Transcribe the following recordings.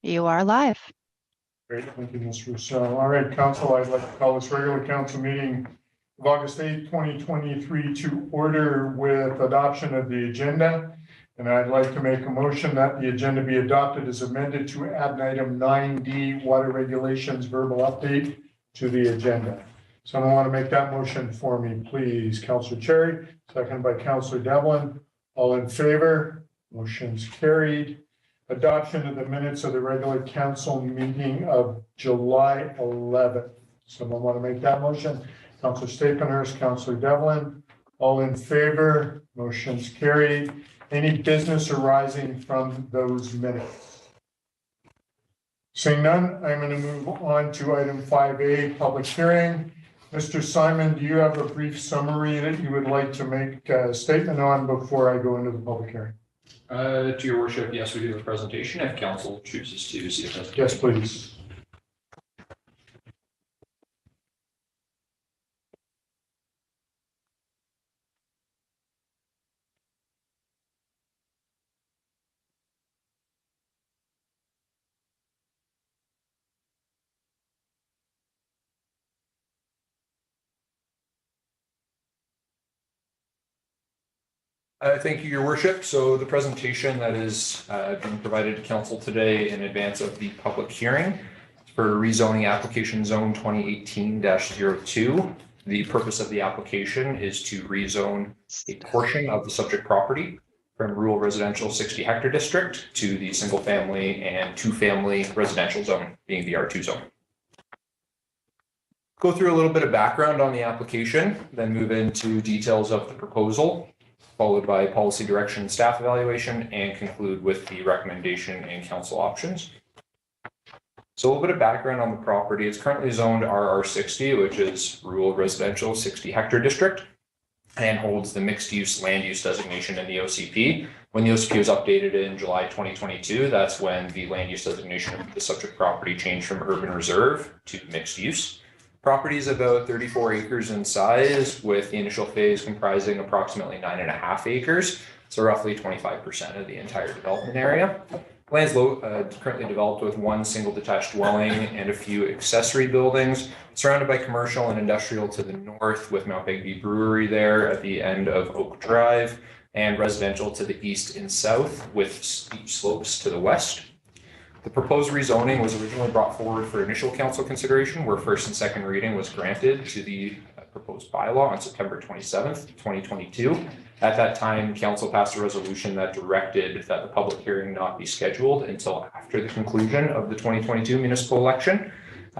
You are live. Great, thank you, Ms. Rousseau. All right, council, I'd like to call this regular council meeting of August 8th, 2023 to order with adoption of the agenda. And I'd like to make a motion that the agenda be adopted as amended to add an item 9D, water regulations verbal update to the agenda. Someone want to make that motion for me, please? Councilor Cherry, second by Councilor Devlin. All in favor? Motion's carried. Adoption of the minutes of the regular council meeting of July 11th. Someone want to make that motion? Councilor Staplenhurst, Councilor Devlin. All in favor? Motion's carried. Any business arising from those minutes? Seeing none, I'm going to move on to item 5A, public hearing. Mr. Simon, do you have a brief summary that you would like to make a statement on before I go into the public hearing? To your worship, yes, we do have a presentation if council chooses to see the presentation. Yes, please. Thank you, your worship. So the presentation that is being provided to council today in advance of the public hearing for rezoning application zone 2018-02. The purpose of the application is to rezone a portion of the subject property from rural residential 60 hectare district to the single family and 2-family residential zone, being the R2 zone. Go through a little bit of background on the application, then move into details of the proposal, followed by policy direction and staff evaluation, and conclude with the recommendation and council options. So a little bit of background on the property. It's currently zoned RR60, which is rural residential 60 hectare district, and holds the mixed use land use designation in the OCP. When the OCP was updated in July 2022, that's when the land use designation of the subject property changed from urban reserve to mixed use. Property is about 34 acres in size, with the initial phase comprising approximately 9.5 acres, so roughly 25% of the entire development area. Land's currently developed with one single detached dwelling and a few accessory buildings, surrounded by commercial and industrial to the north, with Mount Begbie Brewery there at the end of Oak Drive, and residential to the east and south, with steep slopes to the west. The proposed rezoning was originally brought forward for initial council consideration, where first and second reading was granted to the proposed bylaw on September 27th, 2022. At that time, council passed a resolution that directed that the public hearing not be scheduled until after the conclusion of the 2022 municipal election.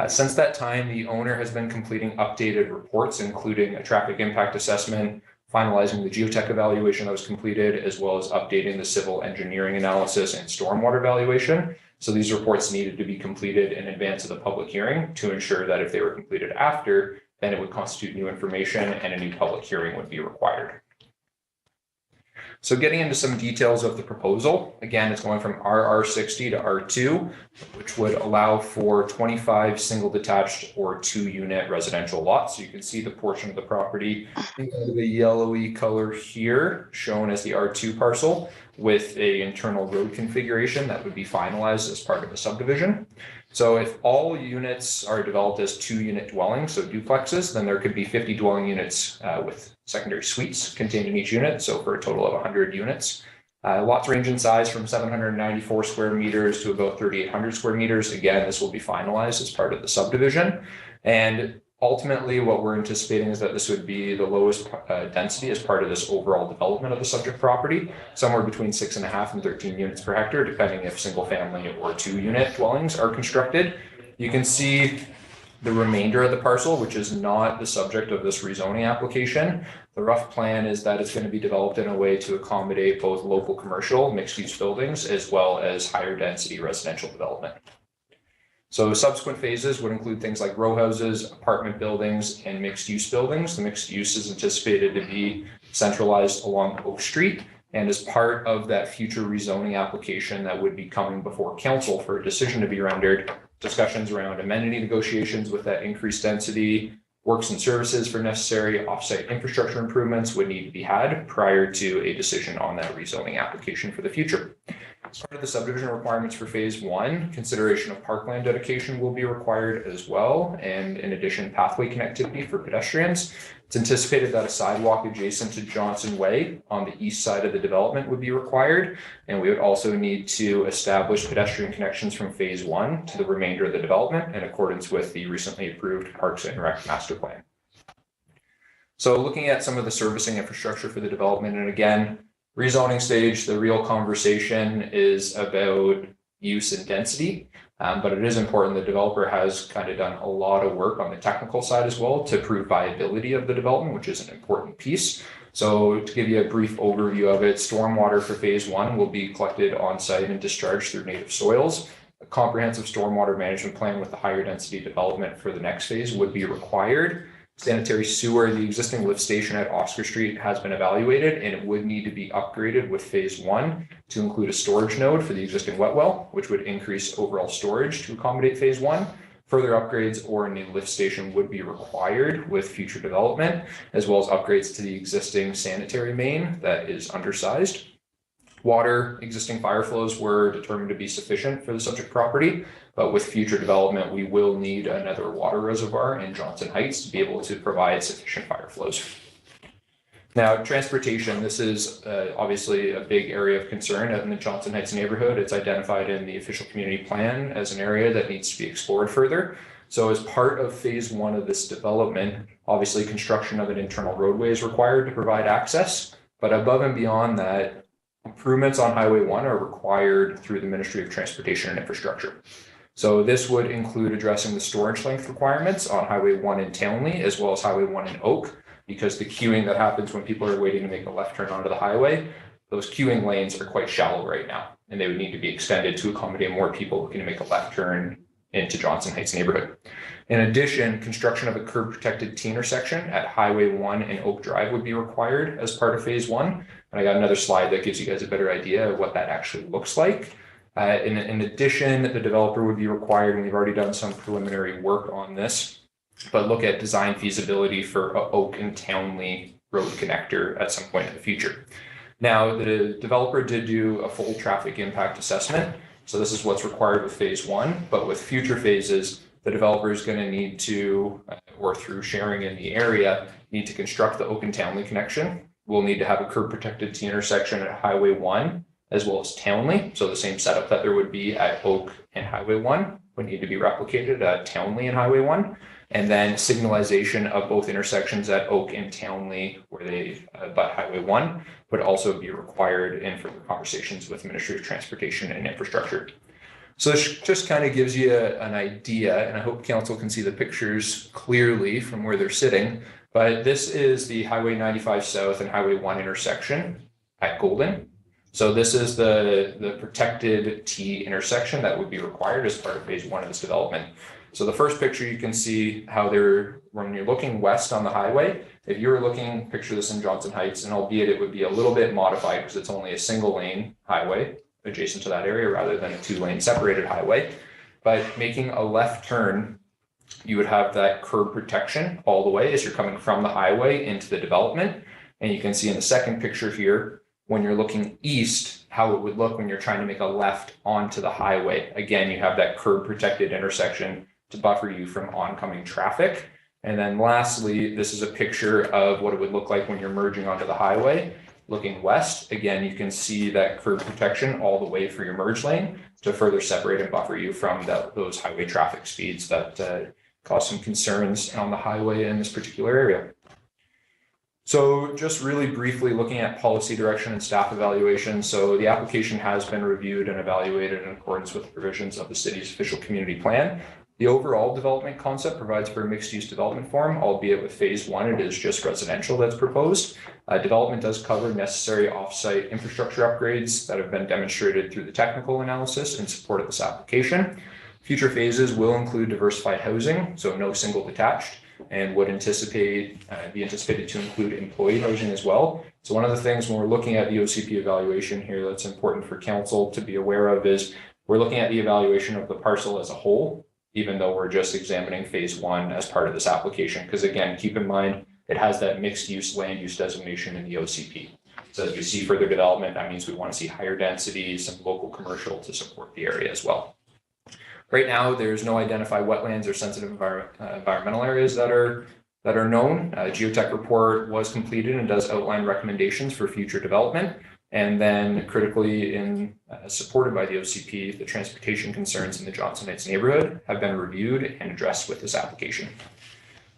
Since that time, the owner has been completing updated reports, including a traffic impact assessment, finalizing the geotech evaluation that was completed, as well as updating the civil engineering analysis and stormwater evaluation. So these reports needed to be completed in advance of the public hearing to ensure that if they were completed after, then it would constitute new information and a new public hearing would be required. So getting into some details of the proposal, again, it's going from RR60 to R2, which would allow for 25 single detached or 2-unit residential lots. So you can see the portion of the property in the yellowy color here, shown as the R2 parcel, with a internal road configuration that would be finalized as part of a subdivision. So if all units are developed as 2-unit dwellings, so duplexes, then there could be 50 dwelling units with secondary suites contained in each unit, so for a total of 100 units. Lots range in size from 794 square meters to about 3,800 square meters. Again, this will be finalized as part of the subdivision. And ultimately, what we're anticipating is that this would be the lowest density as part of this overall development of the subject property, somewhere between 6.5 and 13 units per hectare, depending if single family or 2-unit dwellings are constructed. You can see the remainder of the parcel, which is not the subject of this rezoning application. The rough plan is that it's going to be developed in a way to accommodate both local commercial mixed-use buildings as well as higher density residential development. So subsequent phases would include things like row houses, apartment buildings, and mixed-use buildings. The mixed use is anticipated to be centralized along Oak Street. And as part of that future rezoning application that would be coming before council for a decision to be rendered, discussions around amenity negotiations with that increased density, works and services for necessary offsite infrastructure improvements would need to be had prior to a decision on that rezoning application for the future. As part of the subdivision requirements for phase one, consideration of parkland dedication will be required as well. And in addition, pathway connectivity for pedestrians. It's anticipated that a sidewalk adjacent to Johnson Way on the east side of the development would be required. And we would also need to establish pedestrian connections from phase one to the remainder of the development in accordance with the recently approved Parks and Rec master plan. So looking at some of the servicing infrastructure for the development, and again, rezoning stage, the real conversation is about use and density, but it is important the developer has kind of done a lot of work on the technical side as well to prove viability of the development, which is an important piece. So to give you a brief overview of it, stormwater for phase one will be collected on site and discharged through native soils. A comprehensive stormwater management plan with the higher density development for the next phase would be required. Sanitary sewer, the existing lift station at Oscar Street has been evaluated and it would need to be upgraded with phase one to include a storage node for the existing wet well, which would increase overall storage to accommodate phase one. Further upgrades or a new lift station would be required with future development, as well as upgrades to the existing sanitary main that is undersized. Water, existing fire flows were determined to be sufficient for the subject property, but with future development, we will need another water reservoir in Johnson Heights to be able to provide sufficient fire flows. Now, transportation, this is obviously a big area of concern in the Johnson Heights neighborhood. It's identified in the official community plan as an area that needs to be explored further. So as part of phase one of this development, obviously construction of an internal roadway is required to provide access, but above and beyond that, improvements on Highway 1 are required through the Ministry of Transportation and Infrastructure. So this would include addressing the storage length requirements on Highway 1 in Townley, as well as Highway 1 in Oak, because the queuing that happens when people are waiting to make a left turn onto the highway, those queuing lanes are quite shallow right now, and they would need to be extended to accommodate more people looking to make a left turn into Johnson Heights neighborhood. In addition, construction of a curb protected T intersection at Highway 1 and Oak Drive would be required as part of phase one. And I got another slide that gives you guys a better idea of what that actually looks like. In addition, the developer would be required, and we've already done some preliminary work on this, but look at design feasibility for Oak and Townley road connector at some point in the future. Now, the developer did do a full traffic impact assessment. So this is what's required with phase one, but with future phases, the developer is going to need to, or through sharing in the area, need to construct the Oak and Townley connection. We'll need to have a curb protected T intersection at Highway 1 as well as Townley. So the same setup that there would be at Oak and Highway 1 would need to be replicated at Townley and Highway 1. And then signalization of both intersections at Oak and Townley where they butt Highway 1 would also be required in further conversations with Ministry of Transportation and Infrastructure. So this just kind of gives you an idea, and I hope council can see the pictures clearly from where they're sitting, but this is the Highway 95 South and Highway 1 intersection at Golden. So this is the protected T intersection that would be required as part of phase one of this development. So the first picture, you can see how they're, when you're looking west on the highway, if you were looking, picture this in Johnson Heights, and albeit it would be a little bit modified because it's only a single lane highway adjacent to that area rather than a 2-lane separated highway. But making a left turn, you would have that curb protection all the way as you're coming from the highway into the development. And you can see in the second picture here, when you're looking east, how it would look when you're trying to make a left onto the highway. Again, you have that curb protected intersection to buffer you from oncoming traffic. And then lastly, this is a picture of what it would look like when you're merging onto the highway. Looking west, again, you can see that curb protection all the way for your merge lane to further separate and buffer you from those highway traffic speeds that cause some concerns on the highway in this particular area. So just really briefly looking at policy direction and staff evaluation. So the application has been reviewed and evaluated in accordance with the provisions of the city's official community plan. The overall development concept provides for a mixed-use development form, albeit with phase one, it is just residential that's proposed. Development does cover necessary off-site infrastructure upgrades that have been demonstrated through the technical analysis in support of this application. Future phases will include diversified housing, so no single detached, and would be anticipated to include employee housing as well. So one of the things when we're looking at the OCP evaluation here that's important for council to be aware of is we're looking at the evaluation of the parcel as a whole, even though we're just examining phase one as part of this application. Because again, keep in mind, it has that mixed use land use designation in the OCP. So as we see further development, that means we want to see higher density, some local commercial to support the area as well. Right now, there's no identified wetlands or sensitive environmental areas that are known. A geotech report was completed and does outline recommendations for future development. And then critically supported by the OCP, the transportation concerns in the Johnson Heights neighborhood have been reviewed and addressed with this application.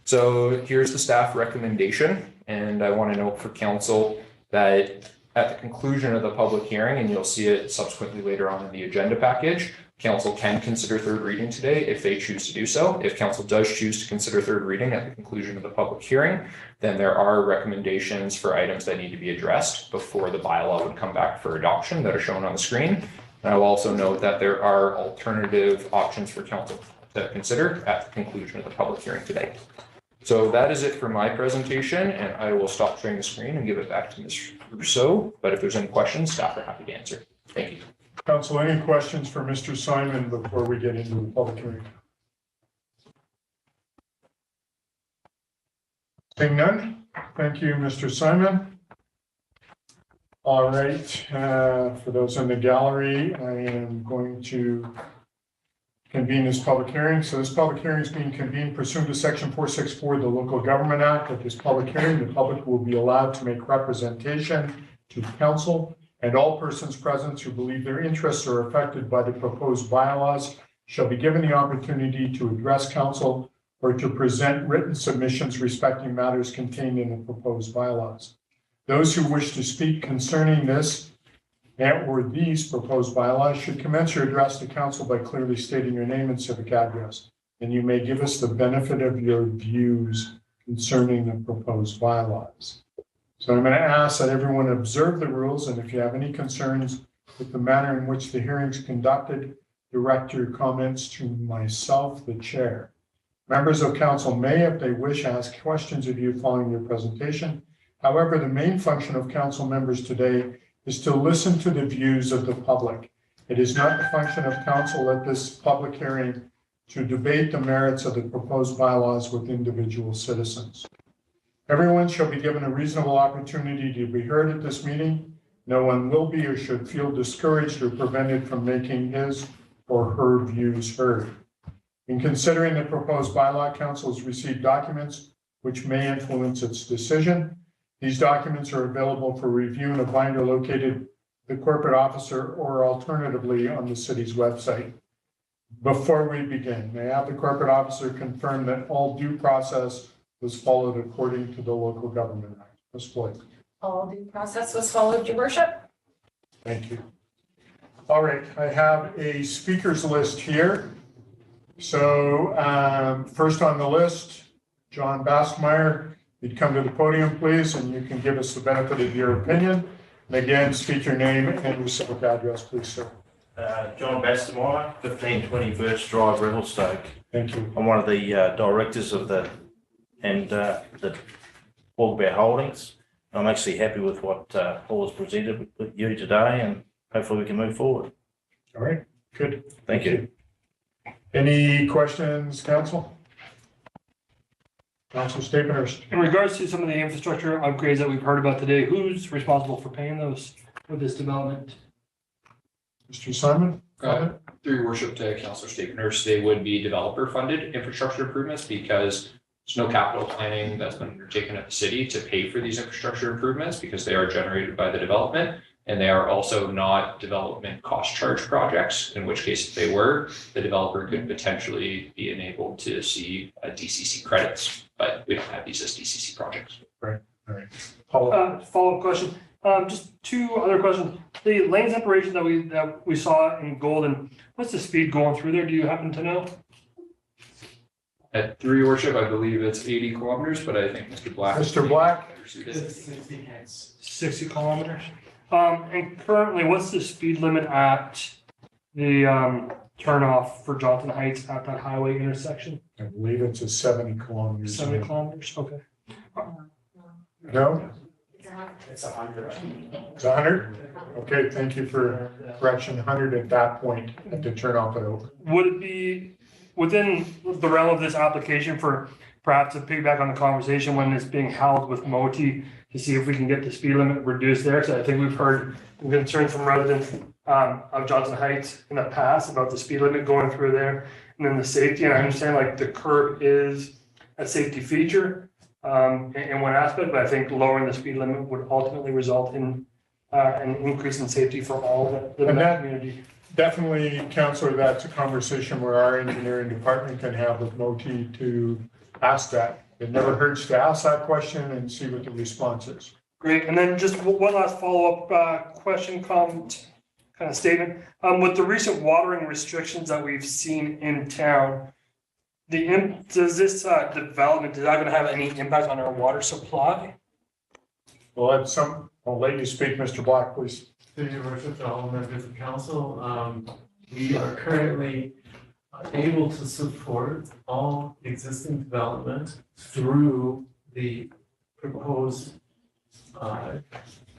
So here's the staff recommendation. And I want to note for council that at the conclusion of the public hearing, and you'll see it subsequently later on in the agenda package, council can consider third reading today if they choose to do so. If council does choose to consider third reading at the conclusion of the public hearing, then there are recommendations for items that need to be addressed before the bylaw would come back for adoption that are shown on the screen. And I will also note that there are alternative options for council to consider at the conclusion of the public hearing today. So that is it for my presentation, and I will stop sharing the screen and give it back to Ms. Rousseau. But if there's any questions, staff are happy to answer. Thank you. Council, any questions for Mr. Simon before we get into the public hearing? Seeing none, thank you, Mr. Simon. All right, for those in the gallery, I am going to convene this public hearing. So this public hearing is being convened pursuant to Section 464 of the Local Government Act. At this public hearing, the public will be allowed to make representation to council, and all persons present who believe their interests are affected by the proposed bylaws shall be given the opportunity to address council or to present written submissions respecting matters contained in the proposed bylaws. Those who wish to speak concerning this or these proposed bylaws should commence your address to council by clearly stating your name and civic address. And you may give us the benefit of your views concerning the proposed bylaws. So I'm going to ask that everyone observe the rules, and if you have any concerns with the manner in which the hearing is conducted, direct your comments to myself, the chair. Members of council may, if they wish, ask questions of you following your presentation. However, the main function of council members today is to listen to the views of the public. It is not the function of council at this public hearing to debate the merits of the proposed bylaws with individual citizens. Everyone shall be given a reasonable opportunity to be heard at this meeting. No one will be or should feel discouraged or prevented from making his or her views heard. In considering the proposed bylaw, council has received documents which may influence its decision. These documents are available for review in a binder located the corporate officer or alternatively on the city's website. Before we begin, may I have the corporate officer confirm that all due process was followed according to the Local Government Act? Ms. Floyd. All due process was followed, Your Worship. Thank you. All right, I have a speakers list here. So first on the list, John Bastmeyer. You'd come to the podium, please, and you can give us the benefit of your opinion. And again, speak your name and your civic address, please, sir. John Bastmeyer, 1520 Birch Drive, Revelstoke. Thank you. I'm one of the directors of the Walkabout Holdings. I'm actually happy with what Paul has presented with you today, and hopefully we can move forward. All right, good. Thank you. Any questions, council? Councilor Stapenhurst. In regards to some of the infrastructure upgrades that we've heard about today, who's responsible for paying those with this development? Mr. Simon? Go ahead. Through your worship to Councillor Stapenhurst, they would be developer funded infrastructure improvements because there's no capital planning that's been undertaken at the city to pay for these infrastructure improvements because they are generated by the development. And they are also not development cost charge projects, in which case if they were, the developer could potentially be enabled to see DCC credits, but we don't have these as DCC projects. Right, all right. Paul. Follow-up question. Just two other questions. The lane separation that we saw in Golden, what's the speed going through there? Do you happen to know? Through your worship, I believe it's 80 kilometers, but I think Mr. Black. Mr. Black? 60 kilometers. And currently, what's the speed limit at the turnoff for Johnson Heights at that highway intersection? I believe it's a 70 kilometers. 70 kilometers, okay. No? It's 100. It's 100? Okay, thank you for correction. 100 at that point at the turnoff at Oak. Would it be within the realm of this application for perhaps to piggyback on the conversation when it's being held with Moti to see if we can get the speed limit reduced there. So I think we've heard concerns from residents of Johnson Heights in the past about the speed limit going through there, and then the safety. And I understand like the curb is a safety feature in one aspect, but I think lowering the speed limit would ultimately result in an increase in safety for all that live in that community. Definitely, Councillor, that's a conversation where our engineering department can have with Moti to ask that. It never hurts to ask that question and see what the response is. Great. And then just one last follow-up question, comment, kind of statement. With the recent watering restrictions that we've seen in town, does this development, is that going to have any impact on our water supply? Well, I'll let you speak, Mr. Black, please. Through your worship, to all members of council, we are currently able to support all existing development through the proposed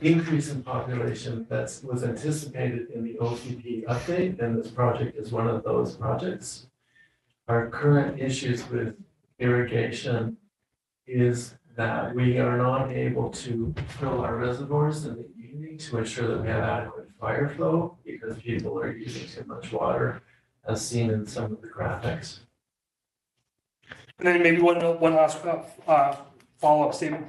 increase in population that was anticipated in the OCP update, and this project is one of those projects. Our current issues with irrigation is that we are not able to fill our reservoirs in the evening to ensure that we have adequate fire flow because people are using too much water, as seen in some of the graphics. And then maybe one last follow-up statement.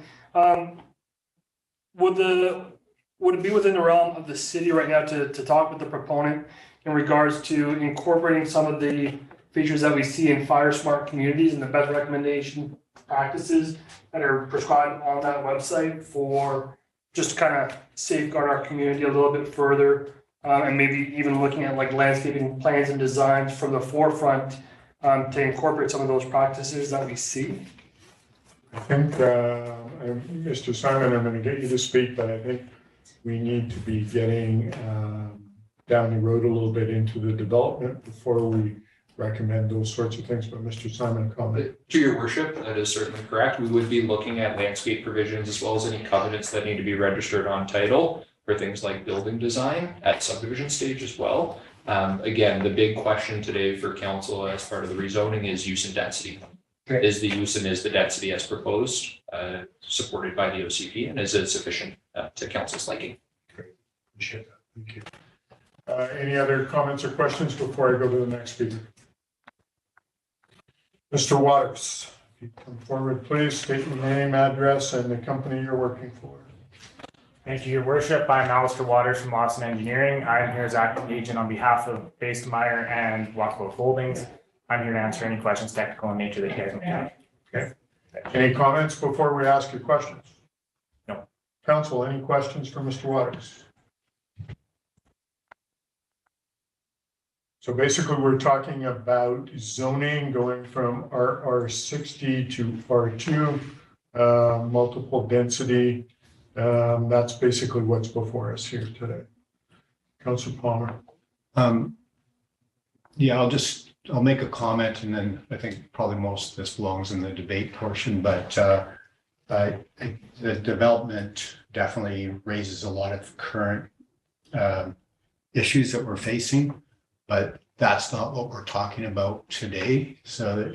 Would it be within the realm of the city right now to talk with the proponent in regards to incorporating some of the features that we see in fire smart communities and the best recommendation practices that are prescribed on that website for just to kind of safeguard our community a little bit further, and maybe even looking at like landscaping plans and designs from the forefront to incorporate some of those practices that we see? I think, Mr. Simon, I'm going to get you to speak, but I think we need to be getting down the road a little bit into the development before we recommend those sorts of things. But Mr. Simon, comment. To your worship, that is certainly correct. We would be looking at landscape provisions as well as any covenants that need to be registered on title for things like building design at subdivision stage as well. Again, the big question today for council as part of the rezoning is use and density. Great. Is the use and is the density as proposed supported by the OCP, and is it sufficient to council's liking? Great, appreciate that. Thank you. Any other comments or questions before I go to the next speaker? Mr. Waters, if you come forward, please state your name, address, and the company you're working for. Thank you, Your Worship. I'm Alistair Waters from Lawson Engineering. I'm here as acting agent on behalf of Bastemeyer and Walkable Holdings. I'm here to answer any questions technical in nature that you guys may have. Okay. Any comments before we ask your questions? No. Council, any questions for Mr. Waters? So basically, we're talking about zoning going from RR60 to R2, multiple density. That's basically what's before us here today. Councilor Palmer. Yeah, I'll make a comment, and then I think probably most of this belongs in the debate portion, but the development definitely raises a lot of current issues that we're facing, but that's not what we're talking about today. So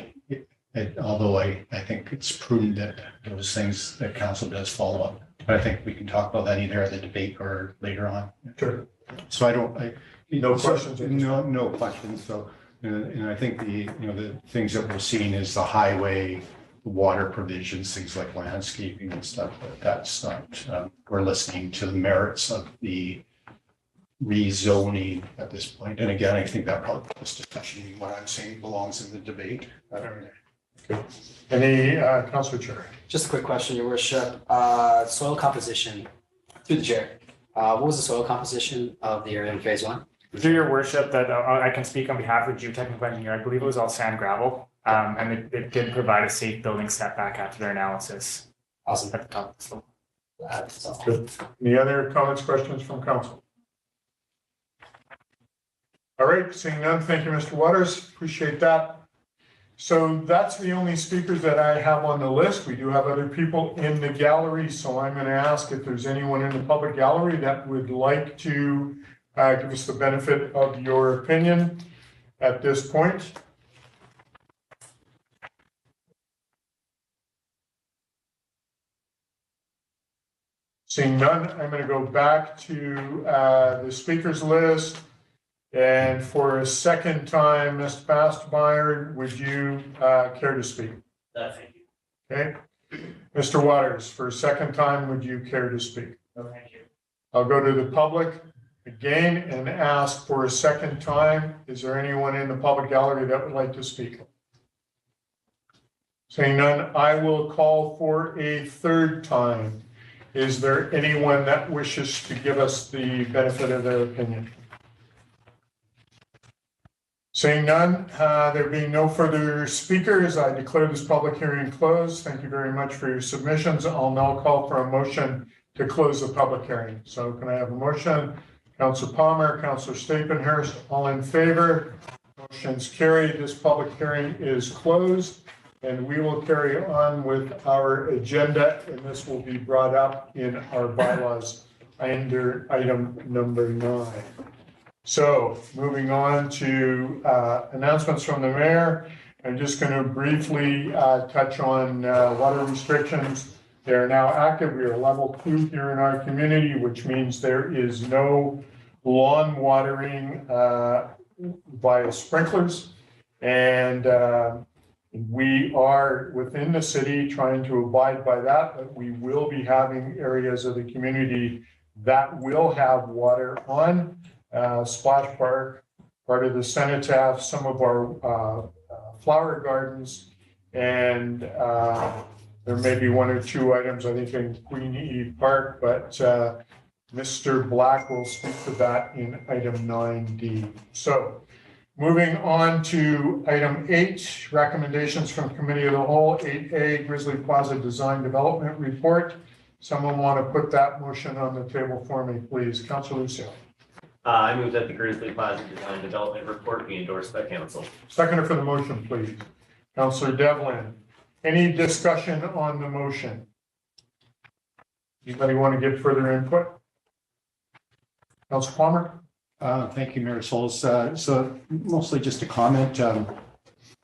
although I think it's prudent that those things that council does follow up, but I think we can talk about that either at the debate or later on. Sure. So No questions? No questions. So, and I think the things that we're seeing is the highway, water provisions, things like landscaping and stuff, but that's not, we're listening to the merits of the rezoning at this point. And again, I think that probably this discussion, what I'm saying belongs in the debate. Okay. Any Councilor Chair? Just a quick question, Your Worship. Soil composition, through the chair. What was the soil composition of the area in phase one? Through Your Worship, that I can speak on behalf of geotechnical engineer. I believe it was all sand gravel, and it did provide a safe building setback after their analysis. Awesome. At the top of the slope. That's all. Good. Any other comments, questions from council? All right, seeing none, thank you, Mr. Waters. Appreciate that. So that's the only speakers that I have on the list. We do have other people in the gallery, so I'm going to ask if there's anyone in the public gallery that would like to give us the benefit of your opinion at this point. Seeing none, I'm going to go back to the speakers list. And for a second time, Ms. Fastmeyer, would you care to speak? Thank you. Okay. Mr. Waters, for a second time, would you care to speak? No, thank you. I'll go to the public again and ask for a second time. Is there anyone in the public gallery that would like to speak? Saying none, I will call for a third time. Is there anyone that wishes to give us the benefit of their opinion? Saying none, there being no further speakers, I declare this public hearing closed. Thank you very much for your submissions. I'll now call for a motion to close the public hearing. So can I have a motion? Councillor Palmer, Councillor Stapenhurst, all in favor? Motion's carried. This public hearing is closed, and we will carry on with our agenda, and this will be brought up in our bylaws under item number 9. So moving on to announcements from the mayor, I'm just going to briefly touch on water restrictions. They are now active. We are level 2 here in our community, which means there is no lawn watering via sprinklers. And we are within the city trying to abide by that, but we will be having areas of the community that will have water on. Splash Park, part of the cenotaph, some of our flower gardens, and there may be 1 or 2 items, I think, in Queen Eve Park, but Mr. Black will speak to that in item 9D. So moving on to item 8, recommendations from Committee of the Whole, 8A, Grizzly Plaza Design Development Report. Someone want to put that motion on the table for me, please? Councilor Lucio. I move that the Grizzly Plaza Design Development Report be endorsed by council. Seconder for the motion, please. Councilor Devlin. Any discussion on the motion? Anybody want to give further input? Councilor Palmer? Thank you, Mayor Souls. So mostly just a comment.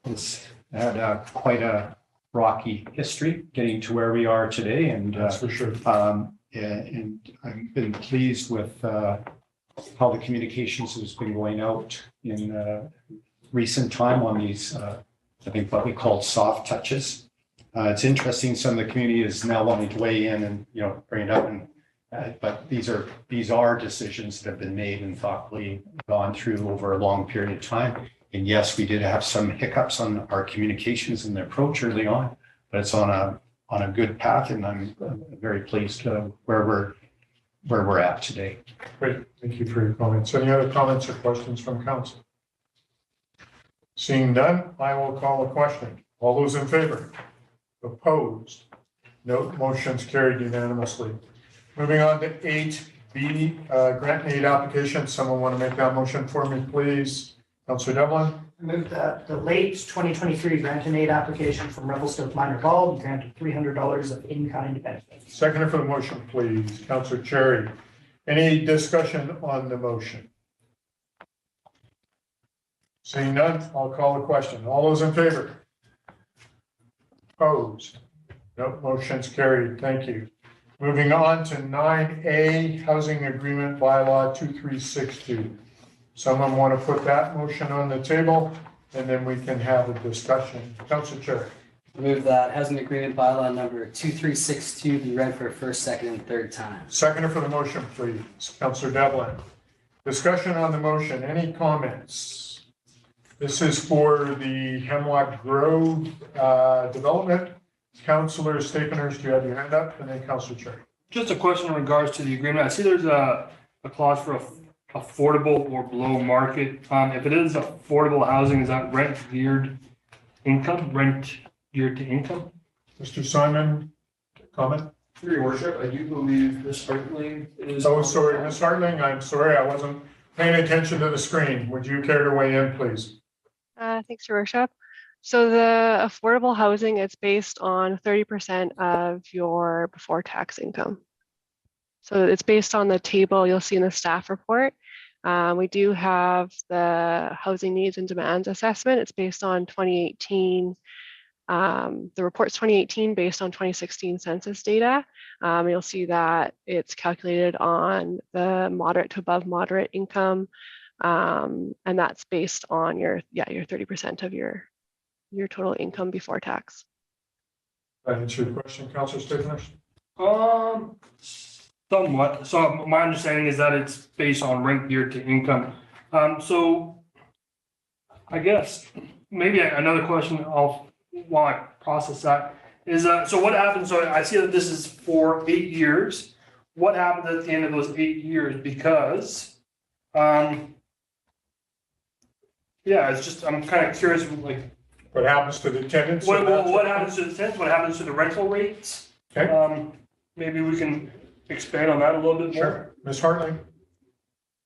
It's had quite a rocky history getting to where we are today, and That's for sure. and I've been pleased with how the communications has been going out in recent time on these, I think what we call soft touches. It's interesting, some of the community is now wanting to weigh in and, bring it up, and but these are decisions that have been made and thoughtfully gone through over a long period of time. And yes, we did have some hiccups on our communications and the approach early on, but it's on a good path, and I'm very pleased where we're at today. Great, thank you for your comments. Any other comments or questions from council? Seeing none, I will call a question. All those in favor? Opposed? No, motion's carried unanimously. Moving on to 8B, grant and aid application. Someone want to make that motion for me, please? Councilor Devlin? I move that the late 2023 grant and aid application from Revelstoke Minor Hall be granted $300 of in-kind benefits. Seconder for the motion, please. Councilor Cherry. Any discussion on the motion? Seeing none, I'll call the question. All those in favor? Opposed? No, motion's carried. Thank you. Moving on to 9A, Housing Agreement Bylaw 2362. Someone want to put that motion on the table, and then we can have a discussion. Councilor Cherry. Move that housing agreement bylaw number 2362 be read for a first, second, and third time. Seconder for the motion, please. Councilor Devlin. Discussion on the motion. Any comments? This is for the Hemlock Grove development. Councilor Stapenhurst, you have your hand up, and then Councilor Cherry. Just a question in regards to the agreement. I see there's a clause for affordable or below market. If it is affordable housing, is that rent geared to income? Mr. Simon, comment? Through your worship, I do believe Ms. Hartling is. Oh, sorry, Ms. Hartling, I'm sorry, I wasn't paying attention to the screen. Would you care to weigh in, please? Thanks, Your Worship. So the affordable housing is based on 30% of your before tax income. So it's based on the table you'll see in the staff report. We do have the housing needs and demands assessment. It's based on 2018 The report's 2018 based on 2016 census data. You'll see that it's calculated on the moderate to above moderate income. And that's based on your 30% of your total income before tax. That answer your question, Councillor Stiffners? Somewhat. So my understanding is that it's based on rent geared to income. So I guess maybe another question while I process that is, so what happens? So I see that this is for 8 years. What happens at the end of those 8 years? Because, yeah, it's just, I'm kind of curious, like, what happens to the tenants? What happens to the tenants? What happens to the rental rates? Okay. Maybe we can expand on that a little bit more. Sure. Ms. Hartling?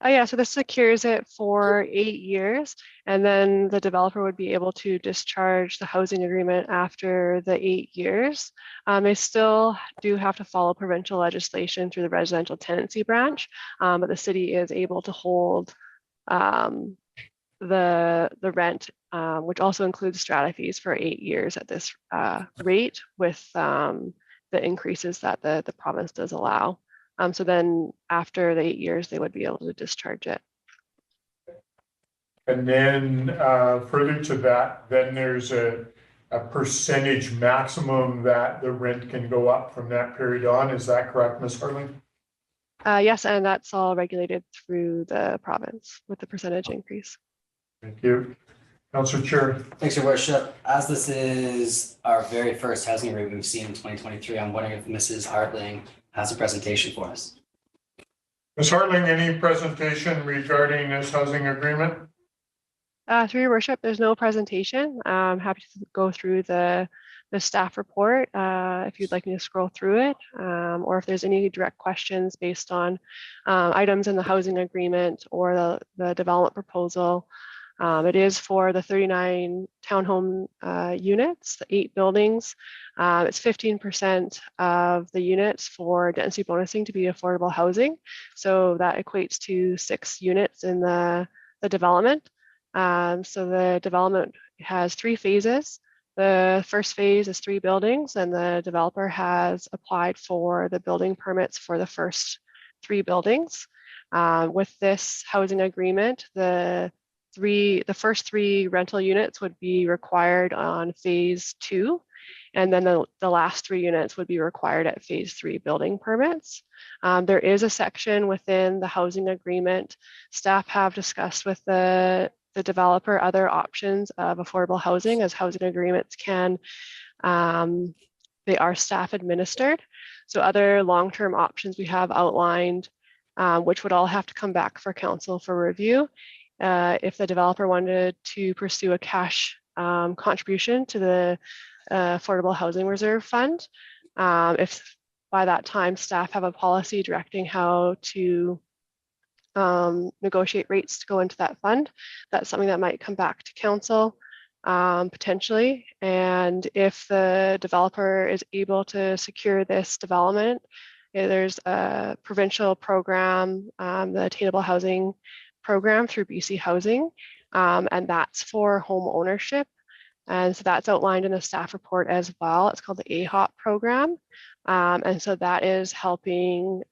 Yeah, so this secures it for 8 years, and then the developer would be able to discharge the housing agreement after the 8 years. They still do have to follow provincial legislation through the residential tenancy branch, but the city is able to hold the rent, which also includes strata fees for 8 years at this rate, with the increases that the province does allow. So then after the 8 years, they would be able to discharge it. And then further to that, then there's a percentage maximum that the rent can go up from that period on. Is that correct, Ms. Hartling? Yes, and that's all regulated through the province with the percentage increase. Thank you. Councillor Chair. Thanks, Your Worship. As this is our very first housing agreement we've seen in 2023, I'm wondering if Mrs. Hartling has a presentation for us. Ms. Hartling, any presentation regarding this housing agreement? Through Your Worship, there's no presentation. I'm happy to go through the staff report if you'd like me to scroll through it, or if there's any direct questions based on items in the housing agreement or the development proposal. It is for the 39 townhome units, the 8 buildings. It's 15% of the units for density bonusing to be affordable housing. So that equates to 6 units in the development. So the development has 3 phases. The first phase is 3 buildings, and the developer has applied for the building permits for the first 3 buildings. With this housing agreement, the first 3 rental units would be required on phase 2, and then the last 3 units would be required at phase 3 building permits. There is a section within the housing agreement. Staff have discussed with the developer other options of affordable housing, as housing agreements they are staff administered. So other long-term options we have outlined, which would all have to come back for council for review. If the developer wanted to pursue a cash contribution to the Affordable Housing Reserve Fund, if by that time staff have a policy directing how to negotiate rates to go into that fund, that's something that might come back to council potentially. And if the developer is able to secure this development, there's a provincial program, the Attainable Housing Program through BC Housing, and that's for home ownership. And so that's outlined in the staff report as well. It's called the AHOP program. And so that is helping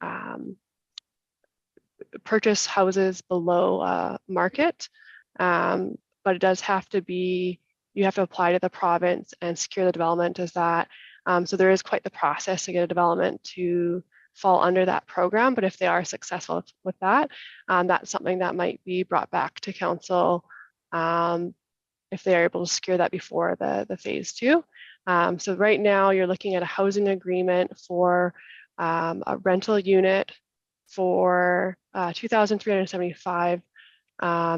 purchase houses below market. But it does have to be, you have to apply to the province and secure the development as that. So there is quite the process to get a development to fall under that program. But if they are successful with that, that's something that might be brought back to council if they are able to secure that before the phase 2. So right now you're looking at a housing agreement for a rental unit for $2,375,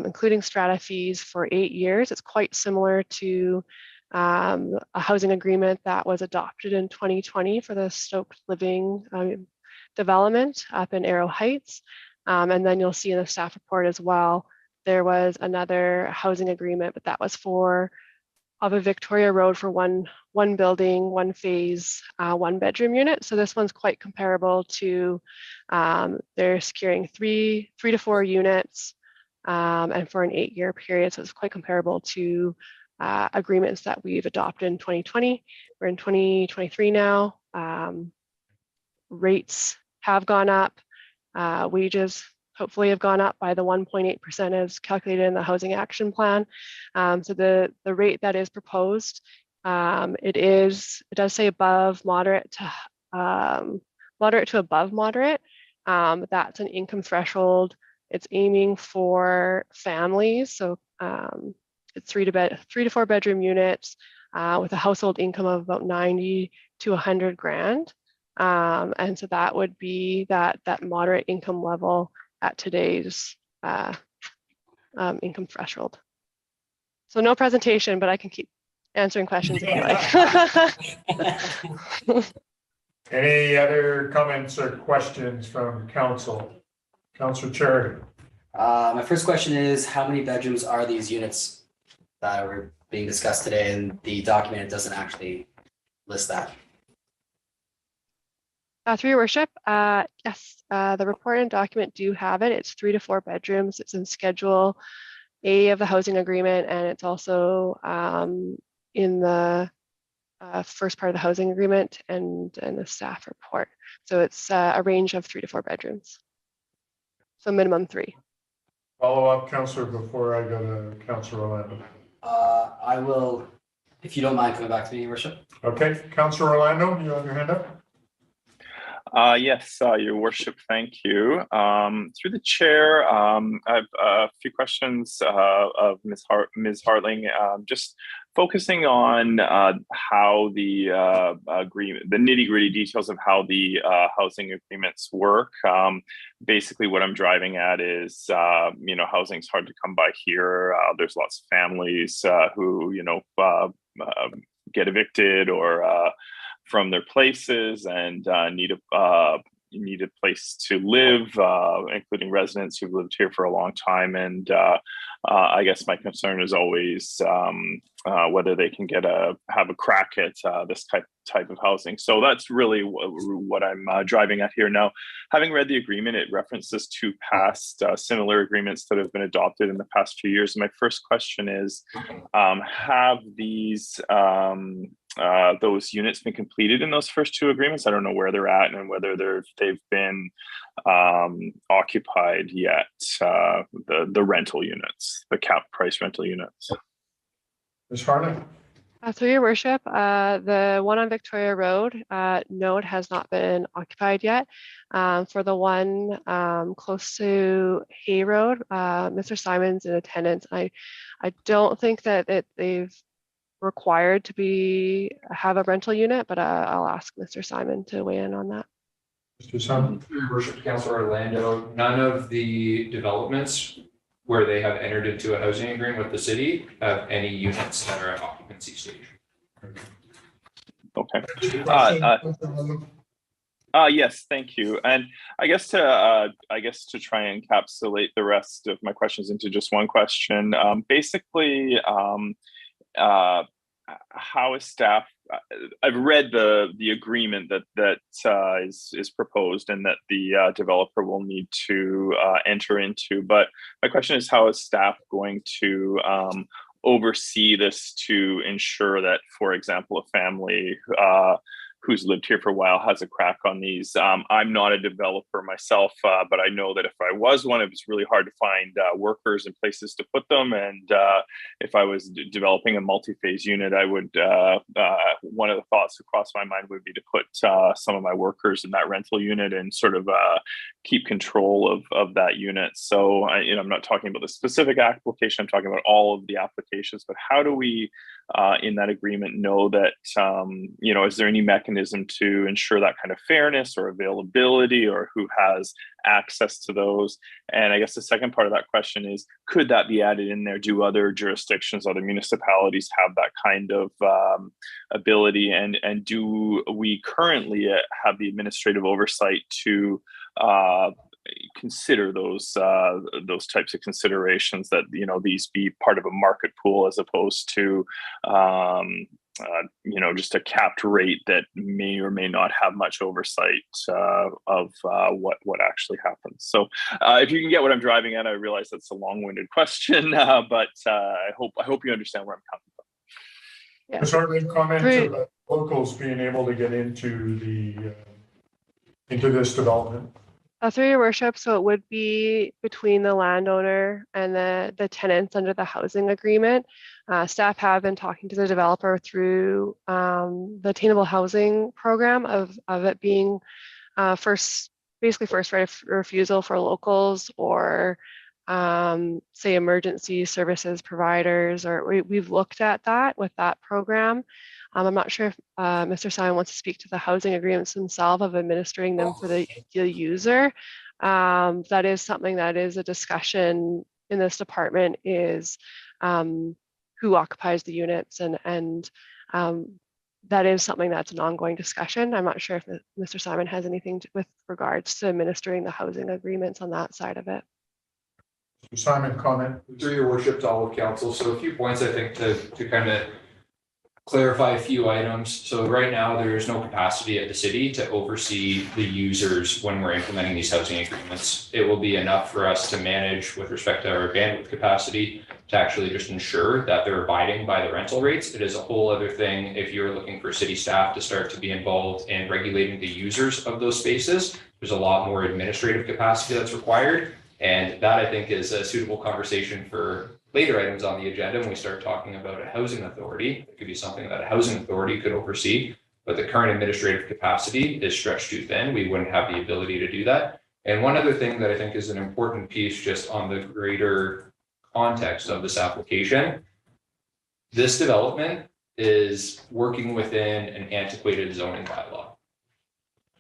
including strata fees for 8 years. It's quite similar to a housing agreement that was adopted in 2020 for the Stoke Living development up in Arrow Heights. And then you'll see in the staff report as well, there was another housing agreement, but that was for of a Victoria Road for one building, 1 phase, 1 bedroom unit. So this one's quite comparable to, they're securing 3 to 4 units and for an 8-year period. So it's quite comparable to agreements that we've adopted in 2020. We're in 2023 now. Rates have gone up. Wages hopefully have gone up by the 1.8% as calculated in the Housing Action Plan. So the rate that is proposed, it does say above moderate to above moderate. That's an income threshold. It's aiming for families. So it's 3 to 4 bedroom units with a household income of about 90 to 100 grand. And so that would be that moderate income level at today's income threshold. So no presentation, but I can keep answering questions if you like. Any other comments or questions from council? Councilor Charity. My first question is, how many bedrooms are these units that were being discussed today? And the document doesn't actually list that. Through your worship, yes, the report and document do have it. It's 3 to 4 bedrooms. It's in Schedule A of the housing agreement, and it's also in the first part of the housing agreement and the staff report. So it's a range of 3 to 4 bedrooms. So minimum 3. Follow up, Councilor, before I go to Councilor Orlando. I will, if you don't mind coming back to me, Your Worship. Okay, Councilor Orlando, you have your hand up? Yes, Your Worship, thank you. Through the chair, I have a few questions of Ms. Hartling, just focusing on how the agreement, the nitty-gritty details of how the housing agreements work. Basically, what I'm driving at is, housing's hard to come by here. There's lots of families who, get evicted or from their places and need a place to live, including residents who've lived here for a long time. And I guess my concern is always whether they can have a crack at this type of housing. So that's really what I'm driving at here. Now, having read the agreement, it references 2 past similar agreements that have been adopted in the past few years. My first question is, have those units been completed in those first 2 agreements? I don't know where they're at and whether they've been occupied yet, the rental units, the cap price rental units. Ms. Hartling. Through your worship, the one on Victoria Road, no, it has not been occupied yet. For the one close to Hay Road, Mr. Simon's in attendance. I don't think that they've required to have a rental unit, but I'll ask Mr. Simon to weigh in on that. Mr. Simon. Through your worship, Councilor Orlando, none of the developments where they have entered into a housing agreement with the city have any units that are at occupancy stage. Okay. Yes, thank you. And I guess to try and encapsulate the rest of my questions into just one question, basically, how is staff? I've read the agreement that is proposed and that the developer will need to enter into. But my question is, how is staff going to oversee this to ensure that, for example, a family who's lived here for a while has a crack on these? I'm not a developer myself, but I know that if I was one, it was really hard to find workers and places to put them. And if I was developing a multi-phase unit, I would, one of the thoughts across my mind would be to put some of my workers in that rental unit and sort of keep control of that unit. So I'm not talking about the specific application, I'm talking about all of the applications, but how do we in that agreement know that, is there any mechanism to ensure that kind of fairness or availability, or who has access to those? And I guess the second part of that question is, could that be added in there? Do other jurisdictions, other municipalities have that kind of ability? And do we currently have the administrative oversight to consider those types of considerations, that these be part of a market pool as opposed to just a capped rate that may or may not have much oversight of what actually happens? So if you can get what I'm driving at, I realize that's a long-winded question, but I hope you understand where I'm coming from. Yeah. Ms. Hartling, comment Through- about locals being able to get into this development. Through your worship, so it would be between the landowner and the tenants under the housing agreement. Staff have been talking to the developer through the attainable housing program of it being basically first right of refusal for locals or say emergency services providers, or we've looked at that with that program. I'm not sure if Mr. Simon wants to speak to the housing agreements themselves of administering them for the user. That is something that is a discussion in this department, is who occupies the units, and that is something that's an ongoing discussion. I'm not sure if Mr. Simon has anything with regards to administering the housing agreements on that side of it. Mr. Simon, comment. Through your worship to all of council. So a few points, I think, to kind of clarify a few items. So right now, there is no capacity at the city to oversee the users when we're implementing these housing agreements. It will be enough for us to manage with respect to our bandwidth capacity to actually just ensure that they're abiding by the rental rates. It is a whole other thing if you're looking for city staff to start to be involved in regulating the users of those spaces. There's a lot more administrative capacity that's required. And that, I think, is a suitable conversation for later items on the agenda when we start talking about a housing authority. It could be something that a housing authority could oversee, but the current administrative capacity is stretched too thin. We wouldn't have the ability to do that. And one other thing that I think is an important piece just on the greater context of this application, this development is working within an antiquated zoning bylaw.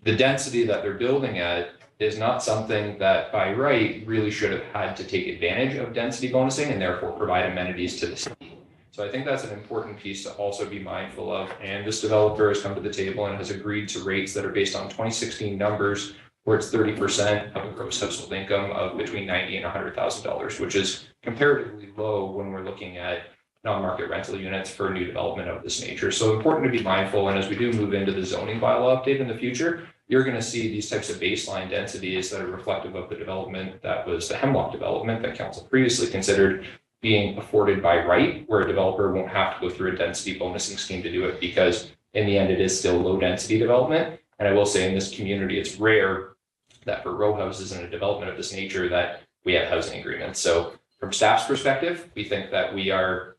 The density that they're building at is not something that by right really should have had to take advantage of density bonusing and therefore provide amenities to the city. So I think that's an important piece to also be mindful of. And this developer has come to the table and has agreed to rates that are based on 2016 numbers, where it's 30% of a gross household income of between $90,000 and $100,000, which is comparatively low when we're looking at non-market rental units for new development of this nature. So important to be mindful. And as we do move into the zoning bylaw update in the future, you're going to see these types of baseline densities that are reflective of the development that was the Hemlock development that council previously considered being afforded by right, where a developer won't have to go through a density bonusing scheme to do it, because in the end, it is still low density development. And I will say in this community, it's rare that for row houses in a development of this nature that we have housing agreements. So from staff's perspective, we think that we are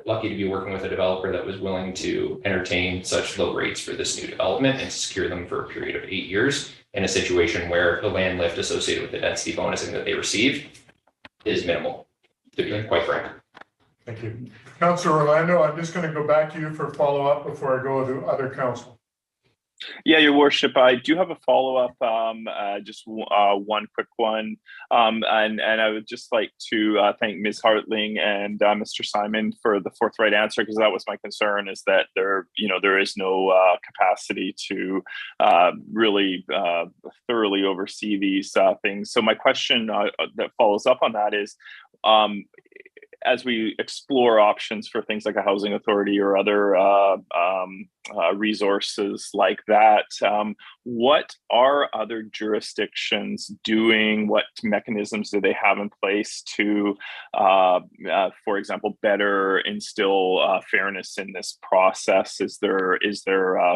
lucky to be working with a developer that was willing to entertain such low rates for this new development and secure them for a period of 8 years in a situation where the land lift associated with the density bonusing that they received is minimal, to be quite frank. Thank you. Councilor Orlando, I'm just going to go back to you for follow-up before I go to other council. Yeah, Your Worship, I do have a follow-up, just one quick one. And I would just like to thank Ms. Hartling and Mr. Simon for the forthright answer, because that was my concern, is that there is no capacity to really thoroughly oversee these things. So my question that follows up on that is, as we explore options for things like a housing authority or other resources like that, what are other jurisdictions doing? What mechanisms do they have in place to, for example, better instill fairness in this process? Is there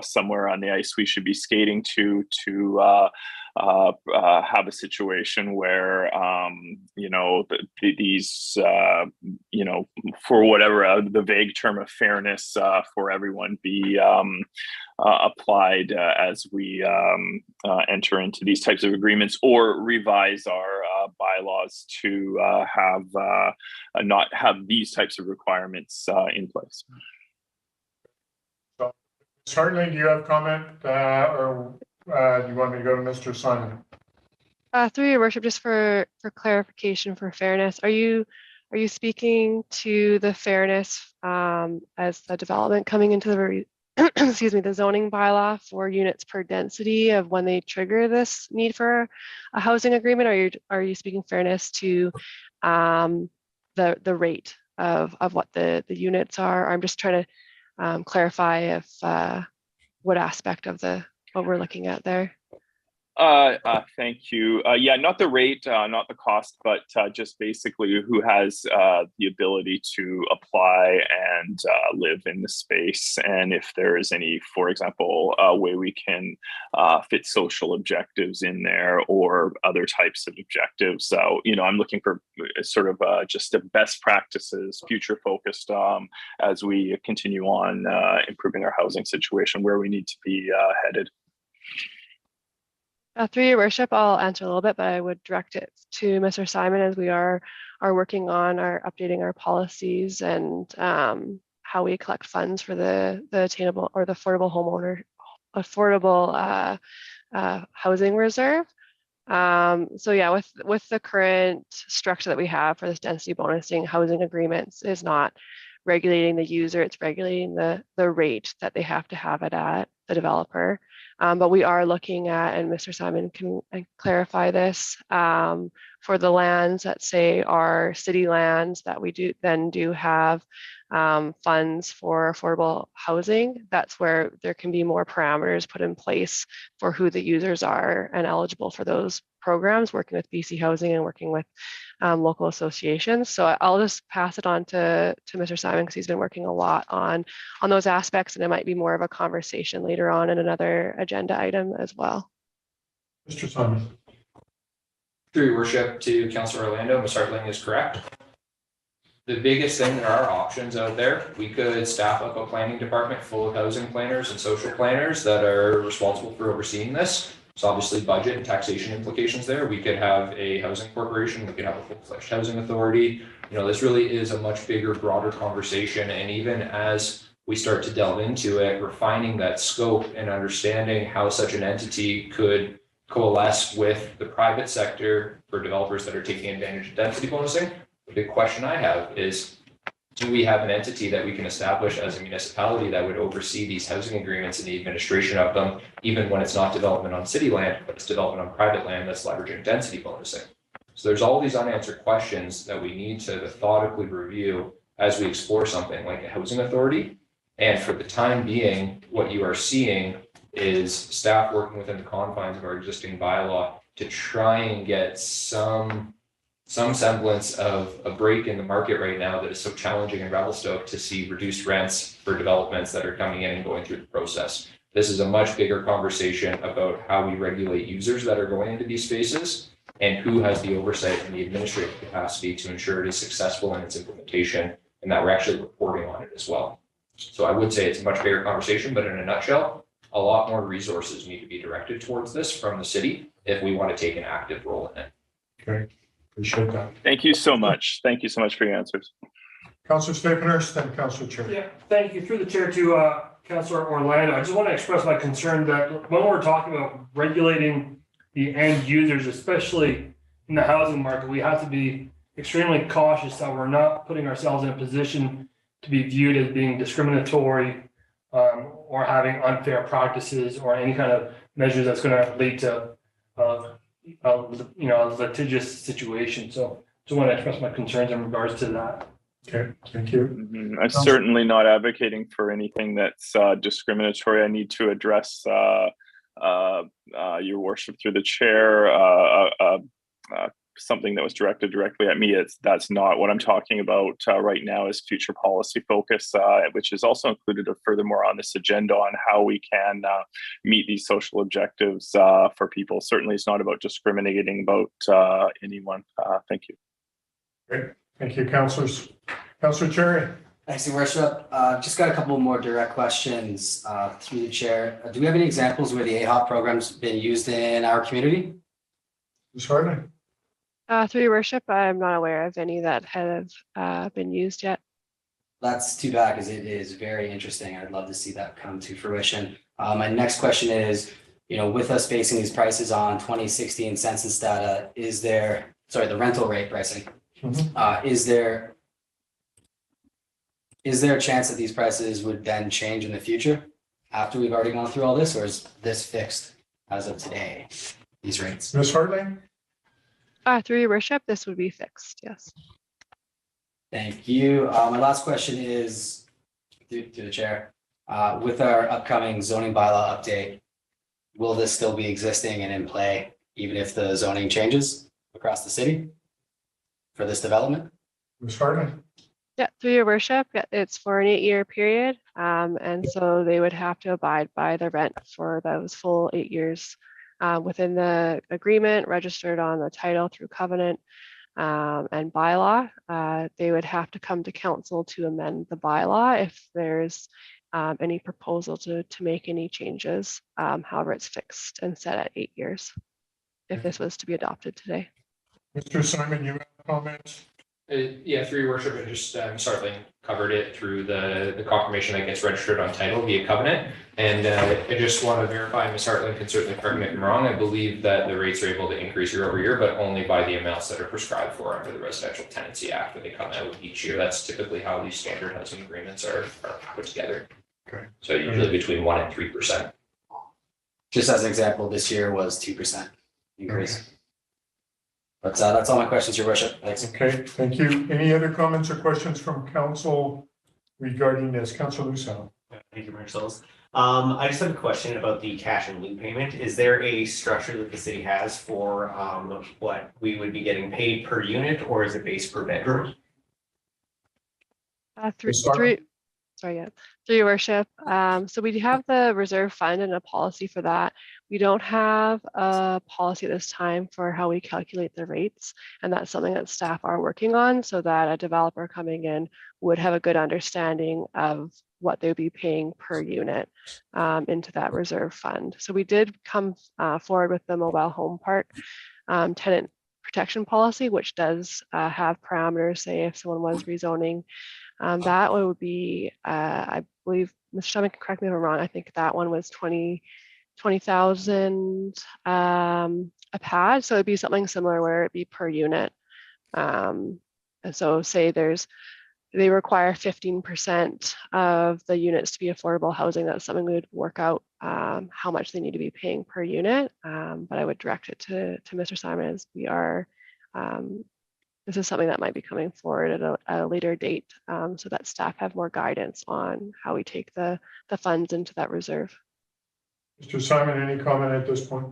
somewhere on the ice we should be skating to have a situation where these for whatever the vague term of fairness for everyone be applied as we enter into these types of agreements, or revise our bylaws to not have these types of requirements in place. So, Ms. Hartling, do you have comment or do you want me to go to Mr. Simon? Through your worship, just for clarification, for fairness, are you speaking to the fairness as the development coming into the excuse me, the zoning bylaw for units per density of when they trigger this need for a housing agreement? Or are you speaking fairness to the rate of what the units are? I'm just trying to clarify if what aspect of what we're looking at there. Thank you. Yeah, not the rate, not the cost, but just basically who has the ability to apply and live in the space, and if there is any, for example, way we can fit social objectives in there or other types of objectives. So, I'm looking for sort of just a best practices, future focused, as we continue on improving our housing situation where we need to be headed. Through your worship, I'll answer a little bit, but I would direct it to Mr. Simon as we are working on updating our policies and how we collect funds for the attainable or the affordable housing reserve. So yeah, with the current structure that we have for this density bonusing, housing agreements is not regulating the user, it's regulating the rate that they have to have it at, the developer. But we are looking at, and Mr. Simon can clarify this, for the lands that say are city lands that we do have funds for affordable housing. That's where there can be more parameters put in place for who the users are and eligible for those programs, working with BC Housing and working with local associations. So I'll just pass it on to Mr. Simon because he's been working a lot on those aspects, and it might be more of a conversation later on in another agenda item as well. Mr. Simon. Through your worship to Councillor Orlando, Ms. Hartling is correct. The biggest thing, there are options out there. We could staff up a planning department full of housing planners and social planners that are responsible for overseeing this. So obviously budget and taxation implications there. We could have a housing corporation, we could have a full-fledged housing authority. This really is a much bigger, broader conversation. And even as we start to delve into it, refining that scope and understanding how such an entity could coalesce with the private sector for developers that are taking advantage of density bonusing. The big question I have is, do we have an entity that we can establish as a municipality that would oversee these housing agreements and the administration of them, even when it's not development on city land, but it's development on private land that's leveraging density bonusing? So there's all these unanswered questions that we need to methodically review as we explore something like a housing authority. And for the time being, what you are seeing is staff working within the confines of our existing bylaw to try and get some semblance of a break in the market right now that is so challenging in Revelstoke to see reduced rents for developments that are coming in and going through the process. This is a much bigger conversation about how we regulate users that are going into these spaces and who has the oversight and the administrative capacity to ensure it is successful in its implementation and that we're actually reporting on it as well. So I would say it's a much bigger conversation, but in a nutshell, a lot more resources need to be directed towards this from the city if we want to take an active role in it. Okay, appreciate that. Thank you so much. Thank you so much for your answers. Councillor Staphenhurst, then Councillor Chair. Yeah, thank you. Through the chair to Councillor Orlando. I just want to express my concern that when we're talking about regulating the end users, especially in the housing market, we have to be extremely cautious that we're not putting ourselves in a position to be viewed as being discriminatory or having unfair practices or any kind of measures that's going to lead to a litigious situation. So just want to express my concerns in regards to that. Okay, thank you. I'm certainly not advocating for anything that's discriminatory. I need to address your worship through the chair, something that was directed directly at me. That's not what I'm talking about right now. Is future policy focus, which is also included furthermore on this agenda on how we can meet these social objectives for people. Certainly, it's not about discriminating about anyone. Thank you. Great, thank you, councillors. Councillor Cherry. Thanks, Your Worship. Just got a couple more direct questions through the chair. Do we have any examples where the AHOP program's been used in our community? Ms. Hartling. Through your worship, I'm not aware of any that have been used yet. That's too bad because it is very interesting. I'd love to see that come to fruition. My next question is, with us basing these prices on 2016 census data, the rental rate pricing, is there a chance that these prices would then change in the future after we've already gone through all this, or is this fixed as of today, these rates? Ms. Hartling. Through your worship, this would be fixed, yes. Thank you. My last question is through the chair. With our upcoming zoning bylaw update, will this still be existing and in play even if the zoning changes across the city for this development? Ms. Hartman? Yeah, through your worship, yeah, it's for an 8-year period. And so they would have to abide by the rent for those full 8 years within the agreement, registered on the title through covenant and bylaw. They would have to come to council to amend the bylaw if there's any proposal to make any changes. However, it's fixed and set at 8 years if this was to be adopted today. Mr. Simon, you have comments? Yeah, through your worship, and just Sartling covered it through the confirmation that gets registered on title via covenant. And I just want to verify, Ms. Sartling can certainly correct me if I'm wrong. I believe that the rates are able to increase year over year, but only by the amounts that are prescribed for under the Residential Tenancy Act when they come out each year. That's typically how these standard housing agreements are put together. Okay. So usually between 1% and 3%. Just as an example, this year was 2% increase. Okay. But that's all my questions, your worship. Thanks. Okay, thank you. Any other comments or questions from council regarding this? Councilor Lucero. Thank you, Mayor Schultz. I just have a question about the cash and lieu payment. Is there a structure that the city has for what we would be getting paid per unit, or is it based per bedroom? Through your worship. So we have the reserve fund and a policy for that. We don't have a policy at this time for how we calculate the rates, and that's something that staff are working on so that a developer coming in would have a good understanding of what they would be paying per unit into that reserve fund. So we did come forward with the mobile home park tenant protection policy, which does have parameters, say if someone was rezoning. That one would be, I believe, Mr. Simon can correct me if I'm wrong, I think that one was 20,000 a pad. So it'd be something similar where it'd be per unit. And so say they require 15% of the units to be affordable housing. That's something we would work out how much they need to be paying per unit. But I would direct it to Mr. Simon as we are this is something that might be coming forward at a later date so that staff have more guidance on how we take the funds into that reserve. Mr. Simon, any comment at this point?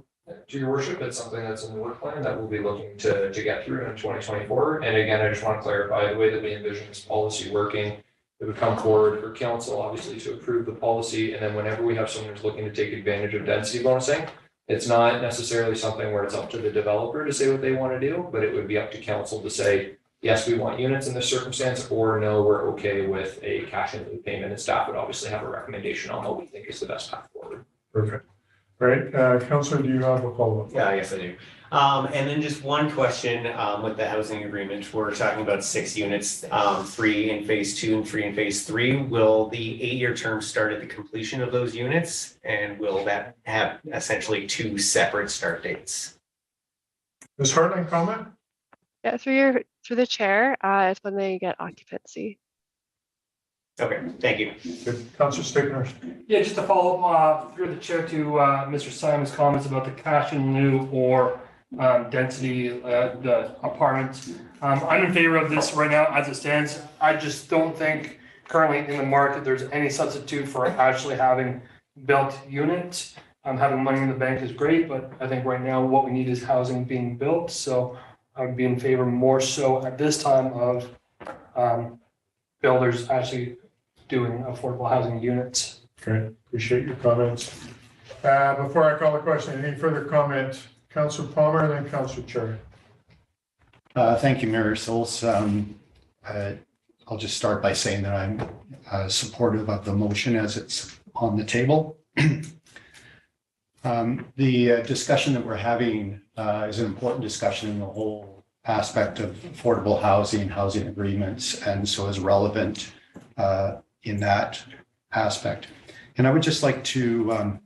To your worship, it's something that's in the work plan that we'll be looking to get through in 2024. And again, I just want to clarify the way that we envision this policy working. It would come forward for council, obviously, to approve the policy. And then whenever we have someone who's looking to take advantage of density bonusing, it's not necessarily something where it's up to the developer to say what they want to do, but it would be up to council to say, yes, we want units in this circumstance, or no, we're okay with a cash in lieu payment, and staff would obviously have a recommendation on what we think is the best path forward. Perfect. All right, Councilor, do you have a follow-up? Yeah, yes, I do. And then just one question with the housing agreement. We're talking about 6 units, 3 in phase 2 and 3 in phase 3. Will the 8-year term start at the completion of those units? And will that have essentially 2 separate start dates? Ms. Hartling, comment? Yeah, through the chair, it's when they get occupancy. Okay, thank you. Good. Councilor Stickner. Yeah, just to follow up through the chair to Mr. Simon's comments about the cash in lieu or density, the apartments. I'm in favor of this right now as it stands. I just don't think currently in the market there's any substitute for actually having built units. Having money in the bank is great, but I think right now what we need is housing being built. So I would be in favor more so at this time of builders actually doing affordable housing units. Great, appreciate your comments. Before I call the question, any further comment? Councilor Palmer and then Councilor Cherry. Thank you, Mayor Schultz. I'll just start by saying that I'm supportive of the motion as it's on the table. The discussion that we're having is an important discussion in the whole aspect of affordable housing, housing agreements, and so is relevant in that aspect. And I would just like to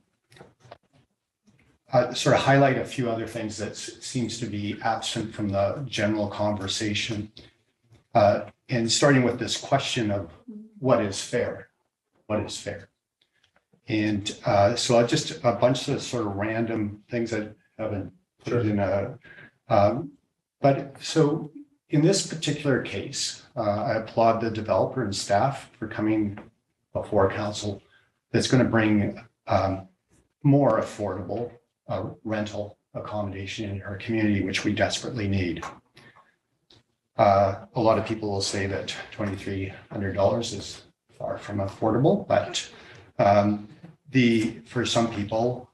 sort of highlight a few other things that seems to be absent from the general conversation. And starting with this question of what is fair? What is fair? And so I just a bunch of sort of random things that haven't put in a, but so in this particular case, I applaud the developer and staff for coming before council that's going to bring more affordable rental accommodation in our community, which we desperately need. A lot of people will say that $2,300 is far from affordable, but for some people,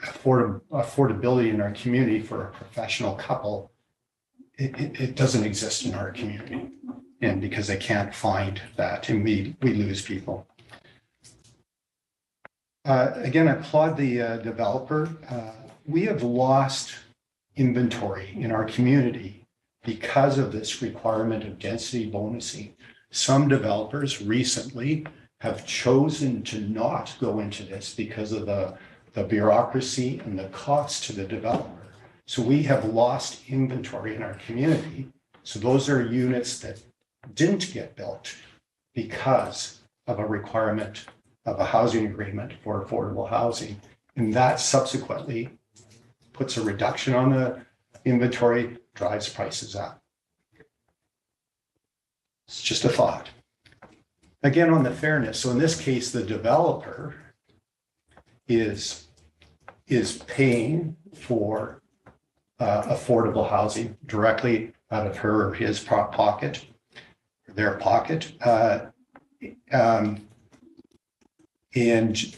affordability in our community for a professional couple, it doesn't exist in our community. And because they can't find that, and we lose people. Again, I applaud the developer. We have lost inventory in our community because of this requirement of density bonusing. Some developers recently have chosen to not go into this because of the bureaucracy and the cost to the developer. So we have lost inventory in our community. So those are units that didn't get built because of a requirement of a housing agreement for affordable housing. And that subsequently puts a reduction on the inventory, drives prices up. It's just a thought. Again, on the fairness, so in this case, the developer is paying for affordable housing directly out of her or his pocket, their pocket, and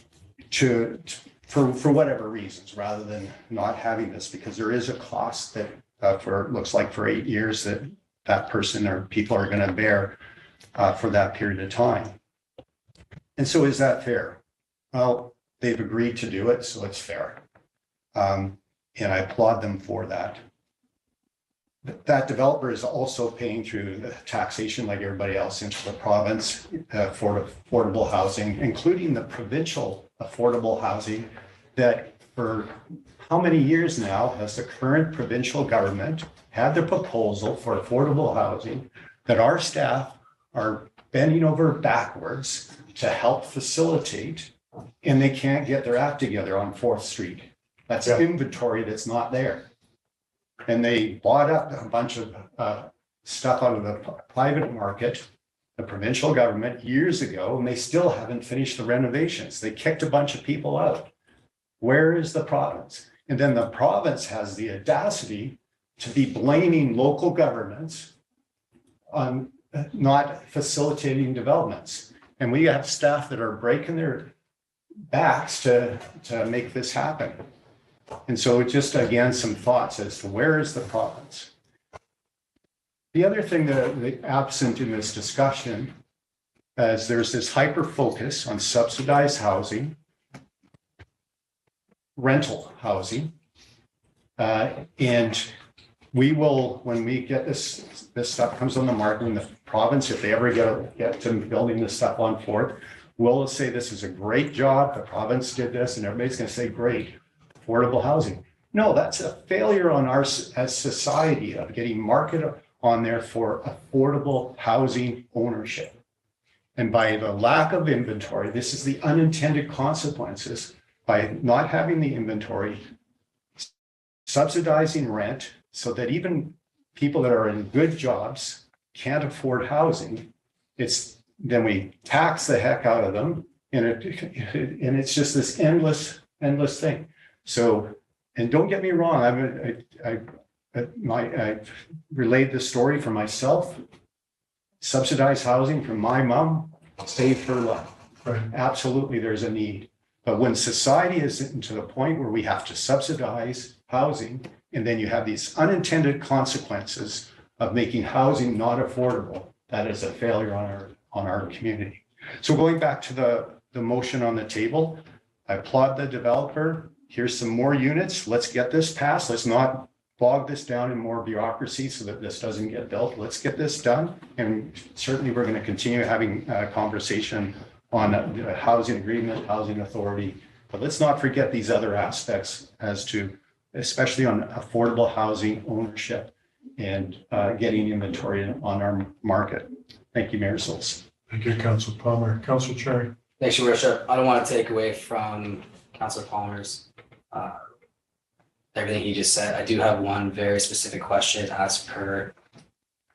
for whatever reasons, rather than not having this, because there is a cost that looks like for 8 years that person or people are going to bear for that period of time. And so is that fair? Well, they've agreed to do it, so it's fair. And I applaud them for that. That developer is also paying through the taxation like everybody else into the province for affordable housing, including the provincial affordable housing that for how many years now has the current provincial government had the proposal for affordable housing that our staff are bending over backwards to help facilitate, and they can't get their act together on 4th Street. That's inventory that's not there. And they bought up a bunch of stuff out of the private market, the provincial government, years ago, and they still haven't finished the renovations. They kicked a bunch of people out. Where is the province? And then the province has the audacity to be blaming local governments on not facilitating developments. And we have staff that are breaking their backs to make this happen. And so just, again, some thoughts as to where is the province? The other thing that absent in this discussion is there's this hyper focus on subsidized housing, rental housing. And we will, when we get this stuff comes on the market in the province, if they ever get to building this stuff on 4th, we'll say this is a great job, the province did this, and everybody's going to say, great. Affordable housing. No, that's a failure on our as society of getting market on there for affordable housing ownership. And by the lack of inventory, this is the unintended consequences by not having the inventory, subsidizing rent so that even people that are in good jobs can't afford housing. Then we tax the heck out of them, and it's just this endless thing. So, and don't get me wrong, I relayed this story for myself. Subsidized housing for my mom saved her life. Right. Absolutely, there's a need. But when society is to the point where we have to subsidize housing, and then you have these unintended consequences of making housing not affordable, that is a failure on our community. So going back to the motion on the table, I applaud the developer. Here's some more units. Let's get this passed. Let's not bog this down in more bureaucracy so that this doesn't get built. Let's get this done. And certainly we're going to continue having a conversation on the housing agreement, housing authority. But let's not forget these other aspects as to, especially on affordable housing ownership and getting inventory on our market. Thank you, Mayor Schultz. Thank you, Councilor Palmer. Councilor Cherry. Thanks, Your Worship. I don't want to take away from Councilor Palmer's everything he just said. I do have one very specific question as per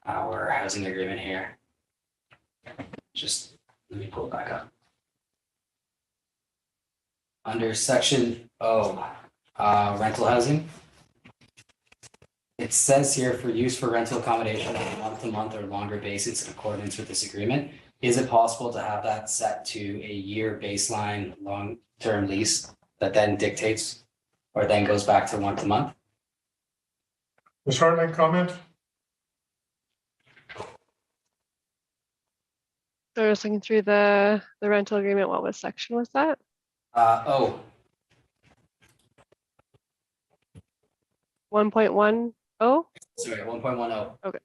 our housing agreement here. Just let me pull it back up. under section O, rental housing. It says here for use for rental accommodation on a month-to-month or longer basis in accordance with this agreement. Is it possible to have that set to a year baseline long-term lease that then dictates or then goes back to month-to-month? Ms. Hartling, comment? So just looking through the rental agreement, what section was that? Oh, 1.10? sorry, 1.10. Okay.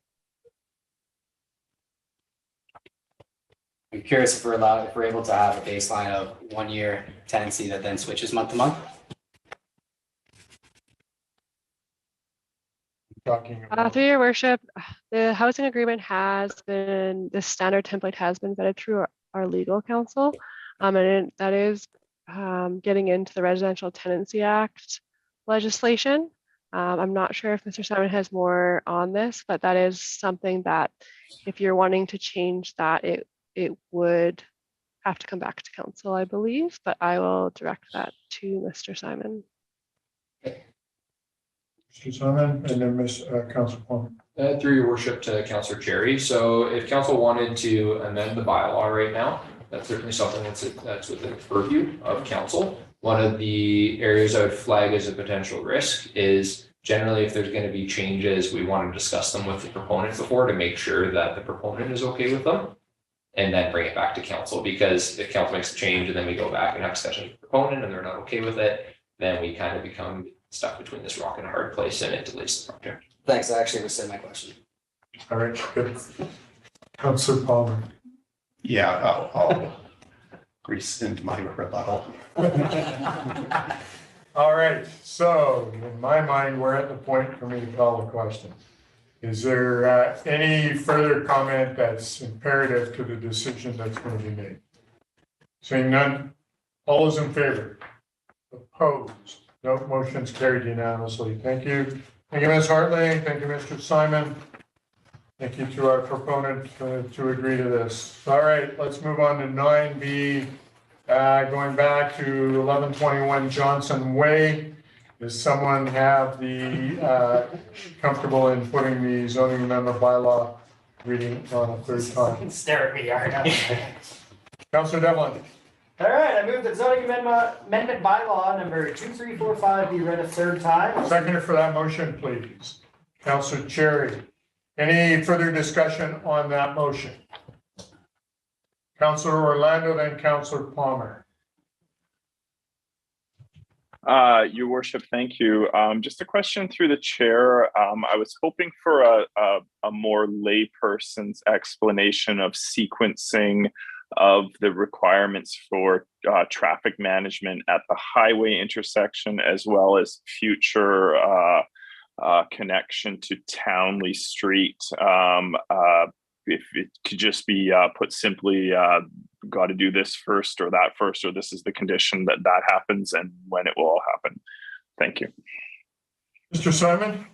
I'm curious if we're able to have a baseline of 1 year tenancy that then switches month-to-month. Talking about. Through your worship, the housing agreement the standard template has been vetted through our legal counsel. That is getting into the Residential Tenancy Act legislation. I'm not sure if Mr. Simon has more on this, but that is something that if you're wanting to change that, it would have to come back to council, I believe, but I will direct that to Mr. Simon. Mr. Simon, and then Councilor Palmer. Through your worship to Councilor Cherry. So if council wanted to amend the bylaw right now, that's certainly something that's within the purview of council. One of the areas I would flag as a potential risk is generally if there's going to be changes, we want to discuss them with the proponent before to make sure that the proponent is okay with them and then bring it back to council. Because if council makes a change and then we go back and have discussion with the proponent and they're not okay with it, then we kind of become stuck between this rock and a hard place and it delays the project. Thanks, I actually was saying my question. All right, good. Councilor Palmer. Yeah, I'll rescind my rebuttal. All right, so in my mind, we're at the point for me to call the question. Is there any further comment that's imperative to the decision that's going to be made? Seeing none, all those in favor? Opposed? No, motion's carried unanimously. Thank you. Thank you, Ms. Hartley. Thank you, Mr. Simon. Thank you to our proponent to agree to this. All right, let's move on to 9B. Going back to 1121 Johnson Way. Does someone have the comfortable in putting the zoning amendment bylaw reading on a third time? Stare at me, Arno. Councilor Devlin. All right, I move that zoning amendment bylaw number 2345 be read a third time. Seconder for that motion, please. Councilor Cherry. Any further discussion on that motion? Councilor Orlando, then Councilor Palmer. Your worship, thank you. Just a question through the chair. I was hoping for a more layperson's explanation of sequencing of the requirements for traffic management at the highway intersection, as well as future connection to Townley Street. If it could just be put simply, got to do this first or that first, or this is the condition that happens and when it will all happen. Thank you. Mr. Simon?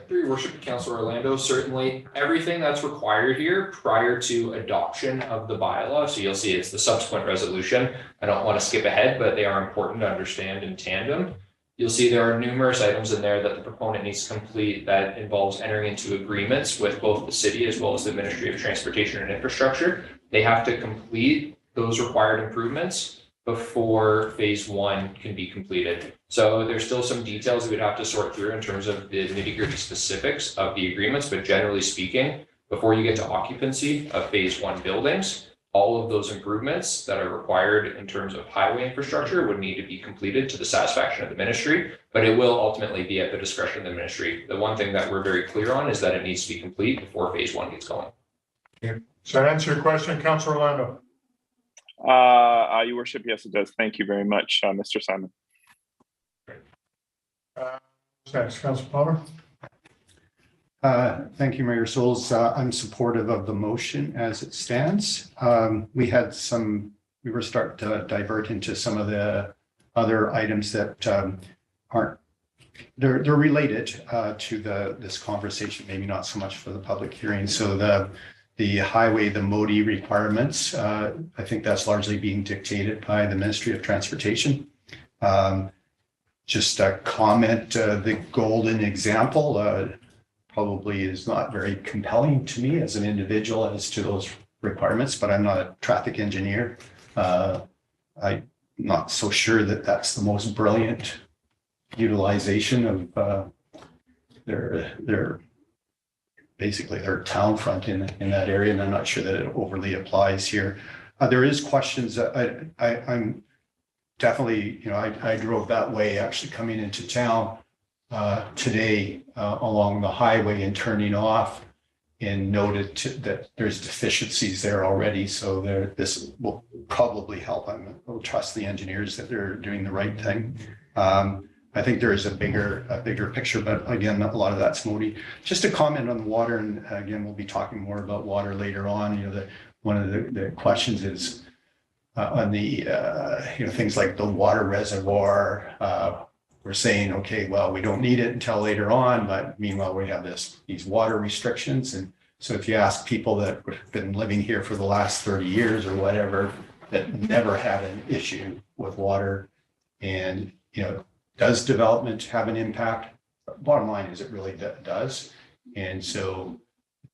Through your worship, Councilor Orlando, certainly everything that's required here prior to adoption of the bylaw. So you'll see it's the subsequent resolution. I don't want to skip ahead, but they are important to understand in tandem. You'll see there are numerous items in there that the proponent needs to complete that involves entering into agreements with both the city as well as the Ministry of Transportation and Infrastructure. They have to complete those required improvements before phase one can be completed. So there's still some details that we'd have to sort through in terms of the nitty-gritty specifics of the agreements, but generally speaking, before you get to occupancy of phase one buildings, all of those improvements that are required in terms of highway infrastructure would need to be completed to the satisfaction of the ministry, but it will ultimately be at the discretion of the ministry. The one thing that we're very clear on is that it needs to be complete before phase one gets going. Does that answer your question, Councilor Orlando? Your worship, yes, it does. Thank you very much, Mr. Simon. Next, Councilor Palmer. Thank you, Mayor Souls. I'm supportive of the motion as it stands. We were starting to divert into some of the other items that aren't, they're related to this conversation, maybe not so much for the public hearing. So the highway, the MODI requirements, I think that's largely being dictated by the Ministry of Transportation. Just a comment, the golden example probably is not very compelling to me as an individual as to those requirements, but I'm not a traffic engineer. I'm not so sure that that's the most brilliant utilization of their basically their town front in that area, and I'm not sure that it overly applies here. There is questions that I'm definitely, I drove that way actually coming into town today along the highway and turning off, and noted that there's deficiencies there already. So this will probably help. I'll trust the engineers that they're doing the right thing. I think there is a bigger picture, but again, a lot of that's moody. Just a comment on the water, and again, we'll be talking more about water later on. One of the questions is on the things like the water reservoir. We're saying, okay, well, we don't need it until later on, but meanwhile, we have these water restrictions. And so if you ask people that have been living here for the last 30 years or whatever, that never had an issue with water, and, does development have an impact? Bottom line is it really does. And so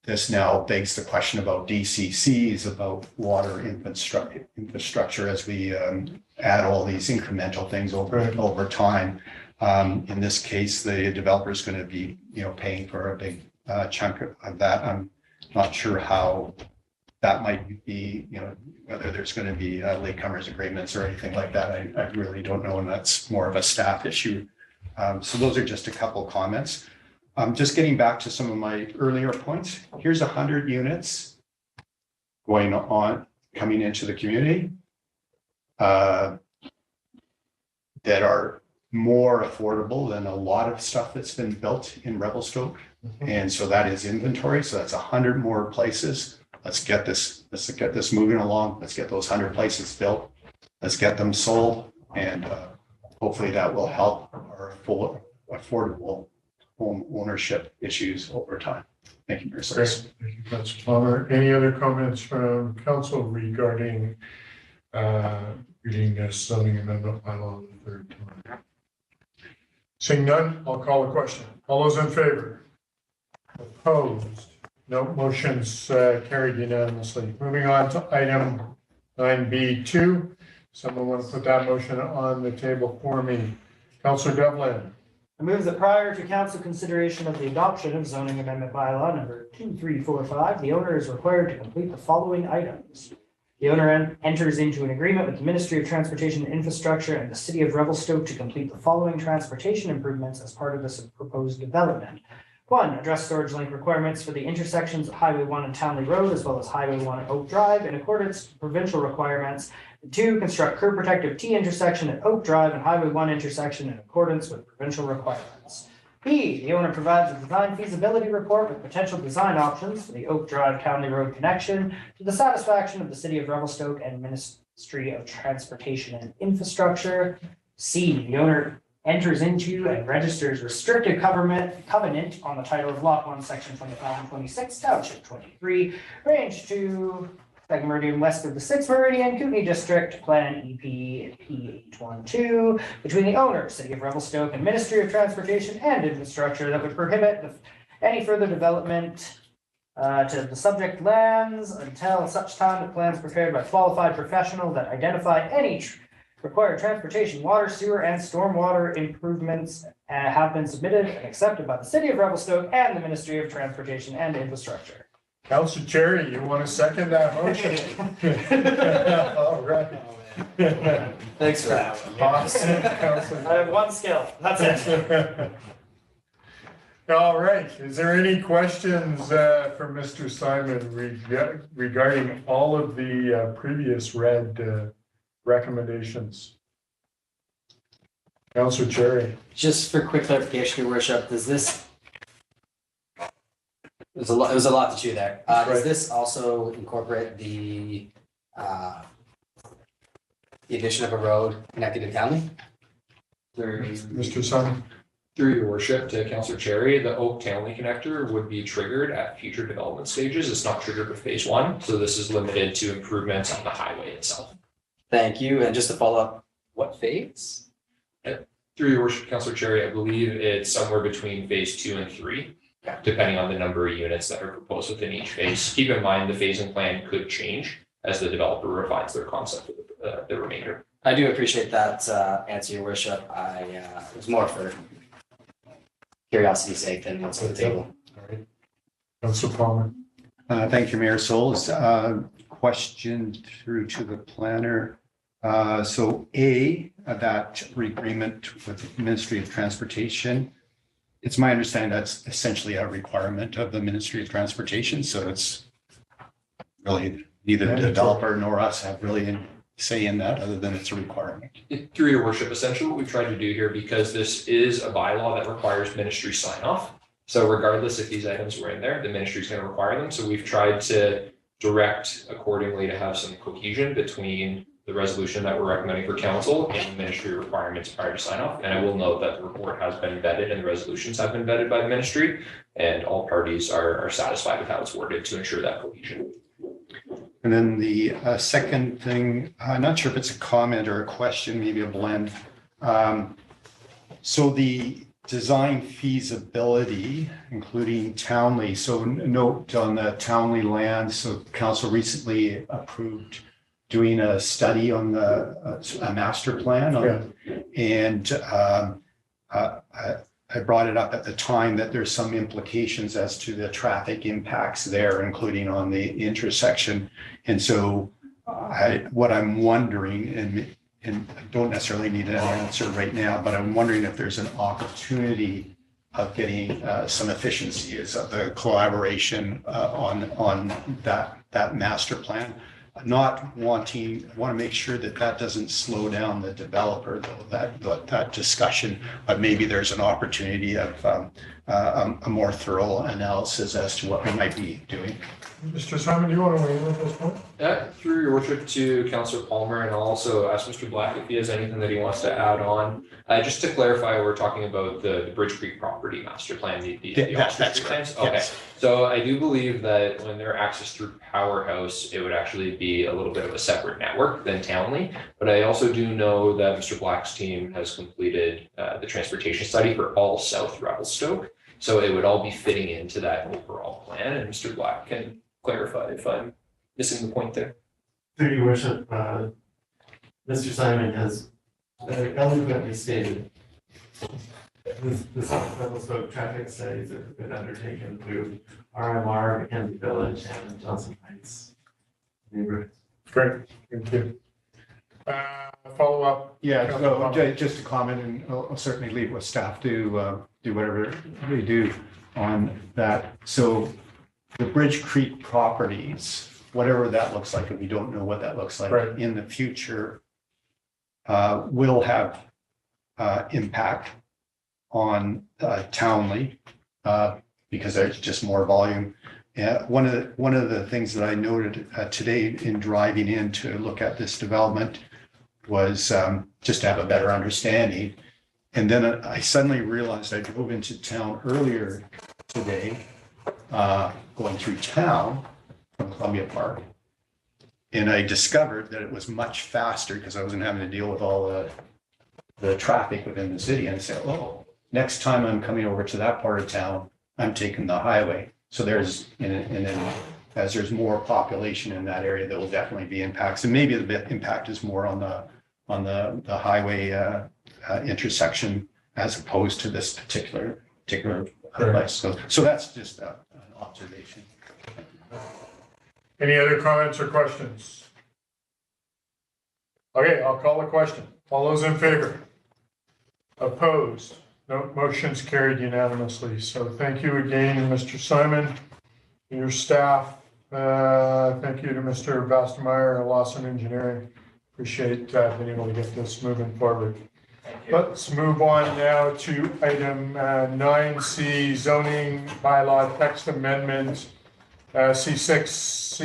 this now begs the question about DCCs, about water infrastructure as we add all these incremental things over time. In this case, the developer is going to be, paying for a big chunk of that. I'm not sure how that might be, whether there's going to be latecomers agreements or anything like that. I really don't know, and that's more of a staff issue. So those are just a couple comments. Just getting back to some of my earlier points. Here's 100 units coming into the community that are more affordable than a lot of stuff that's been built in Revelstoke. And so that is inventory. So that's 100 more places. Let's get this moving along. Let's get those 100 places built. Let's get them sold. And hopefully that will help our full affordable home ownership issues over time. Thank you, Mr. Great. Thank you, Councilor Palmer. Any other comments from council regarding reading this zoning amendment bylaw the third time? Seeing none, I'll call the question. All those in favor? Opposed? No. Motion's carried unanimously. Moving on to item 9B2. Someone want to put that motion on the table for me? Councilor Devlin. I move that prior to council consideration of the adoption of zoning amendment bylaw number 2345, the owner is required to complete the following items. The owner enters into an agreement with the Ministry of Transportation and Infrastructure and the City of Revelstoke to complete the following transportation improvements as part of this proposed development. 1, address storage link requirements for the intersections of Highway 1 and Townley Road, as well as Highway 1 and Oak Drive in accordance with provincial requirements. 2, construct curb protective T intersection at Oak Drive and Highway 1 intersection in accordance with provincial requirements. B, the owner provides a design feasibility report with potential design options for the Oak Drive Townley Road connection to the satisfaction of the City of Revelstoke and Ministry of Transportation and Infrastructure. C, the owner enters into and registers restricted covenant on the title of Lot 1, Section 25 and 26, Township 23, Range 2, 2nd Meridian west of the 6th Meridian, Kootenai District, Plan EP and P812, between the owner, City of Revelstoke, and Ministry of Transportation and Infrastructure that would prohibit any further development to the subject lands until such time that plans prepared by qualified professional that identify any required transportation, water, sewer, and stormwater improvements have been submitted and accepted by the City of Revelstoke and the Ministry of Transportation and Infrastructure. Councilor Cherry, you want to second that motion? All right. Thanks for that one. Awesome, Councilor. I have one skill, that's it. All right, is there any questions for Mr. Simon regarding all of the previous read recommendations? Councilor Cherry. Just for quick clarification, Your Worship, does this? There's a lot to chew there. Does this also incorporate the addition of a road connected to Townley? Mr. Simon. Through Your Worship to Councilor Cherry, the Oak Townley connector would be triggered at future development stages. It's not triggered with phase 1, so this is limited to improvements on the highway itself. Thank you. And just to follow up, what phase? Through your worship, Councillor Cherry, I believe it's somewhere between phase 2 and 3, depending on the number of units that are proposed within each phase. Keep in mind, the phasing plan could change as the developer refines their concept of the remainder. I do appreciate that answer, your worship. It was more for curiosity's sake than what's on the table. All right. Councillor Palmer. Thank you, Mayor Souls. Question through to the planner. So that agreement with the Ministry of Transportation, it's my understanding that's essentially a requirement of the Ministry of Transportation. So it's really neither the developer nor us have really any say in that other than it's a requirement. Through your worship, essentially what we've tried to do here, because this is a bylaw that requires ministry sign off. So regardless if these items were in there, the ministry is going to require them. So we've tried to direct accordingly to have some cohesion between the resolution that we're recommending for council and the ministry requirements prior to sign off. And I will note that the report has been vetted and the resolutions have been vetted by the ministry, and all parties are satisfied with how it's worded to ensure that cohesion. And then the second thing, I'm not sure if it's a comment or a question, maybe a blend. So the design feasibility, including Townley. So note on the Townley land, so council recently approved doing a study on a master plan. And I brought it up at the time that there's some implications as to the traffic impacts there, including on the intersection. And so what I'm wondering, and I don't necessarily need an answer right now, but I'm wondering if there's an opportunity of getting some efficiencies of the collaboration on that master plan. Not wanting, I want to make sure that doesn't slow down the developer, though, that discussion, but maybe there's an opportunity of a more thorough analysis as to what we might be doing. Mr. Simon, do you want to weigh in at this point? Through your worship to Councillor Palmer, and I'll also ask Mr. Black if he has anything that he wants to add on. Just to clarify, we're talking about the Bridge Creek property master plan, That's correct. Okay, yes. So I do believe that when they're accessed through Powerhouse, it would actually be a little bit of a separate network than Townley. But I also do know that Mr. Black's team has completed the transportation study for all South Revelstoke. So it would all be fitting into that overall plan, and Mr. Black can clarify if I'm missing the point there. Through your worship, Mr. Simon has eloquently stated the South Revelstoke traffic studies that have been undertaken through RMR, Mackenzie Village, and Johnson Heights neighborhoods. Great, thank you. Follow up. Yeah, so just a comment, and I'll certainly leave with staff to do whatever they do on that. So the Bridge Creek properties, whatever that looks like, and we don't know what that looks like in the future, will have impact on Townley because there's just more volume. One of the things that I noted today in driving in to look at this development was just to have a better understanding. And then I suddenly realized I drove into town earlier today, going through town from Columbia Park. And I discovered that it was much faster because I wasn't having to deal with all the traffic within the city. And I said, oh, next time I'm coming over to that part of town, I'm taking the highway. So there's, and then as there's more population in that area, there will definitely be impacts. And maybe the impact is more on the highway intersection as opposed to this particular place. So that's just an observation. Any other comments or questions? Okay, I'll call the question. All those in favor? Opposed? No, motion's carried unanimously. So thank you again, Mr. Simon, and your staff. Thank you to Mr. Bastemeyer and Lawson Engineering. Appreciate being able to get this moving forward. Let's move on now to item 9C, zoning bylaw text amendment, C6A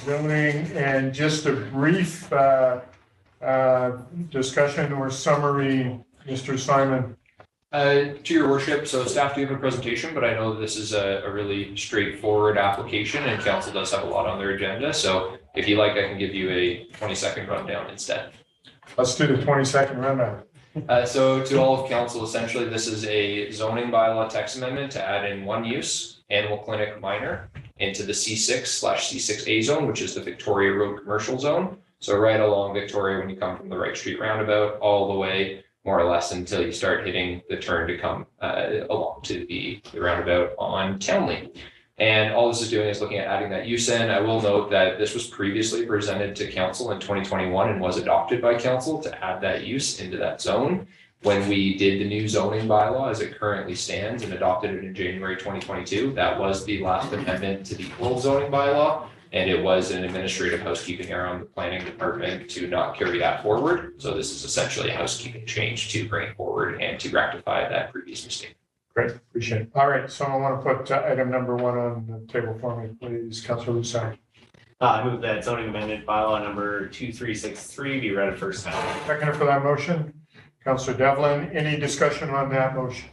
zoning, and just a brief discussion or summary, Mr. Simon. To your worship, so staff do have a presentation, but I know this is a really straightforward application and council does have a lot on their agenda. So if you like, I can give you a 20-second rundown instead. Let's do the 20-second rundown. So to all of council, essentially, this is a zoning bylaw text amendment to add in one use, animal clinic minor, into the C6/C6A zone, which is the Victoria Road Commercial Zone. So right along Victoria, when you come from the Wright Street roundabout, all the way more or less until you start hitting the turn to come along to the roundabout on Townley. And all this is doing is looking at adding that use in. I will note that this was previously presented to council in 2021 and was adopted by council to add that use into that zone. When we did the new zoning bylaw as it currently stands and adopted it in January 2022, that was the last amendment to the old zoning bylaw. And it was an administrative housekeeping error on the planning department to not carry that forward. So this is essentially a housekeeping change to bring it forward and to rectify that previous mistake. Great, appreciate it. All right, so I want to put item number 1 on the table for me, please. Councilor Lusar. I move that zoning amendment bylaw number 2363 be read at first time. Second for that motion, Councilor Devlin. Any discussion on that motion?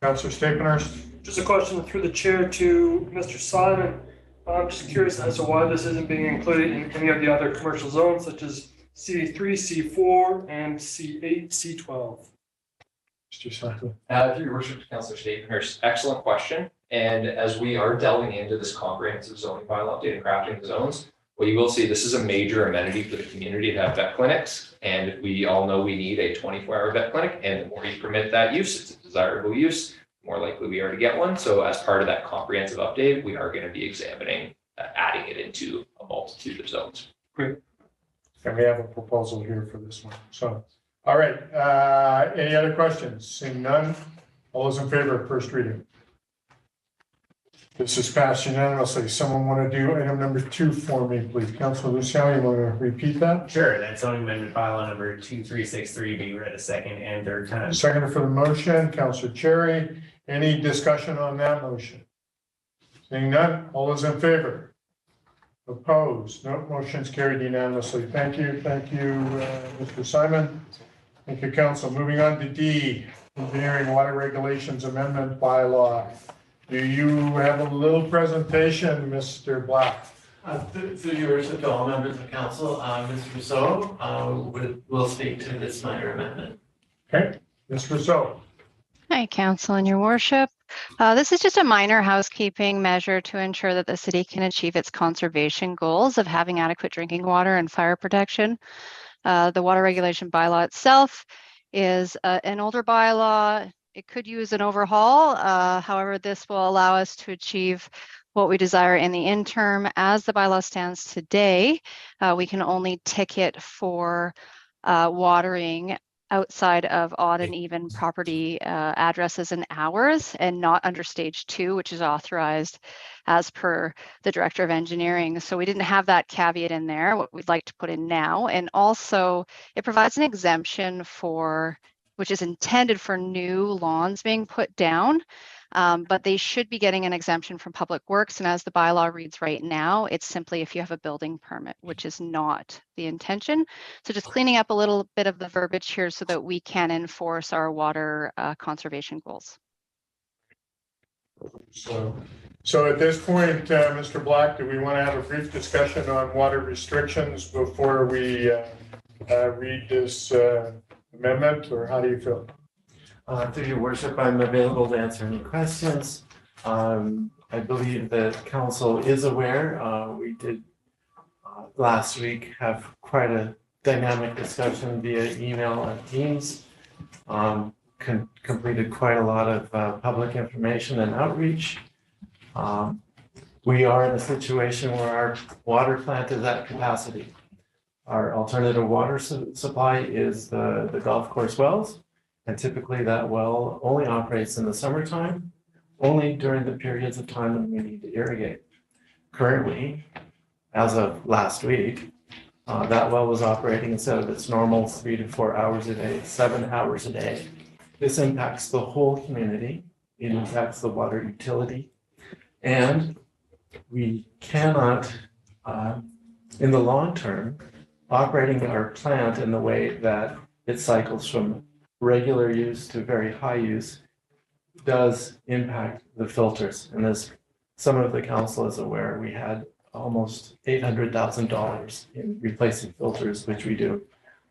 Councilor Stapenhurst. Just a question through the chair to Mr. Simon. I'm just curious as to why this isn't being included in any of the other commercial zones such as C3, C4, and C8, C12. Mr. Simon. Through your worship, Councilor Stapenhurst, excellent question. And as we are delving into this comprehensive zoning bylaw update and crafting the zones, well, you will see this is a major amenity for the community to have vet clinics. And we all know we need a 24-hour vet clinic. And the more you permit that use, it's a desirable use, the more likely we are to get one. So as part of that comprehensive update, we are going to be examining adding it into a multitude of zones. Great. And we have a proposal here for this one. So, all right. Any other questions? Seeing none. All those in favor of first reading? This is passed unanimously. Someone want to do item number 2 for me, please? Councilor Luciano, you want to repeat that? Sure, that zoning amendment bylaw number 2363 be read a second and third time. Second for the motion, Councilor Cherry. Any discussion on that motion? Seeing none, all those in favor? Opposed? No, motion's carried unanimously. Thank you, Mr. Simon. Thank you, Council. Moving on to D, Engineering Water Regulations Amendment Bylaw. Do you have a little presentation, Mr. Black? Through your worship to all members of council, Mr. Rousseau will speak to this minor amendment. Okay, Ms. Rousseau. Hi, Council and your worship. This is just a minor housekeeping measure to ensure that the city can achieve its conservation goals of having adequate drinking water and fire protection. The water regulation bylaw itself is an older bylaw. It could use an overhaul. However, this will allow us to achieve what we desire in the interim. As the bylaw stands today, we can only ticket for watering outside of odd and even property addresses and hours, and not under stage 2, which is authorized as per the Director of Engineering. So we didn't have that caveat in there, what we'd like to put in now. And also it provides an exemption for, which is intended for new lawns being put down, but they should be getting an exemption from Public Works. And as the bylaw reads right now, it's simply if you have a building permit, which is not the intention. So just cleaning up a little bit of the verbiage here so that we can enforce our water conservation goals. So at this point, Mr. Black, do we want to have a brief discussion on water restrictions before we read this amendment, or how do you feel? Through your worship, I'm available to answer any questions. I believe that council is aware. We did last week have quite a dynamic discussion via email and Teams. Completed quite a lot of public information and outreach. We are in a situation where our water plant is at capacity. Our alternative water supply is the golf course wells. And typically that well only operates in the summertime, only during the periods of time when we need to irrigate. Currently, as of last week, that well was operating instead of its normal 3 to 4 hours a day, 7 hours a day. This impacts the whole community. It impacts the water utility. And we cannot, in the long term, operating our plant in the way that it cycles from regular use to very high use does impact the filters. And as some of the council is aware, we had almost $800,000 in replacing filters, which we do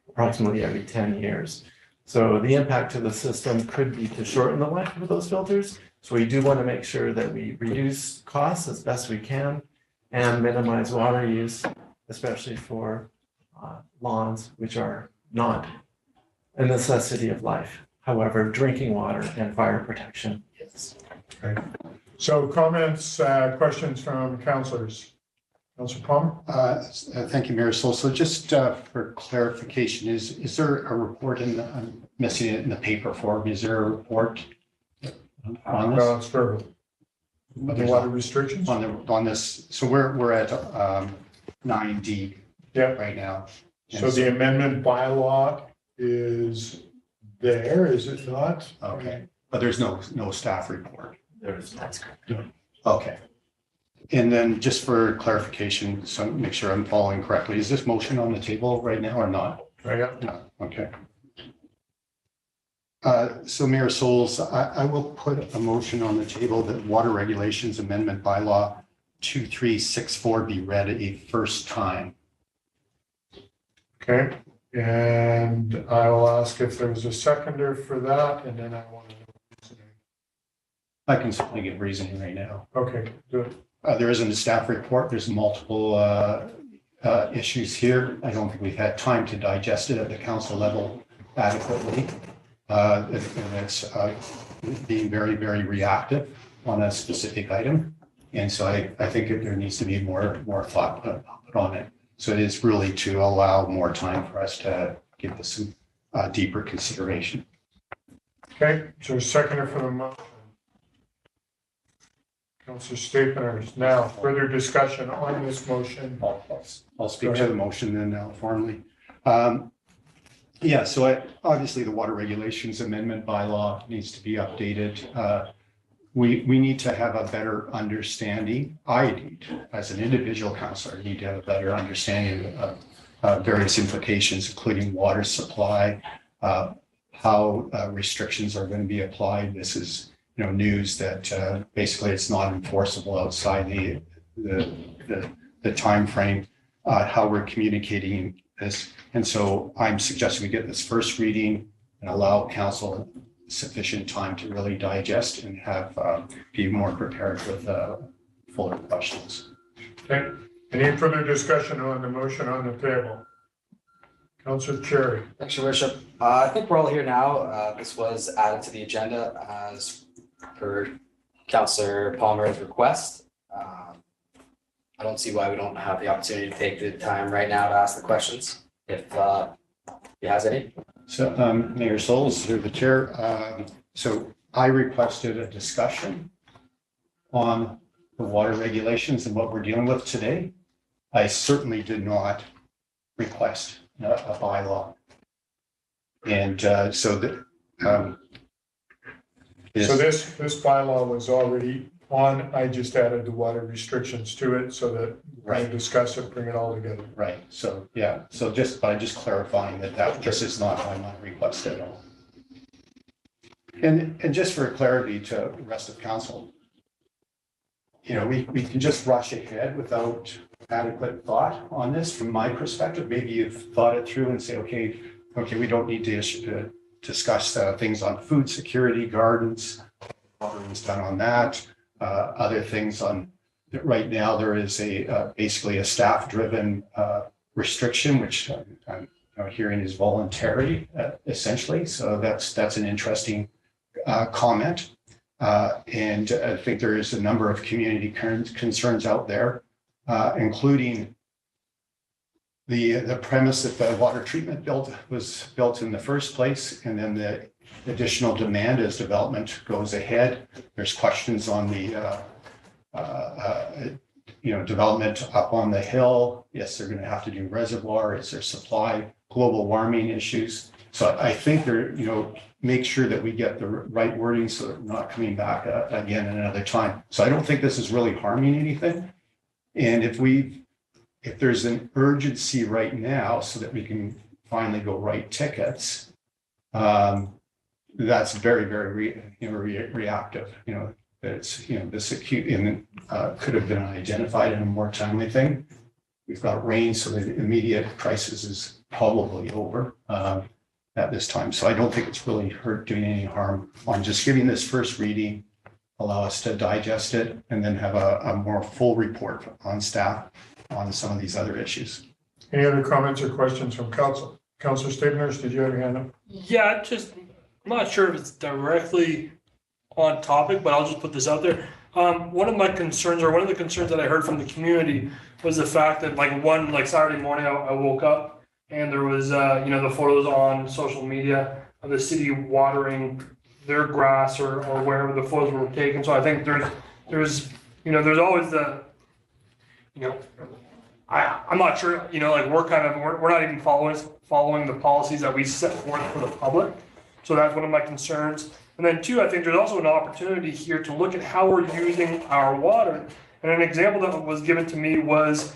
approximately every 10 years. So the impact to the system could be to shorten the life of those filters. So we do want to make sure that we reduce costs as best we can and minimize water use, especially for lawns, which are not a necessity of life. However, drinking water and fire protection is. Okay. So comments, questions from councillors? Councillor Palmer? Thank you, Mayor Sol. So just for clarification, is there a report I'm missing it in the paper form? Is there a report on this? No, it's verbal. The water restrictions? On this, so we're at 9D right now. So the amendment bylaw is there, is it not? Okay, but there's no staff report. That's correct. Okay. And then just for clarification, so make sure I'm following correctly, is this motion on the table right now or not? Right. No, okay. So Mayor Souls, I will put a motion on the table that Water Regulations Amendment Bylaw 2364 be read a first time. Okay, and I will ask if there's a seconder for that, and then I want to know reasoning. I can certainly give reasoning right now. Okay, good. There isn't a staff report. There's multiple issues here. I don't think we've had time to digest it at the council level adequately. And it's being very, very reactive on a specific item. And so I think there needs to be more thought put on it. So it is really to allow more time for us to give this some deeper consideration. Okay, so seconder for the motion. Councillor Stapleton. Now, further discussion on this motion. I'll speak to the motion then now formally. Yeah, so obviously the Water Regulations Amendment Bylaw needs to be updated. We need to have a better understanding. I need, as an individual councillor, need to have a better understanding of various implications, including water supply, how restrictions are going to be applied. This is, news that basically it's not enforceable outside the time frame. How we're communicating this, and so I'm suggesting we get this first reading and allow council sufficient time to really digest and have be more prepared with fuller questions. Okay. Any further discussion on the motion on the table? Councillor Cherry. Thanks, Your Worship. I think we're all here now. This was added to the agenda as per Councillor Palmer's request. I don't see why we don't have the opportunity to take the time right now to ask the questions, if he has any. So, Mayor Souls, through the chair. So I requested a discussion on the water regulations and what we're dealing with today. I certainly did not request a bylaw. And so that. So this bylaw was already on, I just added the water restrictions to it so that we can discuss it, bring it all together. Right, so, yeah, so just by clarifying that this is not by my request at all. And just for clarity to the rest of council, we can just rush ahead without adequate thought on this. From my perspective, maybe you've thought it through and say, okay, we don't need to discuss things on food security, gardens, watering's done on that. Other things on right now, there is basically a staff-driven restriction, which I'm hearing is voluntary, essentially. So that's an interesting comment. And I think there is a number of community concerns out there, including the premise that the water treatment was built in the first place, and then the additional demand as development goes ahead. There's questions on the development up on the hill. Yes, they're going to have to do reservoir. Is there supply? Global warming issues. So I think make sure that we get the right wording so that we're not coming back again another time. So I don't think this is really harming anything. And if there's an urgency right now so that we can finally go write tickets, that's very, very reactive. It's this acute and could have been identified in a more timely thing. We've got rain, so the immediate crisis is probably over. at this time. So I don't think it's really doing any harm on just giving this first reading, allow us to digest it, and then have a more full report on staff on some of these other issues. Any other comments or questions from council? Councilor Stabners, did you have your hand up? Yeah, I'm not sure if it's directly on topic, but I'll just put this out there. One of my concerns, or one of the concerns that I heard from the community, was the fact that like Saturday morning, I woke up and there was, the photos on social media of the city watering their grass or wherever the photos were taken. So I think there's always the, I'm not sure, we're not even following the policies that we set forth for the public. So that's one of my concerns. And then two, I think there's also an opportunity here to look at how we're using our water. And an example that was given to me was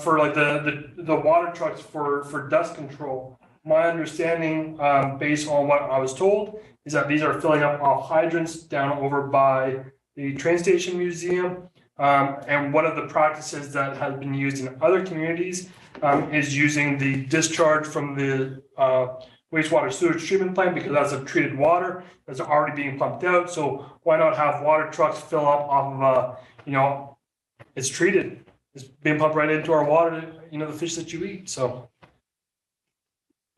for like the water trucks for dust control. My understanding, based on what I was told, is that these are filling up off hydrants down over by the train station museum. And one of the practices that has been used in other communities is using the discharge from the wastewater sewage treatment plant, because that's a treated water that's already being pumped out. So why not have water trucks fill up off of, it's treated. It's being pumped right into our water, the fish that you eat. So,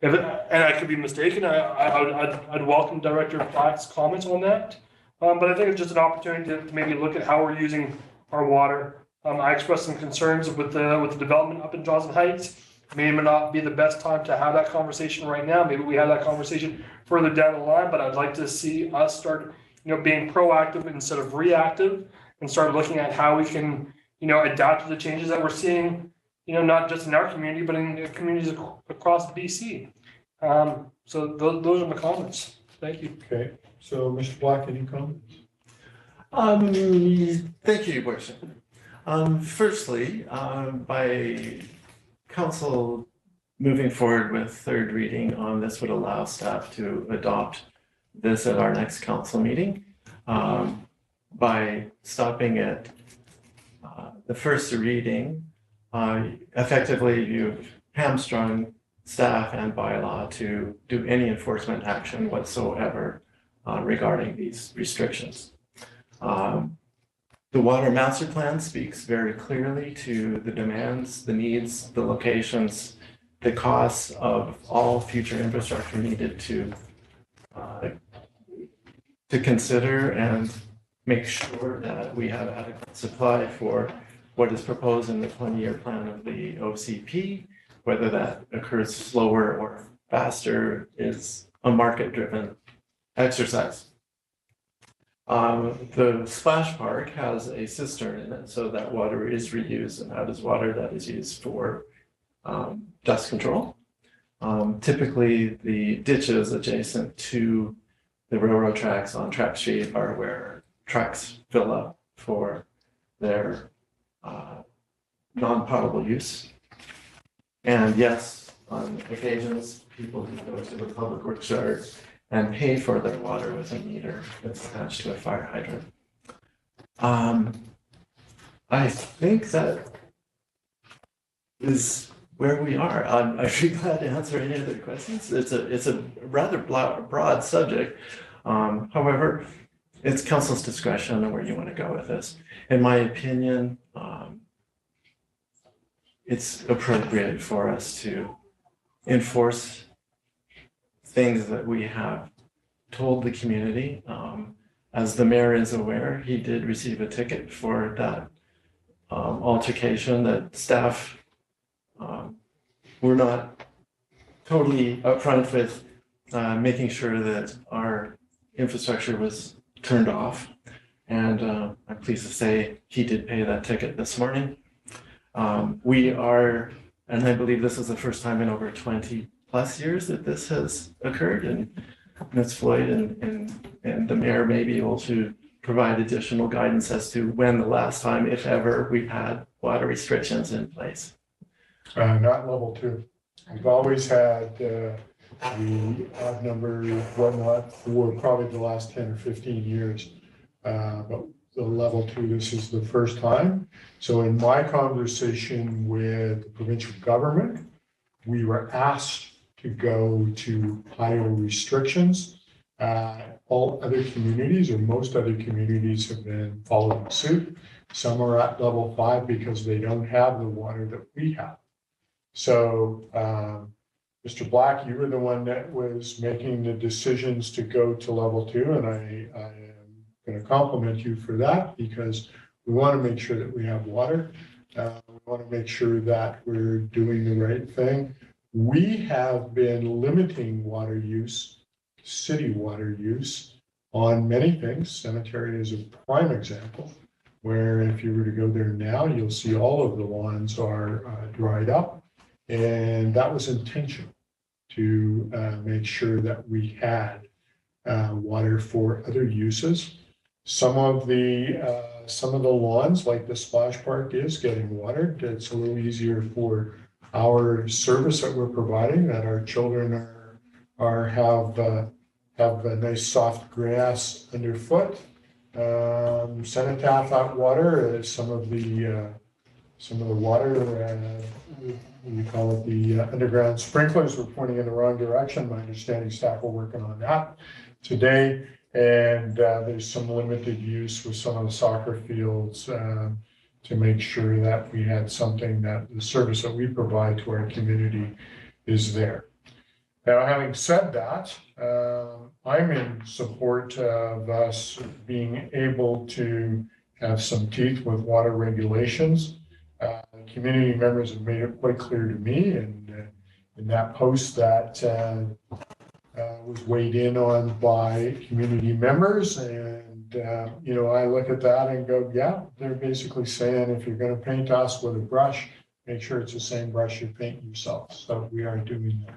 and I could be mistaken. I'd welcome Director Black's comments on that. But I think it's just an opportunity to maybe look at how we're using our water. I expressed some concerns with the development up in Johnson Heights. May not be the best time to have that conversation right now. Maybe we have that conversation further down the line, but I'd like to see us start, being proactive instead of reactive, and start looking at how we can, adapt to the changes that we're seeing, not just in our community, but in communities across BC. So those are my comments. Thank you. Okay, so Mr. Black, any comments? Thank you, Your Worship. Firstly, by council moving forward with third reading on this would allow staff to adopt this at our next council meeting. By stopping at the first reading, effectively you've hamstrung staff and bylaw to do any enforcement action whatsoever regarding these restrictions. The water master plan speaks very clearly to the demands, the needs, the locations, the costs of all future infrastructure needed to consider and make sure that we have adequate supply for what is proposed in the 20-year plan of the OCP. Whether that occurs slower or faster is a market-driven exercise. The splash park has a cistern in it, so that water is reused, and that is water that is used for dust control. Typically, the ditches adjacent to the railroad tracks on Track Street are where trucks fill up for their non-potable use. And yes, on occasions, people who go to the public works yard and pay for their water with a meter that's attached to a fire hydrant. I think that is where we are. I'd be glad to answer any other questions. It's a rather broad subject. However, it's council's discretion on where you want to go with this. In my opinion, it's appropriate for us to enforce things that we have told the community. As the mayor is aware, he did receive a ticket for that altercation that staff were not totally upfront with making sure that our infrastructure was turned off. And I'm pleased to say he did pay that ticket this morning. We are, and I believe this is the first time in over 20 plus years that this has occurred, and Ms. Floyd and the mayor may be able to provide additional guidance as to when the last time, if ever, we've had water restrictions in place. Not level 2. We've always had the odd number whatnot for probably the last 10 or 15 years. But the level 2, this is the first time. So in my conversation with the provincial government, we were asked to go to higher restrictions. All other communities or most other communities have been following suit. Some are at level 5 because they don't have the water that we have. So, Mr. Black, you were the one that was making the decisions to go to level 2, and I am going to compliment you for that, because we want to make sure that we have water. We want to make sure that we're doing the right thing. We have been limiting water use, city water use, on many things. Cemetery is a prime example, where if you were to go there now, you'll see all of the lawns are dried up. And that was intentional, to make sure that we had water for other uses. Some of the lawns, like the splash park, is getting watered. It's a little easier for our service that we're providing, that our children have a nice soft grass underfoot. Cenotaph that water, some of the water, we call it the underground sprinklers, were pointing in the wrong direction. My understanding, staff are working on that today. And there's some limited use with some of the soccer fields to make sure that we had something, that the service that we provide to our community is there. Now, having said that, I'm in support of us being able to have some teeth with water regulations. Community members have made it quite clear to me, and in that post that was weighed in on by community members. And, I look at that and go, yeah, they're basically saying, if you're going to paint us with a brush, make sure it's the same brush you paint yourself. So we are doing that.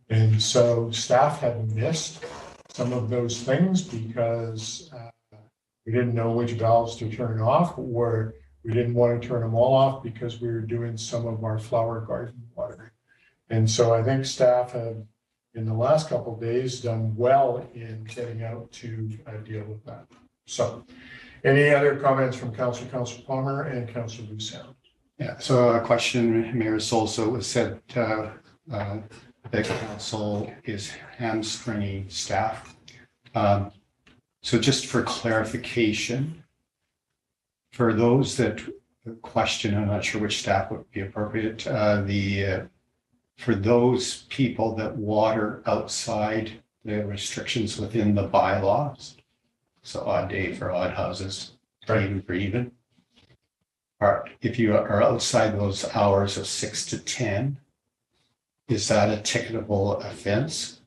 And so staff had missed some of those things because we didn't know which valves to turn off, or we didn't want to turn them all off because we were doing some of our flower garden watering. And so I think staff have, in the last couple of days, done well in getting out to deal with that. So any other comments from Councillor Palmer and Councillor Busain? Yeah, so a question, Mayor Solso, was said the council is hamstringing staff. So just for clarification, for those that question, I'm not sure which staff would be appropriate, for those people that water outside the restrictions within the bylaws, so odd day for odd houses, even for even, or if you are outside those hours of 6 to 10, is that a ticketable offense?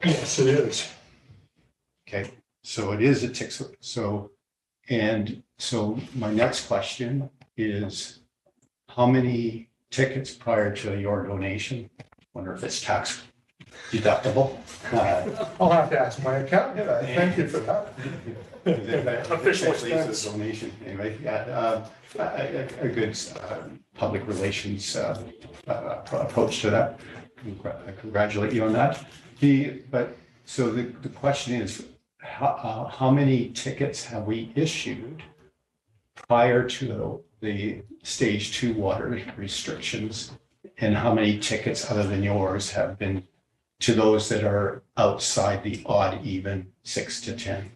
Yes, it is. Okay, so it is a tick. So my next question is, how many tickets prior to your donation? Wonder if it's tax deductible. I'll have to ask my accountant. Thank you for that. Official expense donation. Anyway, yeah, a good public relations approach to that. I congratulate you on that. So the question is, how many tickets have we issued prior to the stage 2 water restrictions, and how many tickets other than yours have been to those that are outside the odd even 6 to 10?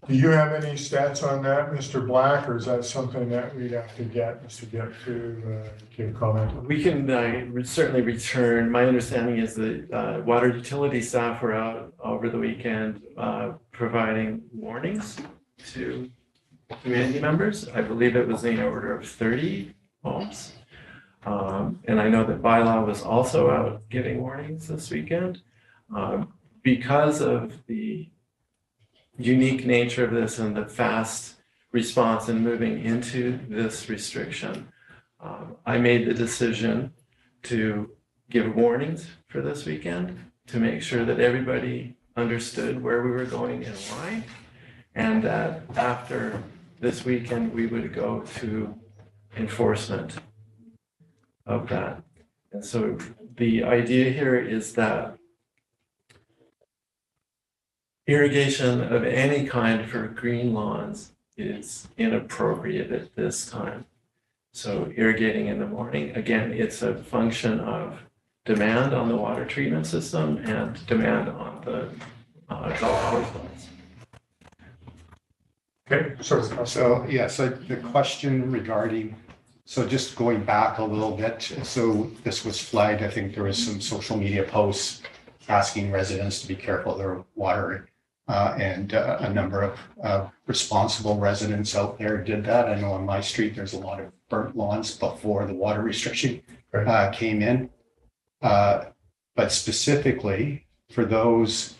Do you have any stats on that, Mr. Black, or is that something that we'd have to get to give comment? We can certainly return. My understanding is that water utility staff were out over the weekend providing warnings to community members. I believe it was in the order of 30 homes. And I know that Bylaw was also out giving warnings this weekend. Because of the unique nature of this and the fast response and moving into this restriction, I made the decision to give warnings for this weekend to make sure that everybody understood where we were going and why, and that after this weekend we would go to enforcement of that. And so the idea here is that irrigation of any kind for green lawns is inappropriate at this time. So irrigating in the morning, again, it's a function of demand on the water treatment system and demand on the golf course. Okay, So, yeah, so the question regarding, so just going back a little bit, so this was flagged, I think there was some social media posts asking residents to be careful of their water. And a number of responsible residents out there did that. I know on my street, there's a lot of burnt lawns before the water restriction came in. But specifically for those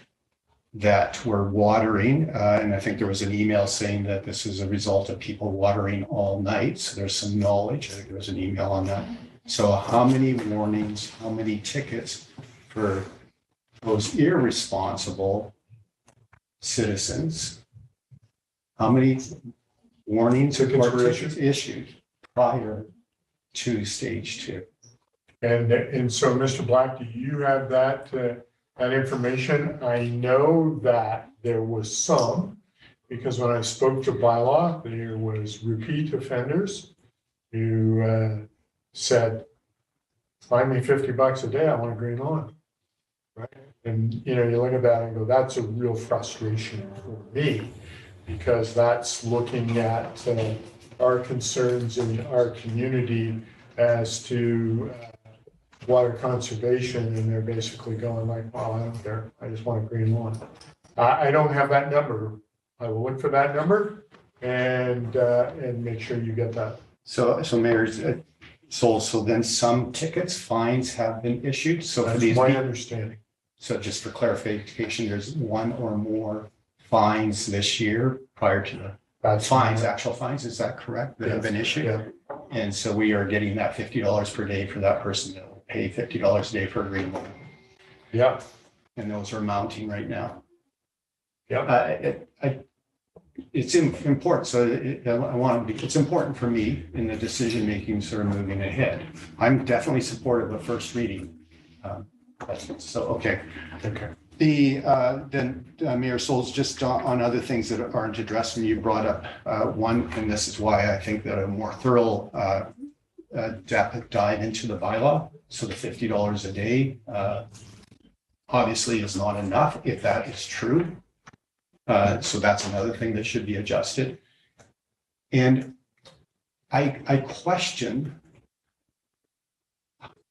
that were watering, and I think there was an email saying that this is a result of people watering all night. So there's some knowledge. I think there was an email on that. So how many warnings, how many tickets for those irresponsible citizens? How many warnings were issued prior to stage 2? And so, Mr. Black, do you have that information? I know that there was some, because when I spoke to bylaw, there was repeat offenders who said, "Find me $50 a day, I want a green lawn." Right? And you look at that and go, that's a real frustration for me, because that's looking at our concerns in our community as to water conservation, and they're basically going like, well, I don't care, I just want a green lawn. I don't have that number. I will look for that number and make sure you get that. So Mayor, so then some tickets, fines have been issued. So for That's these, my understanding. so just for clarification, there's one or more fines this year prior to the fines, actual fines, is that correct, that have been issued? Yeah. And so we are getting that $50 per day for that person that will pay $50 a day for a green lawn. Yeah. And those are mounting right now. Yeah. It's important. So it's important for me in the decision making, sort of moving ahead. I'm definitely supportive of first reading. So, okay. Then Mayor Souls, just on other things that aren't addressed, and you brought up one, and this is why I think that a more thorough dive into the bylaw. So the $50 a day obviously is not enough if that is true. So that's another thing that should be adjusted. And I question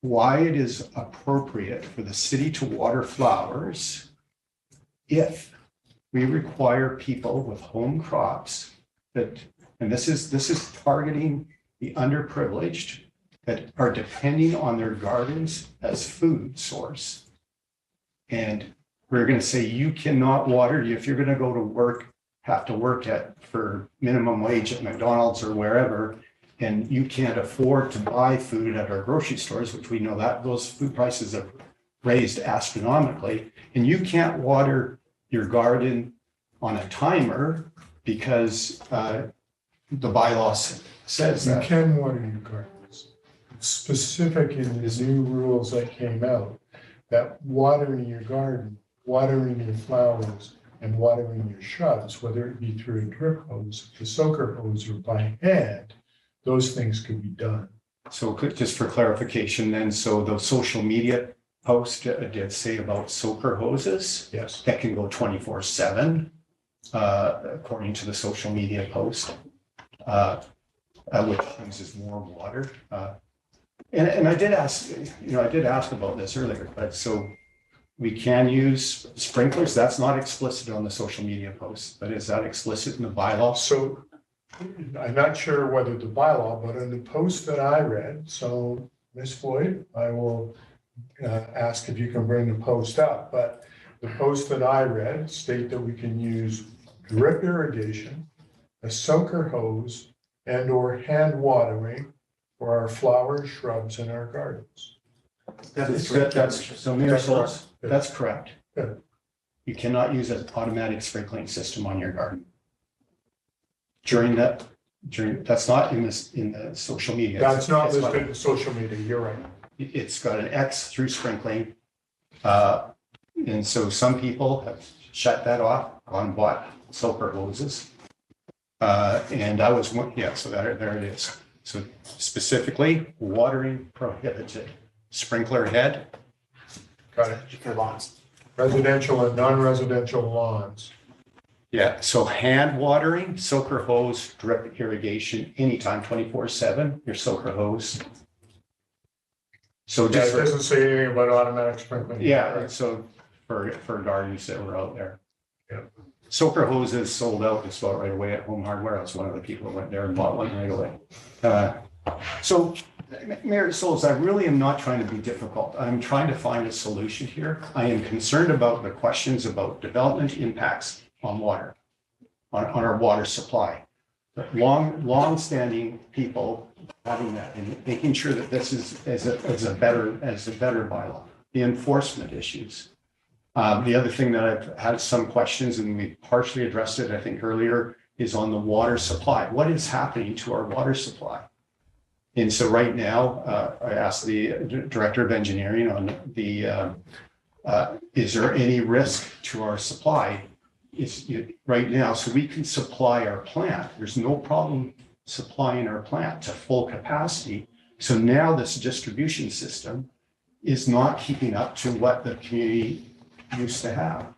why it is appropriate for the city to water flowers if we require people with home crops that, and this is targeting the underprivileged that are depending on their gardens as food source. And we're going to say you cannot water, if you're going to go to work, have to work for minimum wage at McDonald's or wherever, and you can't afford to buy food at our grocery stores, which we know that those food prices have raised astronomically, and you can't water your garden on a timer because the bylaw says that. You can water your gardens. It's specific in the new rules that came out that watering your garden, watering your flowers, and watering your shrubs, whether it be through a drip hose, the soaker hose, or by hand, those things could be done. So just for clarification then, so the social media post did say about soaker hoses. Yes. That can go 24/7, according to the social media post, which uses more water. And I did ask, I did ask about this earlier, but so we can use sprinklers. That's not explicit on the social media post, but is that explicit in the bylaw? So I'm not sure whether the bylaw, but in the post that I read, so Ms. Floyd, I will ask if you can bring the post up, but the post that I read state that we can use drip irrigation, a soaker hose, and or hand watering for our flowers, shrubs, and our gardens. So Mayor Souls, Yeah. that's correct. Yeah. You cannot use an automatic sprinkling system on your garden. That's not in the social media. That's not It's listed in social media, you're right. It's got an X through sprinkling. And so some people have shut that off, gone and bought soaker hoses. And I was, so there it is. So specifically, watering prohibited. Sprinkler head, Got it. for lawns. Residential and non-residential lawns. Yeah, so hand watering, soaker hose, drip irrigation, anytime 24/7, your soaker hose. So Yeah, just it for, doesn't say anything about automatic sprinkling. yeah, so for gardens that were out there. Yeah. Soaker hoses sold out just about right away at Home Hardware. I was one of the people who went there and bought one right away. So Mayor Souls, I really am not trying to be difficult. I'm trying to find a solution here. I am concerned about the questions about development impacts on water, on our water supply. But long-standing people having that and making sure that this is as a better bylaw. The enforcement issues. The other thing that I've had some questions, and we partially addressed it, I think earlier, is on the water supply. What is happening to our water supply? And so right now, I asked the Director of Engineering on is there any risk to our supply? Right now, so we can supply our plant. There's no problem supplying our plant to full capacity. So now this distribution system is not keeping up to what the community used to have.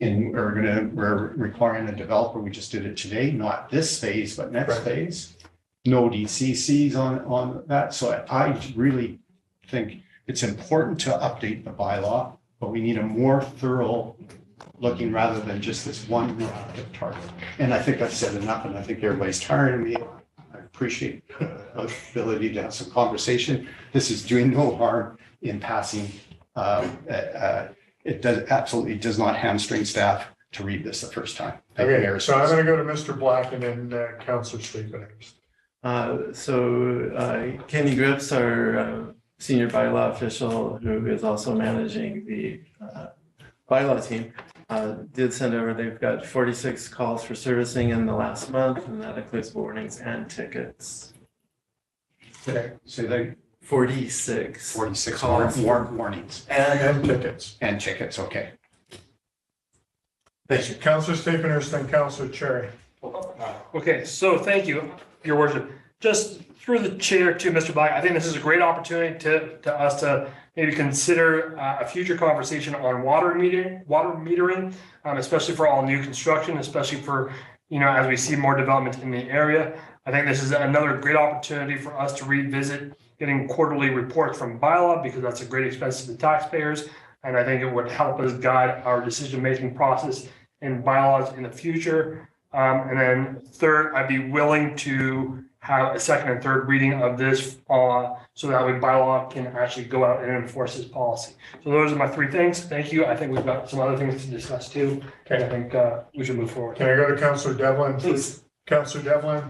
And we're requiring a developer, we just did it today, not this phase, but next phase. No DCCs on that. So I really think it's important to update the bylaw, but we need a more thorough looking rather than just this one reactive target. And I think I've said enough, and I think everybody's tired of me. I appreciate the ability to have some conversation. This is doing no harm in passing. It absolutely does not hamstring staff to read this the first time. Okay, so I'm going to go to Mr. Black and then Councillor Sleeper next. Kenny Grips, our senior bylaw official, who is also managing the bylaw team, did send over, they've got 46 calls for servicing in the last month, and that includes warnings and tickets. Okay, so they 46 calls. Warnings. And tickets. And tickets, okay. Thank you. Councillor Stephenhurst, then Councillor Cherry. Okay, so thank you, Your Worship. Just through the chair to Mr. Black, I think this is a great opportunity to us to maybe consider a future conversation on water metering, especially for all new construction, especially for, as we see more development in the area. I think this is another great opportunity for us to revisit getting quarterly reports from bylaw, because that's a great expense to the taxpayers. And I think it would help us guide our decision-making process in bylaws in the future. And then third, I'd be willing to have a second and third reading of this so that way bylaw can actually go out and enforce this policy. So those are my three things. Thank you. I think we've got some other things to discuss too. Okay. I think we should move forward. Can I go to Councillor Devlin? Please. Councillor Devlin?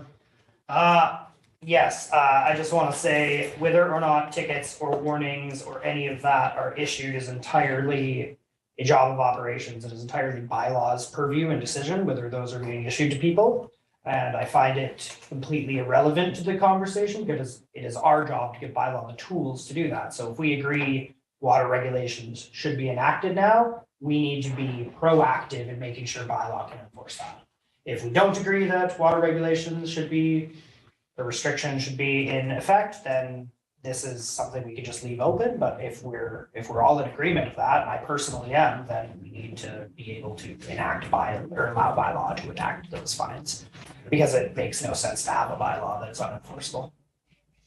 Yes, I just want to say whether or not tickets or warnings or any of that are issued is entirely a job of operations. It is entirely bylaws purview and decision whether those are being issued to people. And I find it completely irrelevant to the conversation because it is our job to give bylaw the tools to do that. So if we agree water regulations should be enacted now, we need to be proactive in making sure bylaw can enforce that. If we don't agree that water regulations the restriction should be in effect, then this is something we could just leave open. But if we're all in agreement of that, and I personally am, then we need to be able to enact allow bylaw to enact those fines, because it makes no sense to have a bylaw that's unenforceable.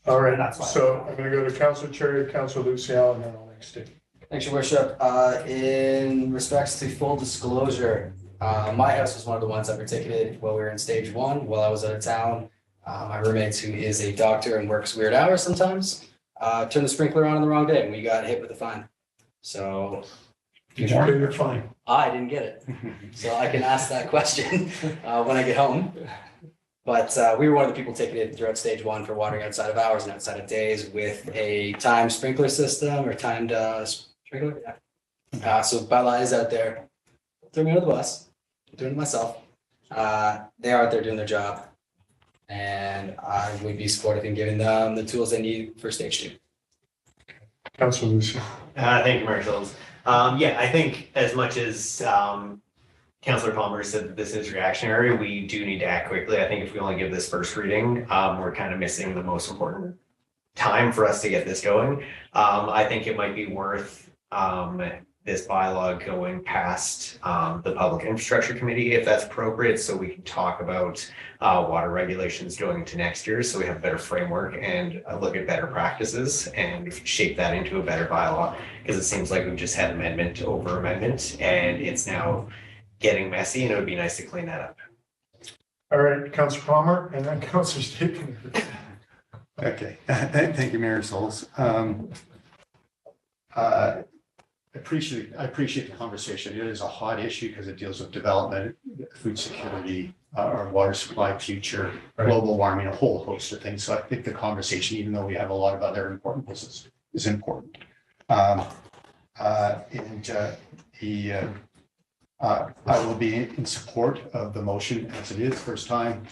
All right, so I'm going to go to Councillor Cherry, Councillor Lucial, and then I'll next Steve. Thanks, Your Worship. In respects to full disclosure, my house was one of the ones that were ticketed while we were in stage one, while I was out of town. My roommate, who is a doctor and works weird hours sometimes, turned the sprinkler on the wrong day and we got hit with a fine. So. Did you pay your fine? I didn't get it. So I can ask that question when I get home. But we were one of the people ticketed throughout stage one for watering outside of hours and outside of days with a timed sprinkler system or timed sprinkler. Yeah. So bylaw is out there. Throw me under the bus. I'm doing it myself. They are out there doing their job. And I would be supportive in giving them the tools they need for stage two. Councillor Lucian. Thank you, Mayor Schultz. Yeah, I think as much as Councillor Palmer said that this is reactionary, we do need to act quickly. I think if we only give this first reading, we're kind of missing the most important time for us to get this going. I think it might be worth this bylaw going past the Public Infrastructure Committee, if that's appropriate, so we can talk about water regulations going into next year, so we have a better framework and look at better practices and shape that into a better bylaw. Because it seems like we've just had amendment over amendment, and it's now getting messy, and it would be nice to clean that up. All right, Councillor Palmer, and then Councillor Stapleton. Okay, thank you, Mayor Souls. I appreciate the conversation. It is a hot issue because it deals with development, food security, our water supply future, global warming, a whole host of things. So I think the conversation, even though we have a lot of other important business, is important. I will be in support of the motion as it is. First time.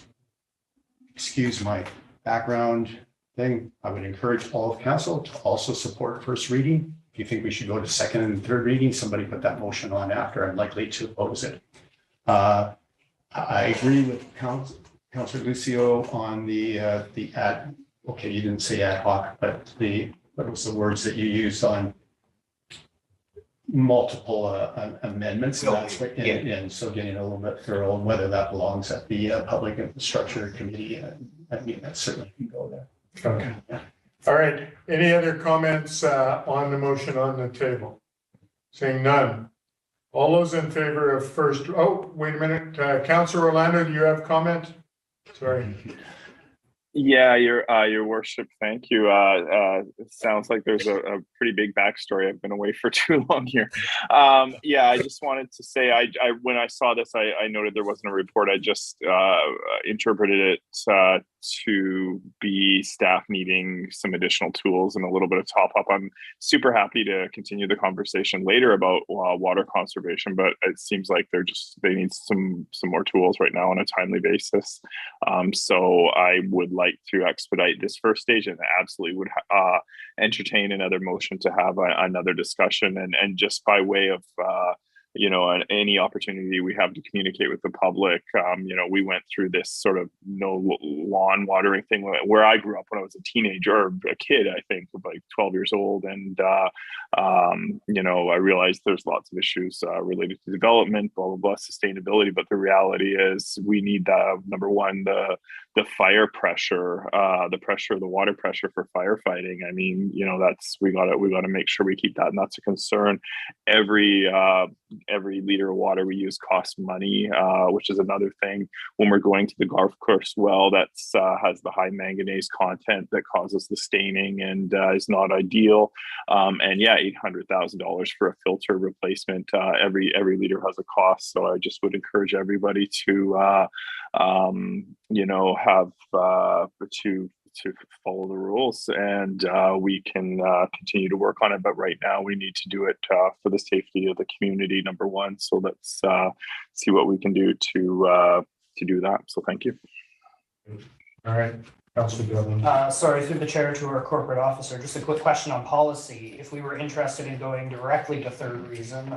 Excuse my background thing. I would encourage all of council to also support first reading. If you think we should go to second and third reading, somebody put that motion on after. I'm likely to oppose it. I agree with Councillor Lucio on the ad. Okay, you didn't say ad hoc, but what was the words that you used on multiple amendments? And so getting a little bit thorough on whether that belongs at the Public Infrastructure Committee. I mean, that certainly can go there. Okay. All right. Any other comments on the motion on the table? Seeing none. All those in favor of first, oh, wait a minute. Councillor Orlando, do you have comment? Sorry. Yeah, your worship, thank you. It sounds like there's a pretty big backstory. I've been away for too long here. Yeah, I just wanted to say, I when I saw this, I noted there wasn't a report. I just interpreted it to be staff needing some additional tools and a little bit of top up. I'm super happy to continue the conversation later about water conservation, but it seems like they need some more tools right now on a timely basis. So I would like to expedite this first stage and absolutely would entertain another motion to have another discussion, and just by way of any opportunity we have to communicate with the public. We went through this sort of no lawn watering thing where I grew up when I was a teenager or a kid, I think, like 12 years old. And, I realized there's lots of issues related to development, blah, blah, blah, sustainability. But the reality is we need number one, the fire pressure, the pressure, the water pressure for firefighting. I mean, we got to make sure we keep that. And that's a concern. Every liter of water we use costs money, which is another thing. When we're going to the golf course well, that has the high manganese content that causes the staining and is not ideal. And yeah, $800,000 for a filter replacement. Every liter has a cost. So I just would encourage everybody to have to follow the rules, and we can continue to work on it. But right now we need to do it for the safety of the community, number one. So let's see what we can do to do that. So thank you. All right. Sorry, through the chair to our corporate officer, just a quick question on policy. If we were interested in going directly to third reading,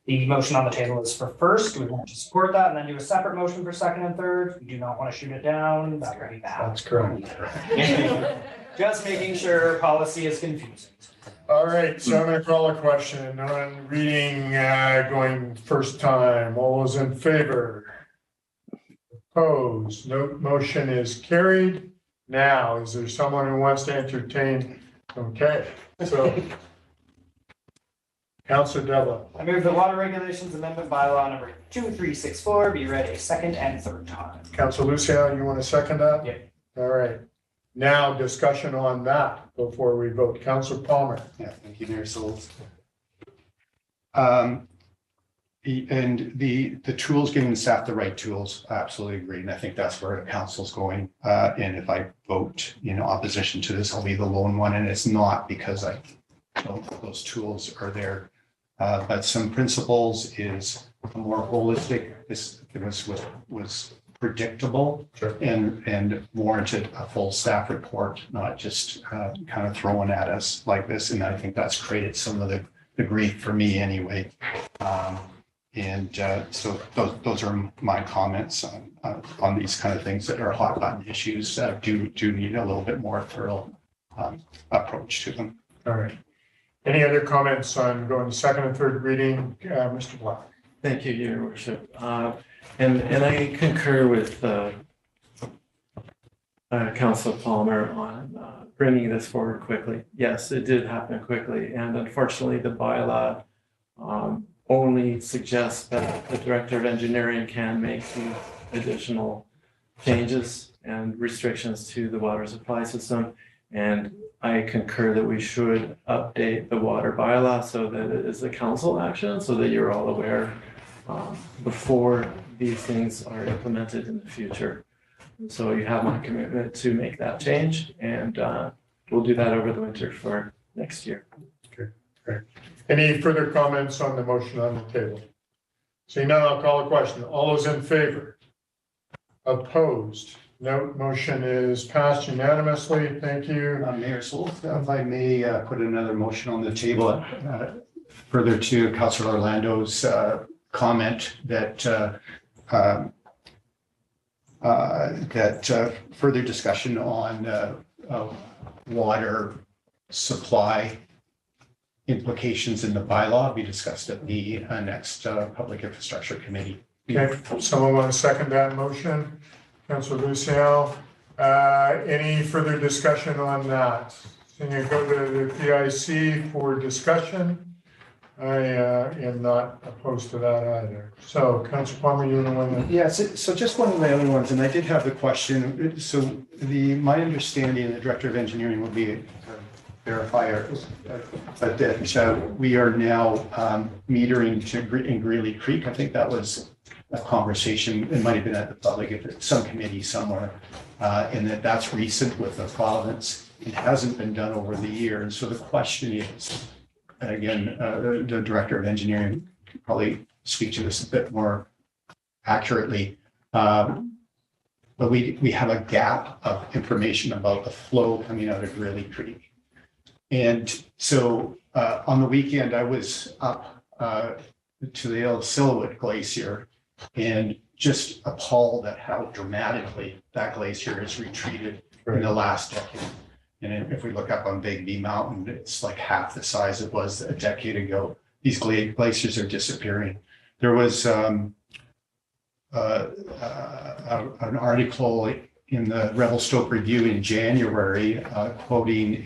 the motion on the table is for first. We want to support that and then do a separate motion for second and third. We do not want to shoot it down. That would be bad. That's correct. Just making sure policy is confusing. All right, so I'm going to call a question on reading going first time. All those in favor? Opposed? No motion is carried. Now, is there someone who wants to entertain? Okay, so Councillor Devlin. I move the Water Regulations Amendment Bylaw number 2364 be read a second and third time. Councillor Lucio, you want to second that? Yep. All right. Now discussion on that before we vote. Councillor Palmer. Yeah, thank you, Mayor Souls. And the tools, giving staff the right tools, I absolutely agree. And I think that's where the council's going. And if I vote in opposition to this, I'll be the lone one. And it's not because I don't think those tools are there. But some principles is more holistic. This was predictable and warranted a full staff report, not just kind of thrown at us like this. And I think that's created some of the grief for me anyway. So those are my comments on these kind of things that are hot button issues that do need a little bit more thorough approach to them. All right. Any other comments on going to second and third reading? Mr. Black? Thank you, Your Worship. And I concur with Council Palmer on bringing this forward quickly. Yes, it did happen quickly, and unfortunately, the bylaw only suggests that the Director of Engineering can make the additional changes and restrictions to the water supply system. And I concur that we should update the water bylaw so that it is a council action, so that you're all aware before these things are implemented in the future. So you have my commitment to make that change, and we'll do that over the winter for next year. Okay, great. Any further comments on the motion on the table? Seeing none, I'll call a question. All those in favor? Opposed? No, motion is passed unanimously. Thank you. Mayor Soul, if I may put another motion on the table, further to Councillor Orlando's comment that further discussion on water supply implications in the bylaw be discussed at the next Public Infrastructure Committee. Okay, someone want to second that motion? Councillor Luciano, any further discussion on that? Can you go to the PIC for discussion? I am not opposed to that either. So, Councillor Palmer, you want to? Yes, so just one of the other ones, and I did have the question. So my understanding, the Director of Engineering will be a verifier, but that we are now metering in Greeley Creek. I think that was a conversation, it might have been at the public, some committee somewhere, and that's recent with the province. It hasn't been done over the year. And so the question is, again, the Director of Engineering could probably speak to this a bit more accurately. But we have a gap of information about the flow coming out of Greeley Creek. And so on the weekend, I was up to the El Silhouette Glacier and just appalled at how dramatically that glacier has retreated in the last decade. And if we look up on Big B Mountain, it's like half the size it was a decade ago. These glaciers are disappearing. There was an article in the Revelstoke Review in January quoting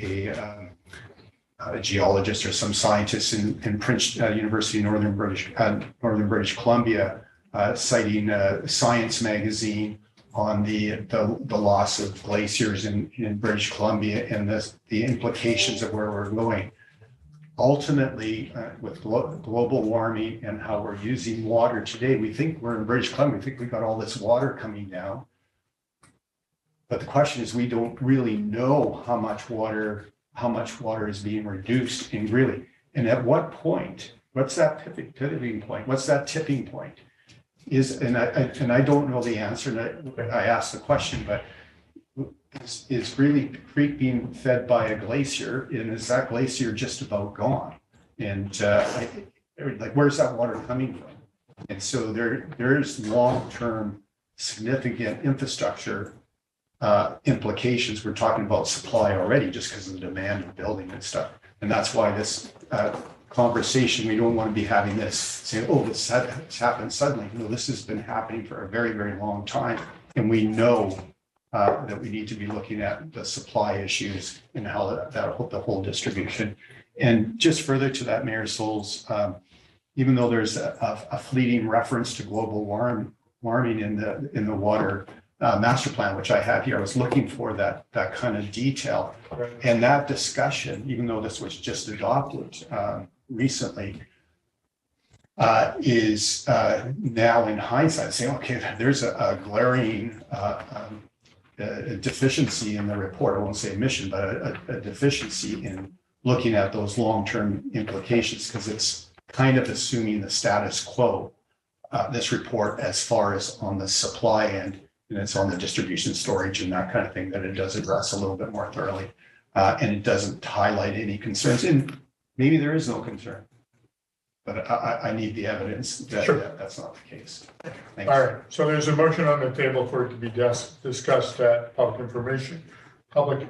a geologist or some scientist in Princeton University of Northern British Columbia, citing Science magazine on the loss of glaciers in British Columbia and the implications of where we're going. Ultimately, with global warming and how we're using water today, we think we're in British Columbia, we think we've got all this water coming down. But the question is, we don't really know how much water is being reduced in Greeley. And at what point, what's that pivoting point? What's that tipping point? And I don't know the answer, and I asked the question, but is Greeley Creek being fed by a glacier, and is that glacier just about gone? And like, where's that water coming from? And so there's long-term significant infrastructure implications. We're talking about supply already just because of the demand of building and stuff. And that's why this conversation, we don't want to be having this saying, oh, this happened suddenly. No, this has been happening for a very, very long time. And we know that we need to be looking at the supply issues and how the whole distribution. And just further to that, Mayor Souls, even though there's a fleeting reference to global warming in the water master plan, which I have here, I was looking for that kind of detail. Right. And that discussion, even though this was just adopted recently, is now in hindsight saying, okay, there's a glaring deficiency in the report. I won't say omission, but a deficiency in looking at those long-term implications, because it's kind of assuming the status quo, this report, as far as on the supply end, and it's on the distribution, storage, and that kind of thing, that it does address a little bit more thoroughly. And it doesn't highlight any concerns. And maybe there is no concern, but I need the evidence that that's not the case. Thanks. All right, so there's a motion on the table for it to be discussed at Public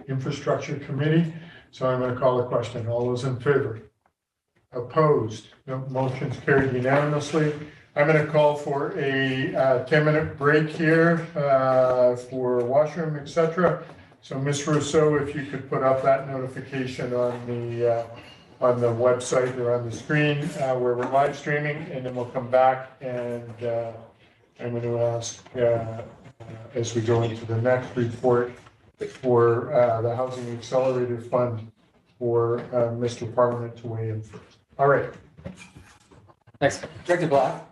Infrastructure Committee. So I'm going to call the question. All those in favor? Opposed? No, motion's carried unanimously. I'm going to call for a 10-minute break here for washroom, etc. So Ms. Rousseau, if you could put up that notification on the website or on the screen where we're live streaming, and then we'll come back and I'm going to ask as we go into the next report for the Housing Accelerator Fund for Mr. Parliament to weigh in first. All right. Thanks. Director Black.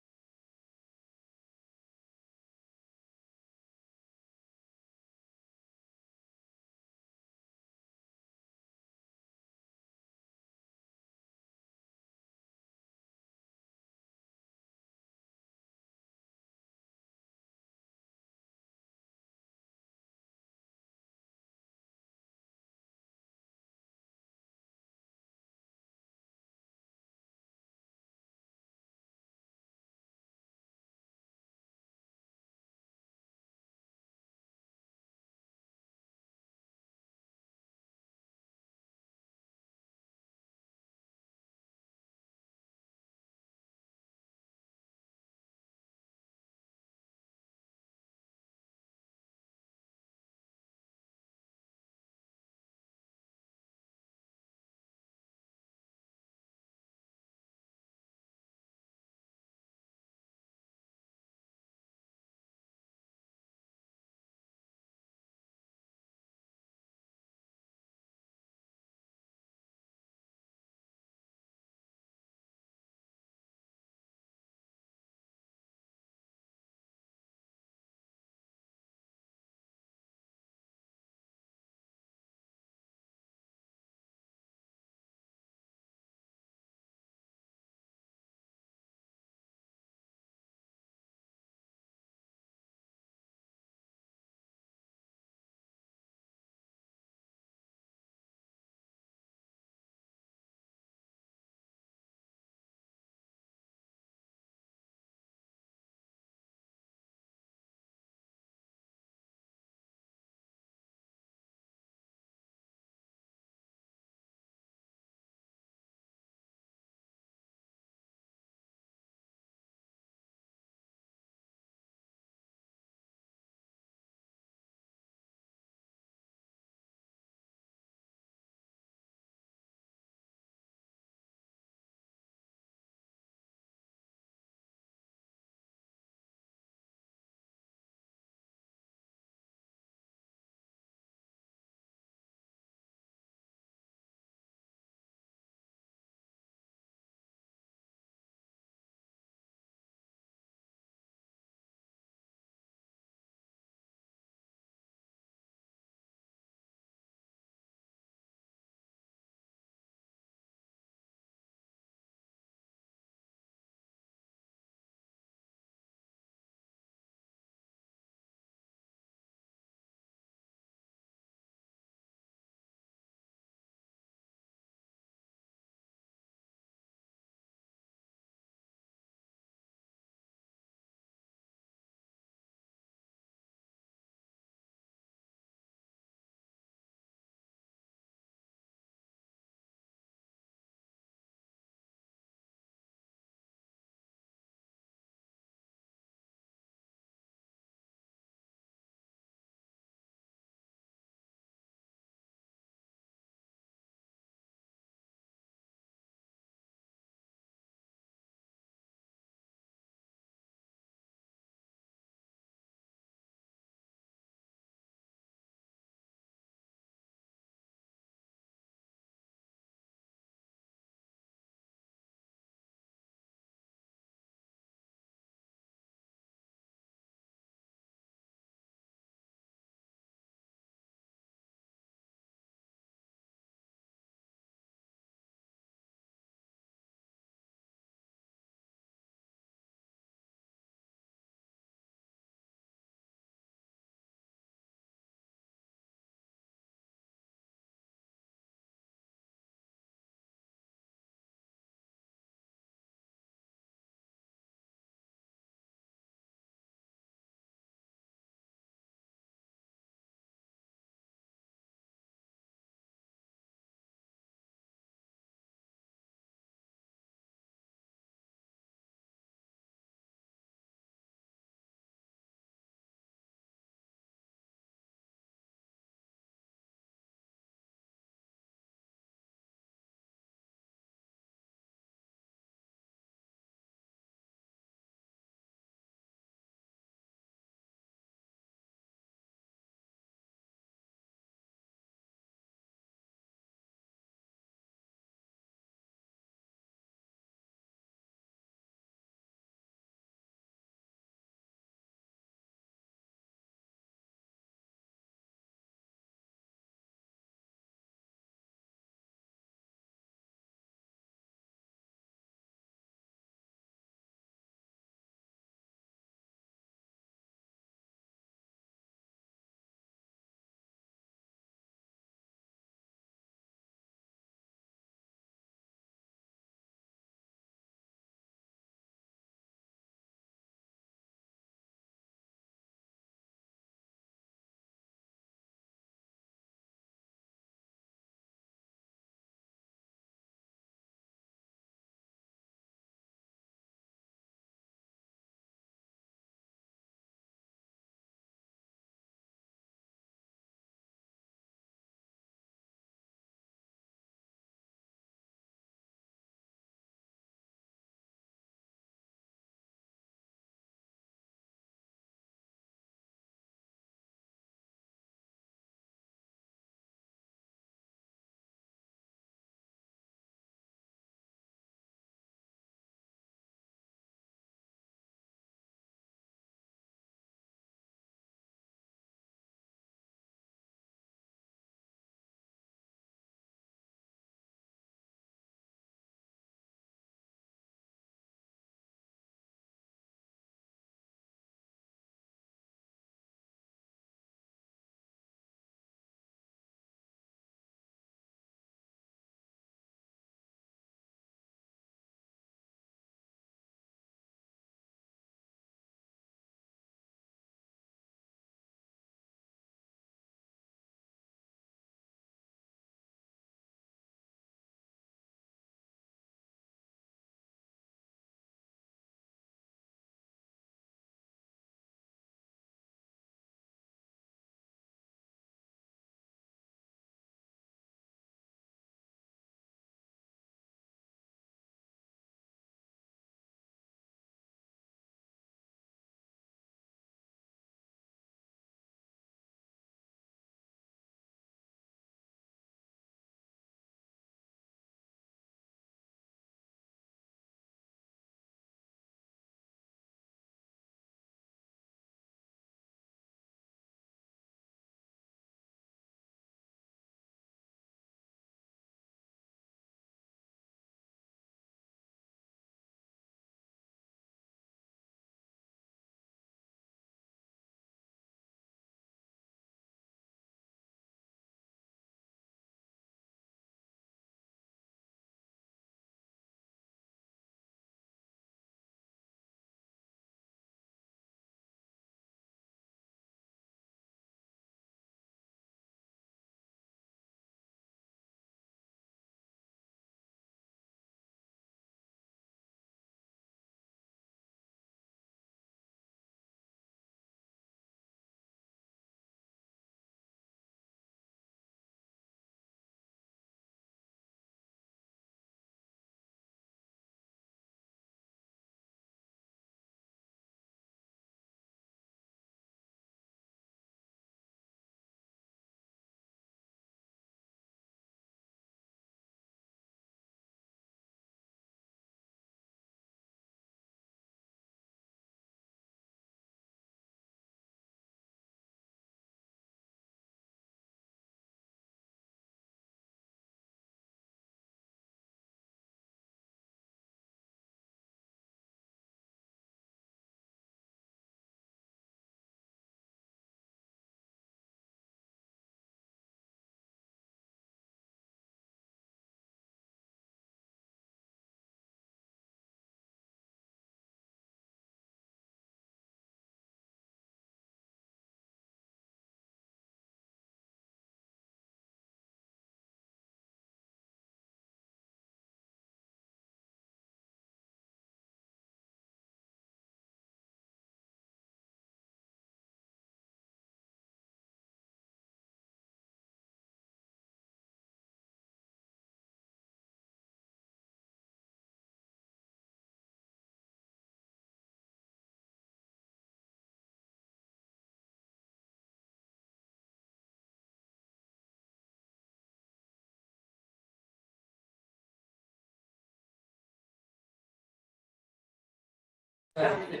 Mr.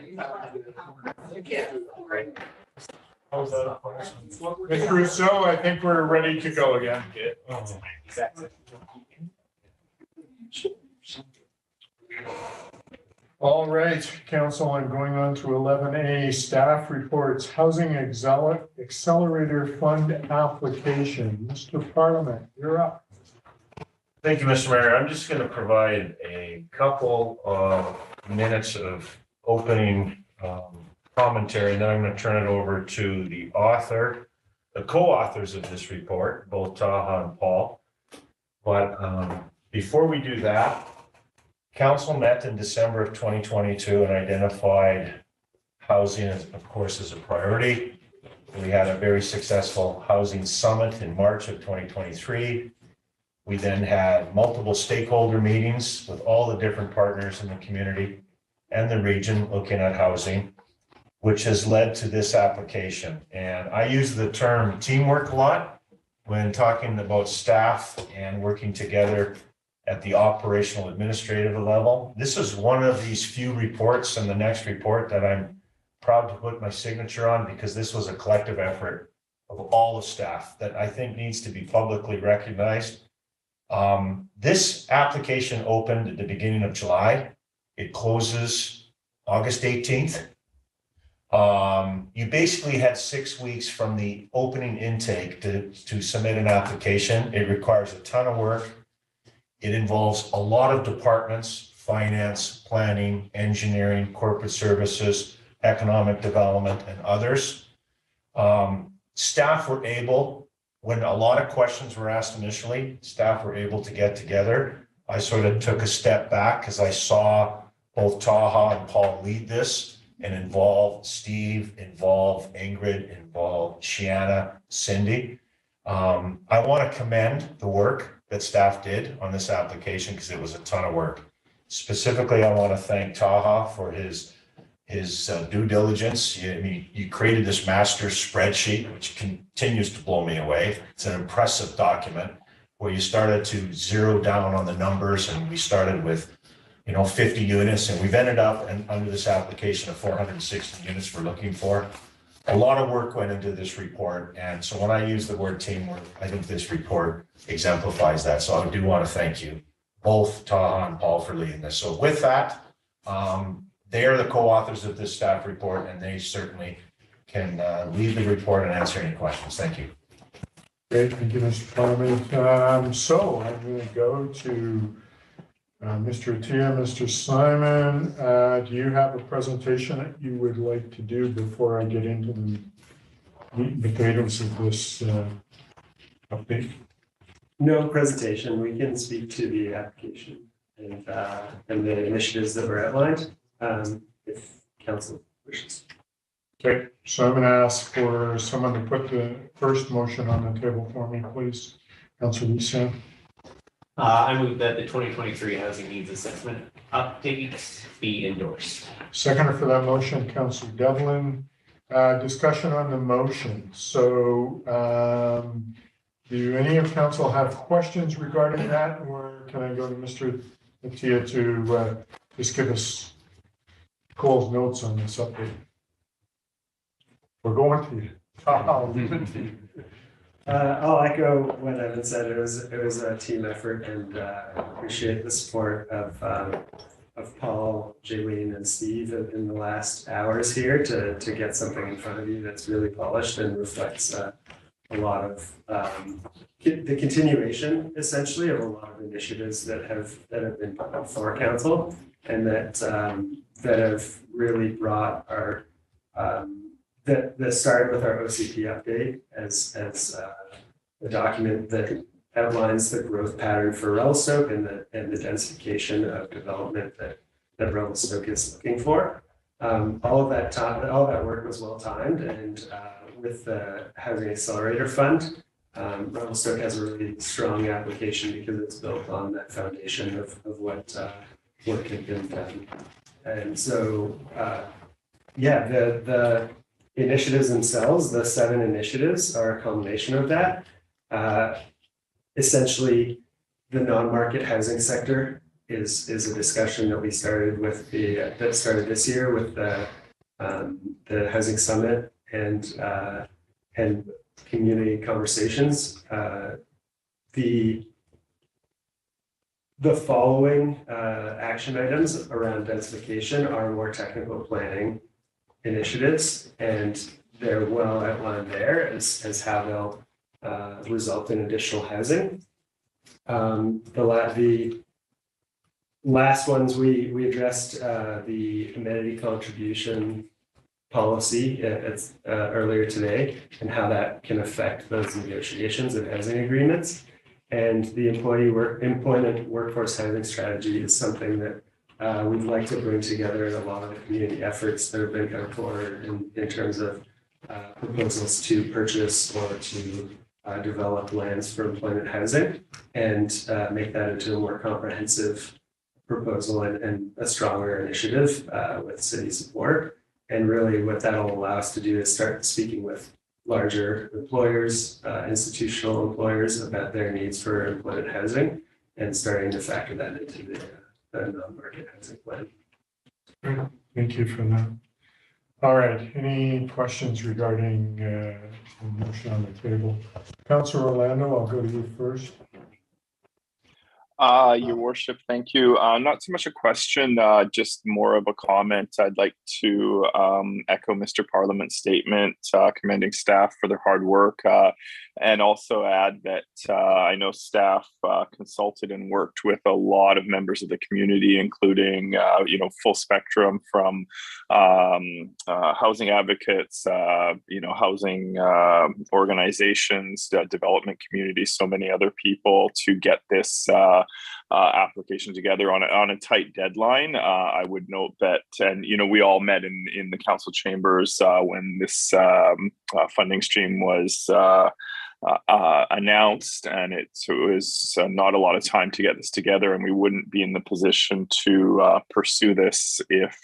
Rousseau, I think we're ready to go again. All right, council, I'm going on to 11A, staff reports, housing accelerator fund application. Mr. Parliament, you're up. Thank you, Mr. Mayor. I'm just going to provide a couple of minutes of opening commentary, and then I'm going to turn it over to the co-authors of this report, both Taha and Paul. But before we do that, council met in December of 2022 and identified housing, of course, as a priority. We had a very successful housing summit in March of 2023. We then had multiple stakeholder meetings with all the different partners in the community and the region looking at housing, which has led to this application. And I use the term teamwork a lot when talking about staff and working together at the operational administrative level. This is one of these few reports and the next report that I'm proud to put my signature on, because this was a collective effort of all the staff that I think needs to be publicly recognized. This application opened at the beginning of July. It closes August 18th. You basically had 6 weeks from the opening intake to submit an application. It requires a ton of work. It involves a lot of departments: finance, planning, engineering, corporate services, economic development, and others. Staff were able, when a lot of questions were asked initially, staff were able to get together. I sort of took a step back because I saw both Taha and Paul lead this and involve Steve, involve Ingrid, involve Shiana, Cindy. I want to commend the work that staff did on this application because it was a ton of work. Specifically, I want to thank Taha for his due diligence. You created this master spreadsheet, which continues to blow me away. It's an impressive document where you started to zero down on the numbers, and we started with 50 units, and we've ended up under this application of 460 units we're looking for. A lot of work went into this report, and so when I use the word teamwork, I think this report exemplifies that. So I do want to thank you, both Taha and Paul, for leading this. So with that, they are the co-authors of this staff report, and they certainly can lead the report and answer any questions. Thank you. Great, thank you, Mr. Parliament. So I'm going to go to Mr. Attia, Mr. Simon. Do you have a presentation that you would like to do before I get into the meat and potatoes of this update? No presentation. We can speak to the application and the initiatives that were outlined, if council wishes. Okay, so I'm going to ask for someone to put the first motion on the table for me, please. Councilor Lee. I move that the 2023 housing needs assessment update be endorsed. Seconder for that motion, Councilor Devlin. Discussion on the motion. So do any of council have questions regarding that, or can I go to Mr. Attia to just give us Cole's notes on this update? We're going to you. I'll echo what Evan said. It was a team effort, and I appreciate the support of Paul, Jaylene, and Steve in the last hours here to get something in front of you that's really polished and reflects a lot of the continuation, essentially, of a lot of initiatives that have been put before council, and that have really brought our that started with our OCP update as a document that outlines the growth pattern for Revelstoke and the densification of development that Revelstoke is looking for. All that work was well timed, and with the Housing Accelerator Fund, Revelstoke has a really strong application because it's built on that foundation of what work had been done. And so, the initiatives themselves, the 7 initiatives, are a culmination of that. Essentially, the non-market housing sector is a discussion that we started with that started this year with the Housing Summit and community conversations. The following action items around densification are more technical planning initiatives, and they're well outlined there as how they'll result in additional housing. The last ones we addressed the amenity contribution policy earlier today and how that can affect those negotiations and housing agreements. And the employment workforce housing strategy is something that we'd like to bring together in a lot of the community efforts that have been come forward in terms of proposals to purchase or to develop lands for employment housing and make that into a more comprehensive proposal and a stronger initiative with city support. And really what that'll allow us to do is start speaking with larger employers, institutional employers about their needs for employment housing and starting to factor that into the non-market housing plan. Thank you for that. All right, any questions regarding the motion on the table? Councillor Orlando, I'll go to you first. Your worship, thank you. Not so much a question, just more of a comment. I'd like to echo Mr. Parliament's statement, commending staff for their hard work, and also add that I know staff consulted and worked with a lot of members of the community, including full spectrum from housing advocates, housing organizations, development communities, so many other people to get this application together on a tight deadline. I would note that, and we all met in the council chambers when this funding stream was announced, and it was not a lot of time to get this together, and we wouldn't be in the position to pursue this if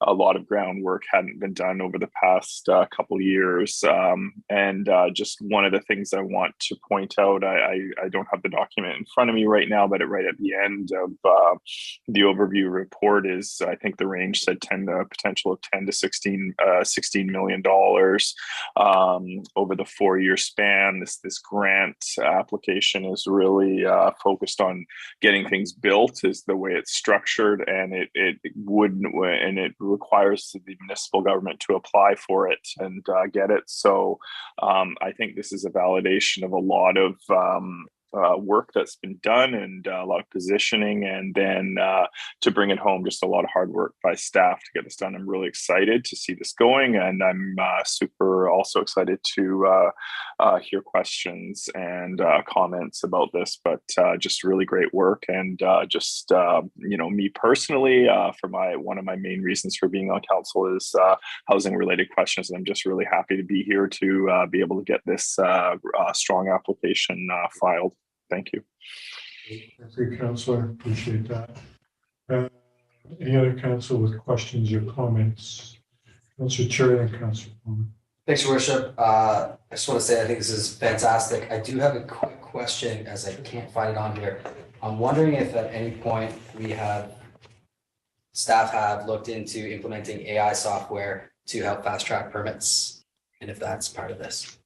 a lot of groundwork hadn't been done over the past couple of years. And just one of the things I want to point out, I don't have the document in front of me right now, but right at the end of the overview report is, I think the range said potential of 10 to 16 million dollars over the 4-year span. This grant application is really focused on getting things built, is the way it's structured, and it requires the municipal government to apply for it and get it. So I think this is a validation of a lot of work that's been done and a lot of positioning, and then to bring it home, just a lot of hard work by staff to get this done. I'm really excited to see this going, and I'm super also excited to hear questions and comments about this, but just really great work. And just me personally, for one of my main reasons for being on council is housing related questions, and I'm just really happy to be here to be able to get this strong application filed. Thank you. Thank you, Councillor. Appreciate that. Any other council with questions or comments? Councillor Cherry and Councillor Palmer. Thanks, Your Worship. I just want to say I think this is fantastic. I do have a quick question, as I can't find it on here. I'm wondering if at any point staff have looked into implementing AI software to help fast track permits, and if that's part of this.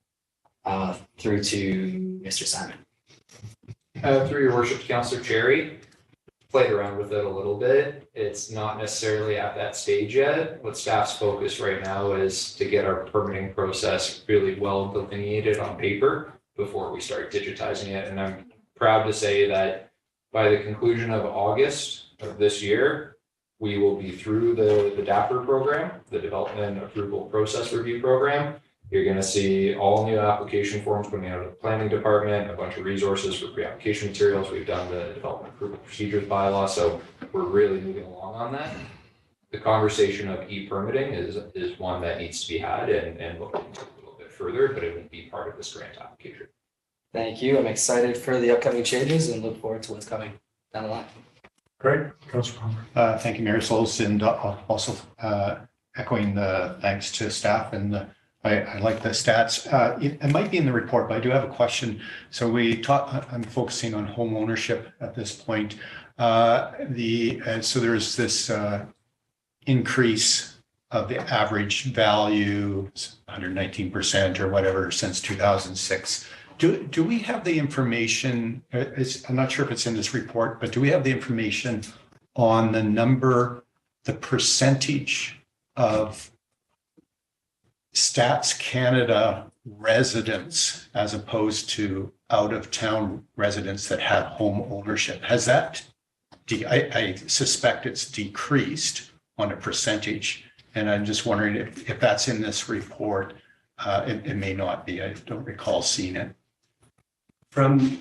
Through to Mr. Simon. Through Your Worship, Councillor Cherry, played around with it a little bit. It's not necessarily at that stage yet. What staff's focus right now is to get our permitting process really well delineated on paper before we start digitizing it. And I'm proud to say that by the conclusion of August of this year, we will be through the DAPR program, the Development Approval Process Review Program. You're going to see all new application forms coming out of the planning department, a bunch of resources for pre-application materials. We've done the development approval procedures bylaw, so we're really moving along on that. The conversation of e-permitting is one that needs to be had and looked into a little bit further, but it won't be part of this grant application. Thank you. I'm excited for the upcoming changes and look forward to what's coming down the line. Great. Councillor Palmer. Thank you, Mayor Souls, and also echoing the thanks to staff, and I like the stats. It might be in the report, but I do have a question. So I'm focusing on home ownership at this point. So there's this increase of the average value, 119% or whatever since 2006. Do we have the information? I'm not sure if it's in this report, but do we have the information on the percentage of Stats Canada residents as opposed to out-of-town residents that have home ownership? Has that, I suspect it's decreased on a percentage, and I'm just wondering if that's in this report. It may not be. I don't recall seeing it. From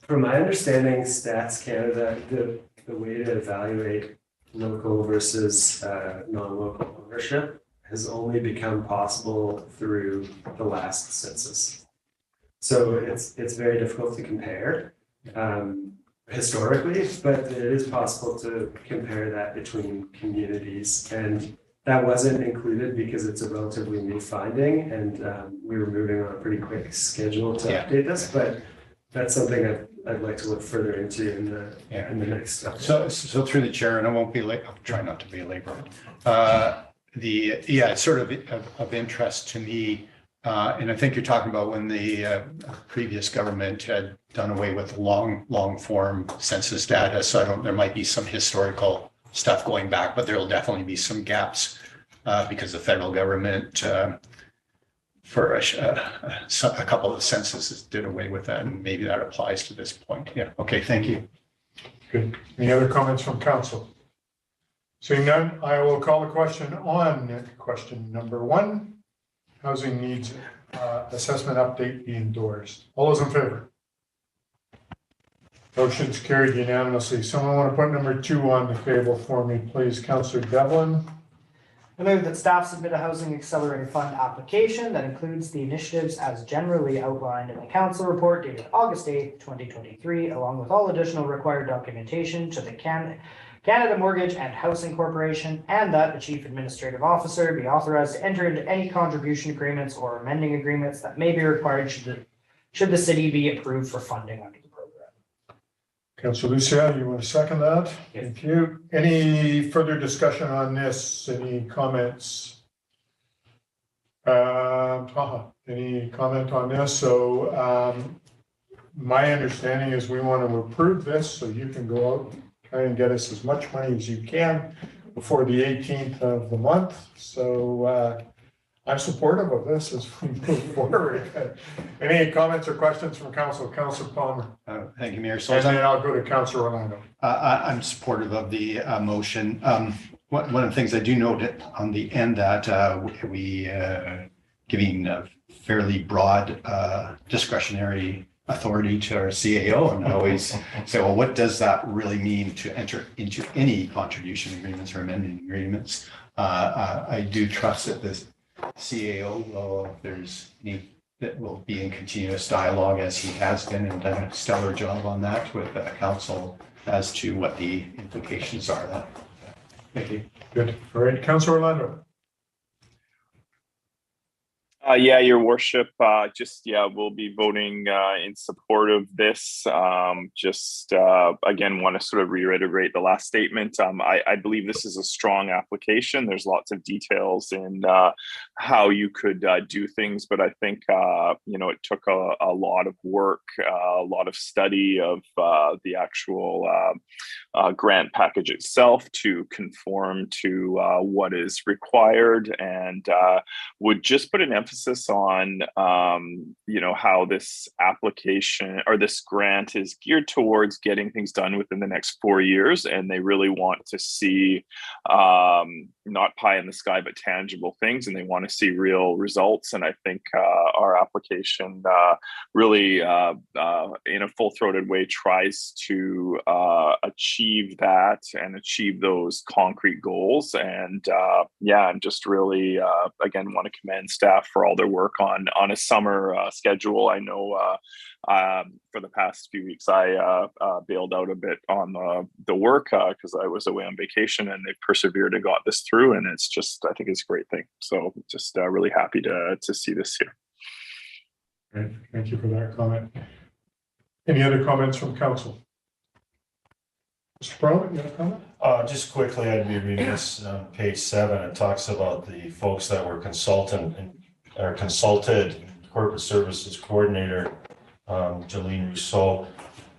my understanding, Stats Canada, the way to evaluate local versus non-local ownership has only become possible through the last census. So it's very difficult to compare historically, but it is possible to compare that between communities. And that wasn't included because it's a relatively new finding, and we were moving on a pretty quick schedule to update this, but that's something I'd like to look further into in the next step. So through the chair, and I won't be late, I'll try not to be late. It's sort of interest to me. And I think you're talking about when the previous government had done away with long form census data. So there might be some historical stuff going back, but there will definitely be some gaps because the federal government for a couple of censuses did away with that, and maybe that applies to this point. Yeah. Okay. Thank you. Good. Any other comments from council? Seeing none, I will call the question on question number 1. Housing needs assessment update be endorsed. All those in favor? Motion's carried unanimously. Someone want to put number 2 on the table for me, please? Councillor Devlin. I move that staff submit a Housing Accelerator Fund application that includes the initiatives as generally outlined in the council report dated August 8, 2023, along with all additional required documentation to the Canada Mortgage and Housing Corporation, and that the Chief Administrative Officer be authorized to enter into any contribution agreements or amending agreements that may be required should the city be approved for funding under the program. Councillor Lucia, you want to second that? Yes. Thank you. Any further discussion on this? Any comments? Any comment on this? So my understanding is we want to approve this so you can go out try and get us as much money as you can before the 18th of the month. So I'm supportive of this as we move forward. Any comments or questions from council? Councillor Palmer. Thank you, Mayor. So and then I'll go to Councillor Orlando. I'm supportive of the motion. One of the things I do note on the end that we giving fairly broad discretionary authority to our CAO, and I always say, well, what does that really mean to enter into any contribution agreements or amending agreements? I do trust that this CAO will, if there's any, that will be in continuous dialogue as he has been and done a stellar job on that with the council as to what the implications are. Thank you. Good. All right, Councillor Orlando. Yeah, Your Worship, we'll be voting in support of this. Again, want to sort of reiterate the last statement. I believe this is a strong application. There's lots of details in how you could do things, but I think, it took a lot of work, a lot of study of the actual grant package itself to conform to what is required, and would just put an emphasis on how this application or this grant is geared towards getting things done within the next 4 years, and they really want to see not pie in the sky but tangible things, and they want to see real results. And I think our application really in a full-throated way tries to achieve that and achieve those concrete goals. And I'm just really again want to commend staff for all their work on a summer schedule. I know for the past few weeks I bailed out a bit on the work because I was away on vacation, and they've persevered and got this through, and it's just, I think it's a great thing. So just really happy to see this here. Great, thank you for that comment. Any other comments from council? Mr. Perlman, you have a comment? Just quickly, I'd be remiss on page 7, it talks about the folks that were consulted, corporate services coordinator, Jolene Rousseau.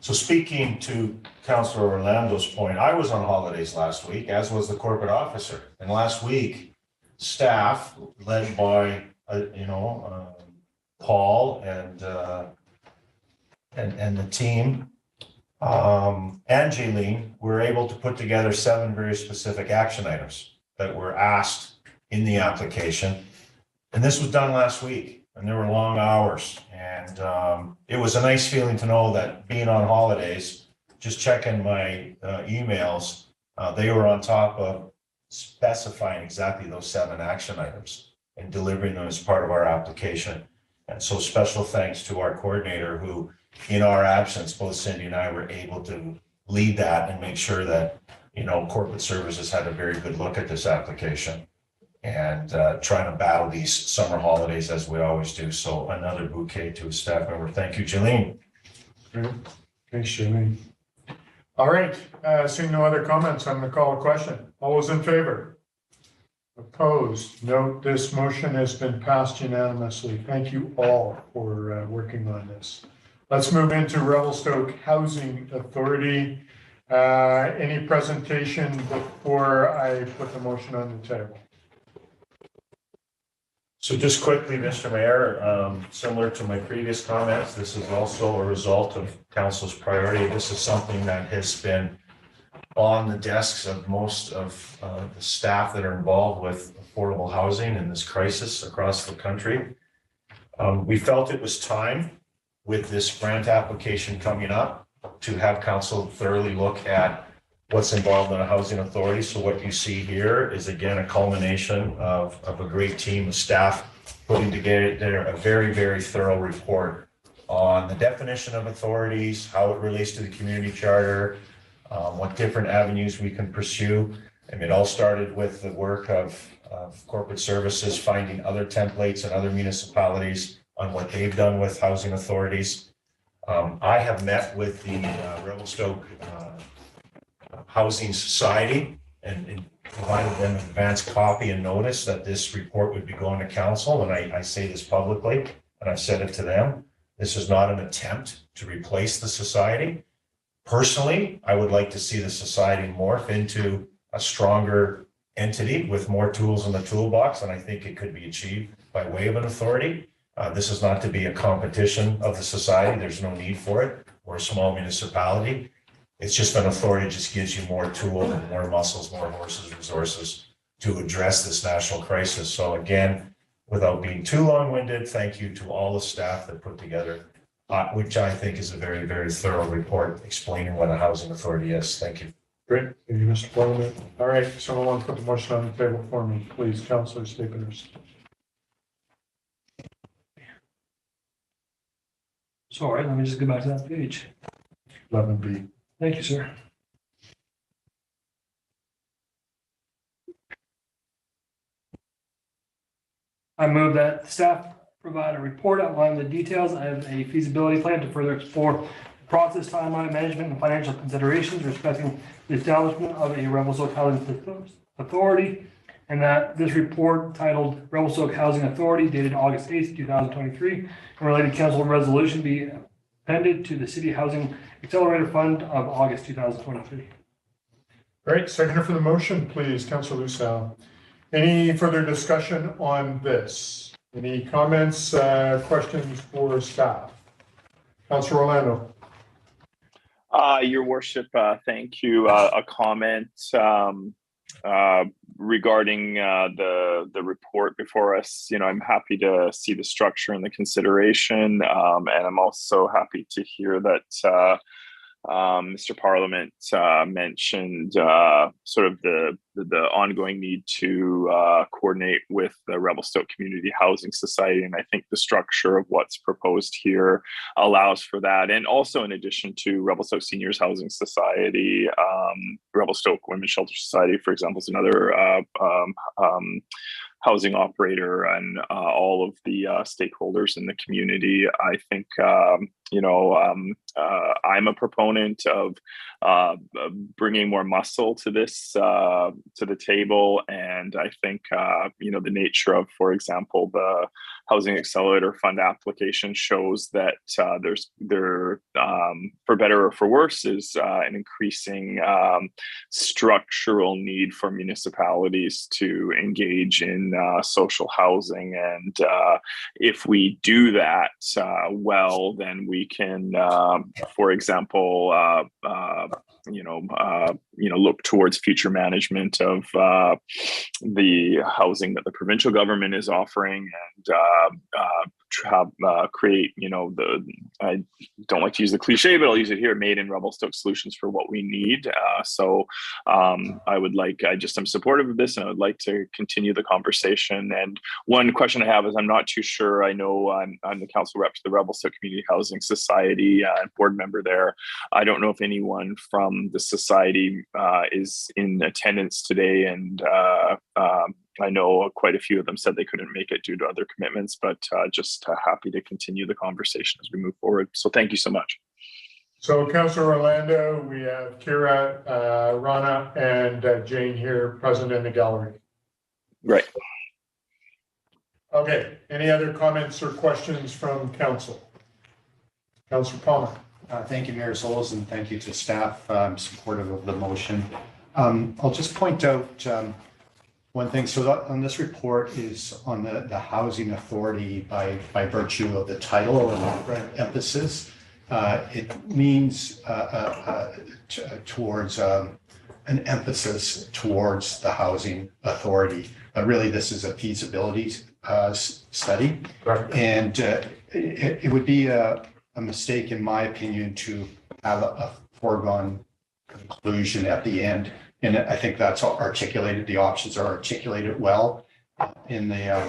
So speaking to Councilor Orlando's point, I was on holidays last week, as was the corporate officer. And last week, staff led by, Paul and the team, and Jaylene were able to put together 7 very specific action items that were asked in the application. And this was done last week, and there were long hours. And it was a nice feeling to know that being on holidays, just checking my emails, they were on top of specifying exactly those 7 action items and delivering them as part of our application. And so special thanks to our coordinator who, in our absence, both Cindy and I were able to lead that and make sure that, corporate services had a very good look at this application and trying to battle these summer holidays as we always do. So another bouquet to a staff member. Thank you, Jolene. Great. Thanks, Jolene. All right, seeing no other comments, I'm going to call a question. All those in favor? Opposed? Note this motion has been passed unanimously. Thank you all for working on this. Let's move into Revelstoke Housing Authority. Any presentation before I put the motion on the table? So just quickly, Mr. Mayor, similar to my previous comments, this is also a result of council's priority. This is something that has been on the desks of most of the staff that are involved with affordable housing in this crisis across the country. We felt it was time with this grant application coming up to have council thoroughly look at what's involved in a housing authority. So what you see here is again a culmination of a great team of staff putting together a very, very thorough report on the definition of authorities, how it relates to the community charter, what different avenues we can pursue. And it all started with the work of corporate services, finding other templates and other municipalities on what they've done with housing authorities. I have met with the Revelstoke Housing Society and provided them an advance copy and notice that this report would be going to council. And I say this publicly, and I've said it to them. This is not an attempt to replace the society. Personally, I would like to see the society morph into a stronger entity with more tools in the toolbox, and I think it could be achieved by way of an authority. This is not to be a competition of the society. There's no need for it. We're a small municipality. It's just an authority just gives you more tools and more muscles, more horses, resources to address this national crisis. So again, without being too long-winded, thank you to all the staff that put together, which I think is a very, very thorough report explaining what a housing authority is. Thank you. Great. Thank you, Mr. Perlman. All right, someone want to put the motion on the table for me, please, Councilor Staples. Sorry, let me just go back to that page. 11B. Thank you, sir. I move that staff provide a report outlining the details of a feasibility plan to further explore process, timeline, management, and financial considerations respecting the establishment of a Revelstoke Housing Authority, and that this report titled Revelstoke Housing Authority dated August 8th, 2023, and related council resolution be appended to the City Housing Accelerator Fund of August 2023. Great. Seconder for the motion, please, Councilor Lucelle. Any further discussion on this? Any comments, questions for staff? Councilor Orlando. Your worship, thank you. A comment regarding the report before us. I'm happy to see the structure and the consideration, and I'm also happy to hear that Mr. Parliament mentioned sort of the ongoing need to coordinate with the Revelstoke Community Housing Society. And I think the structure of what's proposed here allows for that. And also in addition to Revelstoke Seniors Housing Society, Revelstoke Women's Shelter Society, for example, is another housing operator, and all of the stakeholders in the community. I think I'm a proponent of bringing more muscle to this to the table, and I think the nature of, for example, the Housing Accelerator Fund application shows that there for better or for worse is an increasing structural need for municipalities to engage in social housing, and if we do that well, then we can, for example, look towards future management of the housing that the provincial government is offering, and create, I don't like to use the cliche, but I'll use it here, made in Revelstoke solutions for what we need. I'm supportive of this, and I would like to continue the conversation. And one question I have is, I'm not too sure. I know I'm the council rep to the Revelstoke Community Housing Society, board member there. I don't know if anyone from the society is in attendance today, and I know quite a few of them said they couldn't make it due to other commitments, but just happy to continue the conversation as we move forward. So thank you so much. So Councillor Orlando, we have Kira, Rana, and Jane here present in the gallery. Right. Okay, any other comments or questions from council? Councillor Palmer. Thank you, Mayor Solis, and thank you to staff. I'm supportive of the motion. I'll just point out one thing. So on this report is on the Housing Authority by virtue of the title and emphasis. It means towards an emphasis towards the Housing Authority. But really, this is a feasibility study. Correct. And it would be a mistake, in my opinion, to have a foregone conclusion at the end. And I think that's articulated, the options are articulated well in the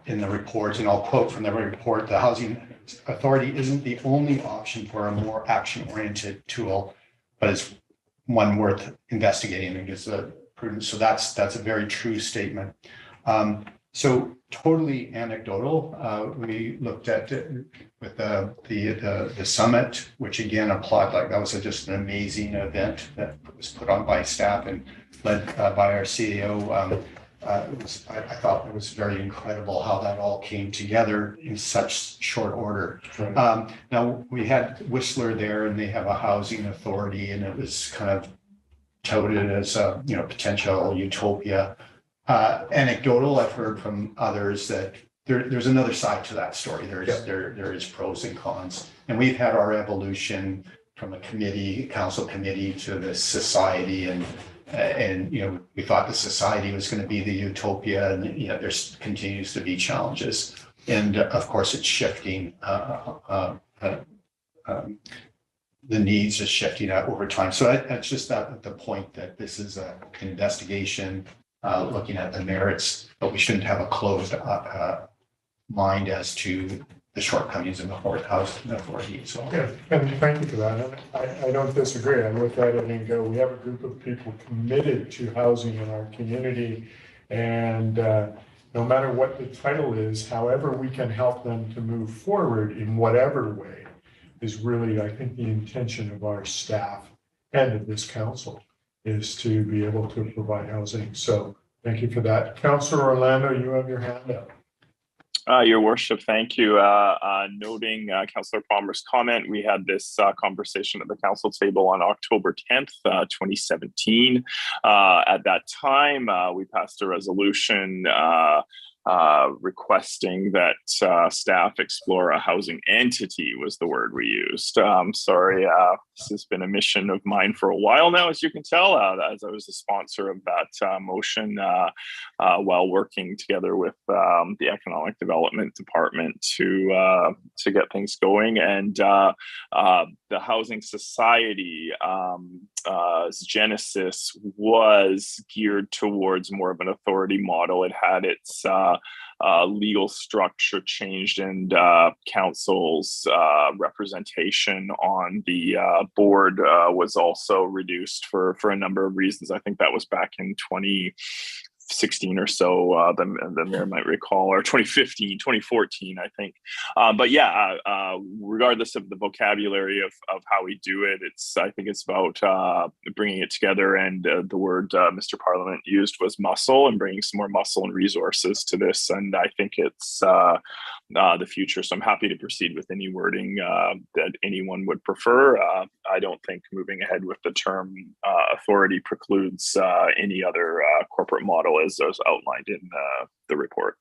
report. And I'll quote from the report: the Housing Authority isn't the only option for a more action-oriented tool, but it's one worth investigating and gives a prudence. So that's a very true statement. So totally anecdotal. We looked at it with the summit, which again applied, like that was just an amazing event that was put on by staff and led by our CEO. I thought it was very incredible how that all came together in such short order. Right. Now we had Whistler there, and they have a housing authority, and it was kind of touted as a potential utopia. Anecdotal, I've heard from others that there's another side to that story. There is pros and cons, and we've had our evolution from a council committee to the society, and we thought the society was going to be the utopia, and there continues to be challenges, and of course it's shifting. The needs are shifting over time. So that's just the point that this is an investigation. Looking at the merits, but we shouldn't have a closed mind as to the shortcomings in the Housing Authority. So yeah, and thank you for that. And I don't disagree. I look at it and go, we have a group of people committed to housing in our community, and no matter what the title is, however we can help them to move forward in whatever way is really, I think, the intention of our staff and of this council, is to be able to provide housing. So thank you for that. Councillor Orlando, you have your hand up. Your Worship, thank you. Noting Councillor Palmer's comment, we had this conversation at the council table on October 10th, 2017. At that time, we passed a resolution requesting that staff explore a housing entity, was the word we used. Sorry, this has been a mission of mine for a while now, as you can tell, as I was the sponsor of that motion while working together with the Economic Development Department to get things going. And the Housing Society's genesis was geared towards more of an authority model. It had its legal structure changed, and council's representation on the board was also reduced for a number of reasons. I think that was back in 2016 or so, the mayor might recall, or 2015, 2014, I think. But yeah, regardless of the vocabulary of how we do it, I think it's about bringing it together. And the word Mr. Parliament used was muscle, and bringing some more muscle and resources to this. And I think it's the future. So I'm happy to proceed with any wording that anyone would prefer. I don't think moving ahead with the term authority precludes any other corporate model as outlined in the report.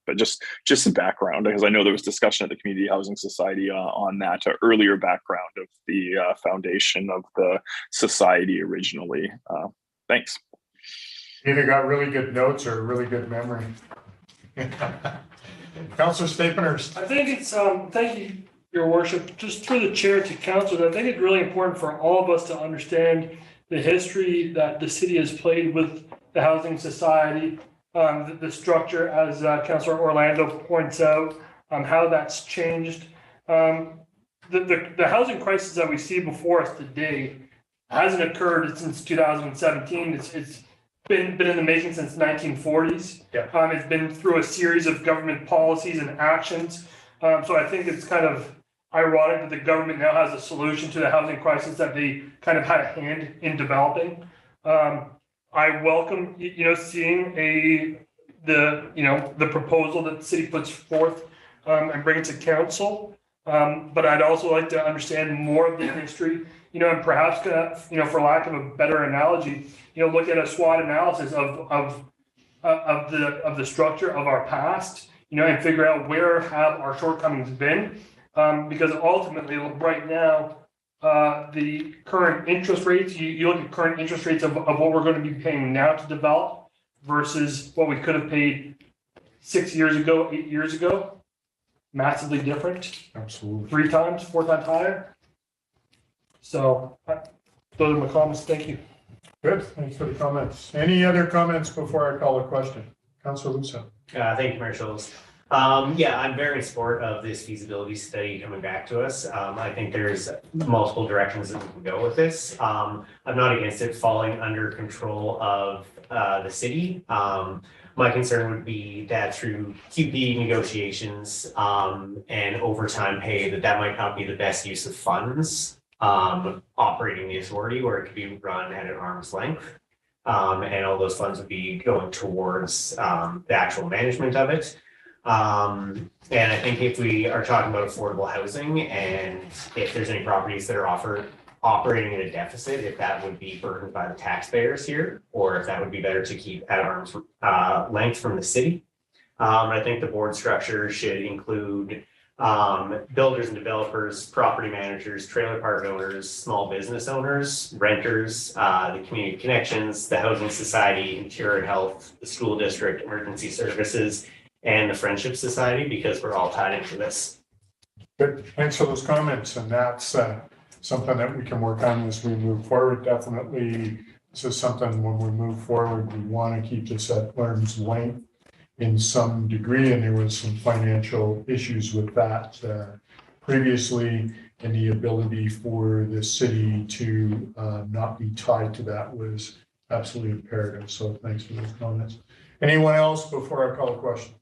But just some background, because I know there was discussion at the Community Housing Society on that earlier background of the foundation of the society originally. Thanks. Either got really good notes or really good memory. Councillor Stapehurst. I think it's, thank you, Your Worship, just through the chair to council, I think it's really important for all of us to understand the history that the city has played with the housing society, the structure, as Councillor Orlando points out, how that's changed. The housing crisis that we see before us today hasn't occurred since 2017. It's been in the making since 1940s. Yeah. It's been through a series of government policies and actions. So I think it's kind of ironic that the government now has a solution to the housing crisis that they kind of had a hand in developing. I welcome, seeing the proposal that the city puts forth and bring it to council. But I'd also like to understand more of the history, and perhaps, for lack of a better analogy, look at a SWOT analysis of the structure of our past, and figure out where have our shortcomings been. Because ultimately, right now, the current interest rates, you look at current interest rates of what we're going to be paying now to develop versus what we could have paid 6 years ago, 8 years ago, massively different. Absolutely. 3 times, 4 times higher. So those are my comments. Thank you. Good. Thanks for the comments. Any other comments before I call a question? Councillor Lusso. Thank you, Mayor Schultz. Yeah, I'm very in support of this feasibility study coming back to us. I think there's multiple directions that we can go with this. I'm not against it falling under control of the city. My concern would be that through QP negotiations and overtime pay, that might not be the best use of funds operating the authority, where it could be run at an arm's length. And all those funds would be going towards the actual management of it. And I think if we are talking about affordable housing, and if there's any properties that are operating at a deficit, if that would be burdened by the taxpayers here, or if that would be better to keep at arm's length from the city. I think the board structure should include builders and developers, property managers, trailer park owners, small business owners, renters, the community connections, the housing society, interior health, the school district, emergency services, and the Friendship Society, because we're all tied into this. Good. Thanks for those comments. And that's something that we can work on as we move forward. Definitely, this is something when we move forward, we want to keep this at arm's length in some degree. And there was some financial issues with that previously, and the ability for the city to not be tied to that was absolutely imperative. So thanks for those comments. Anyone else before I call a question?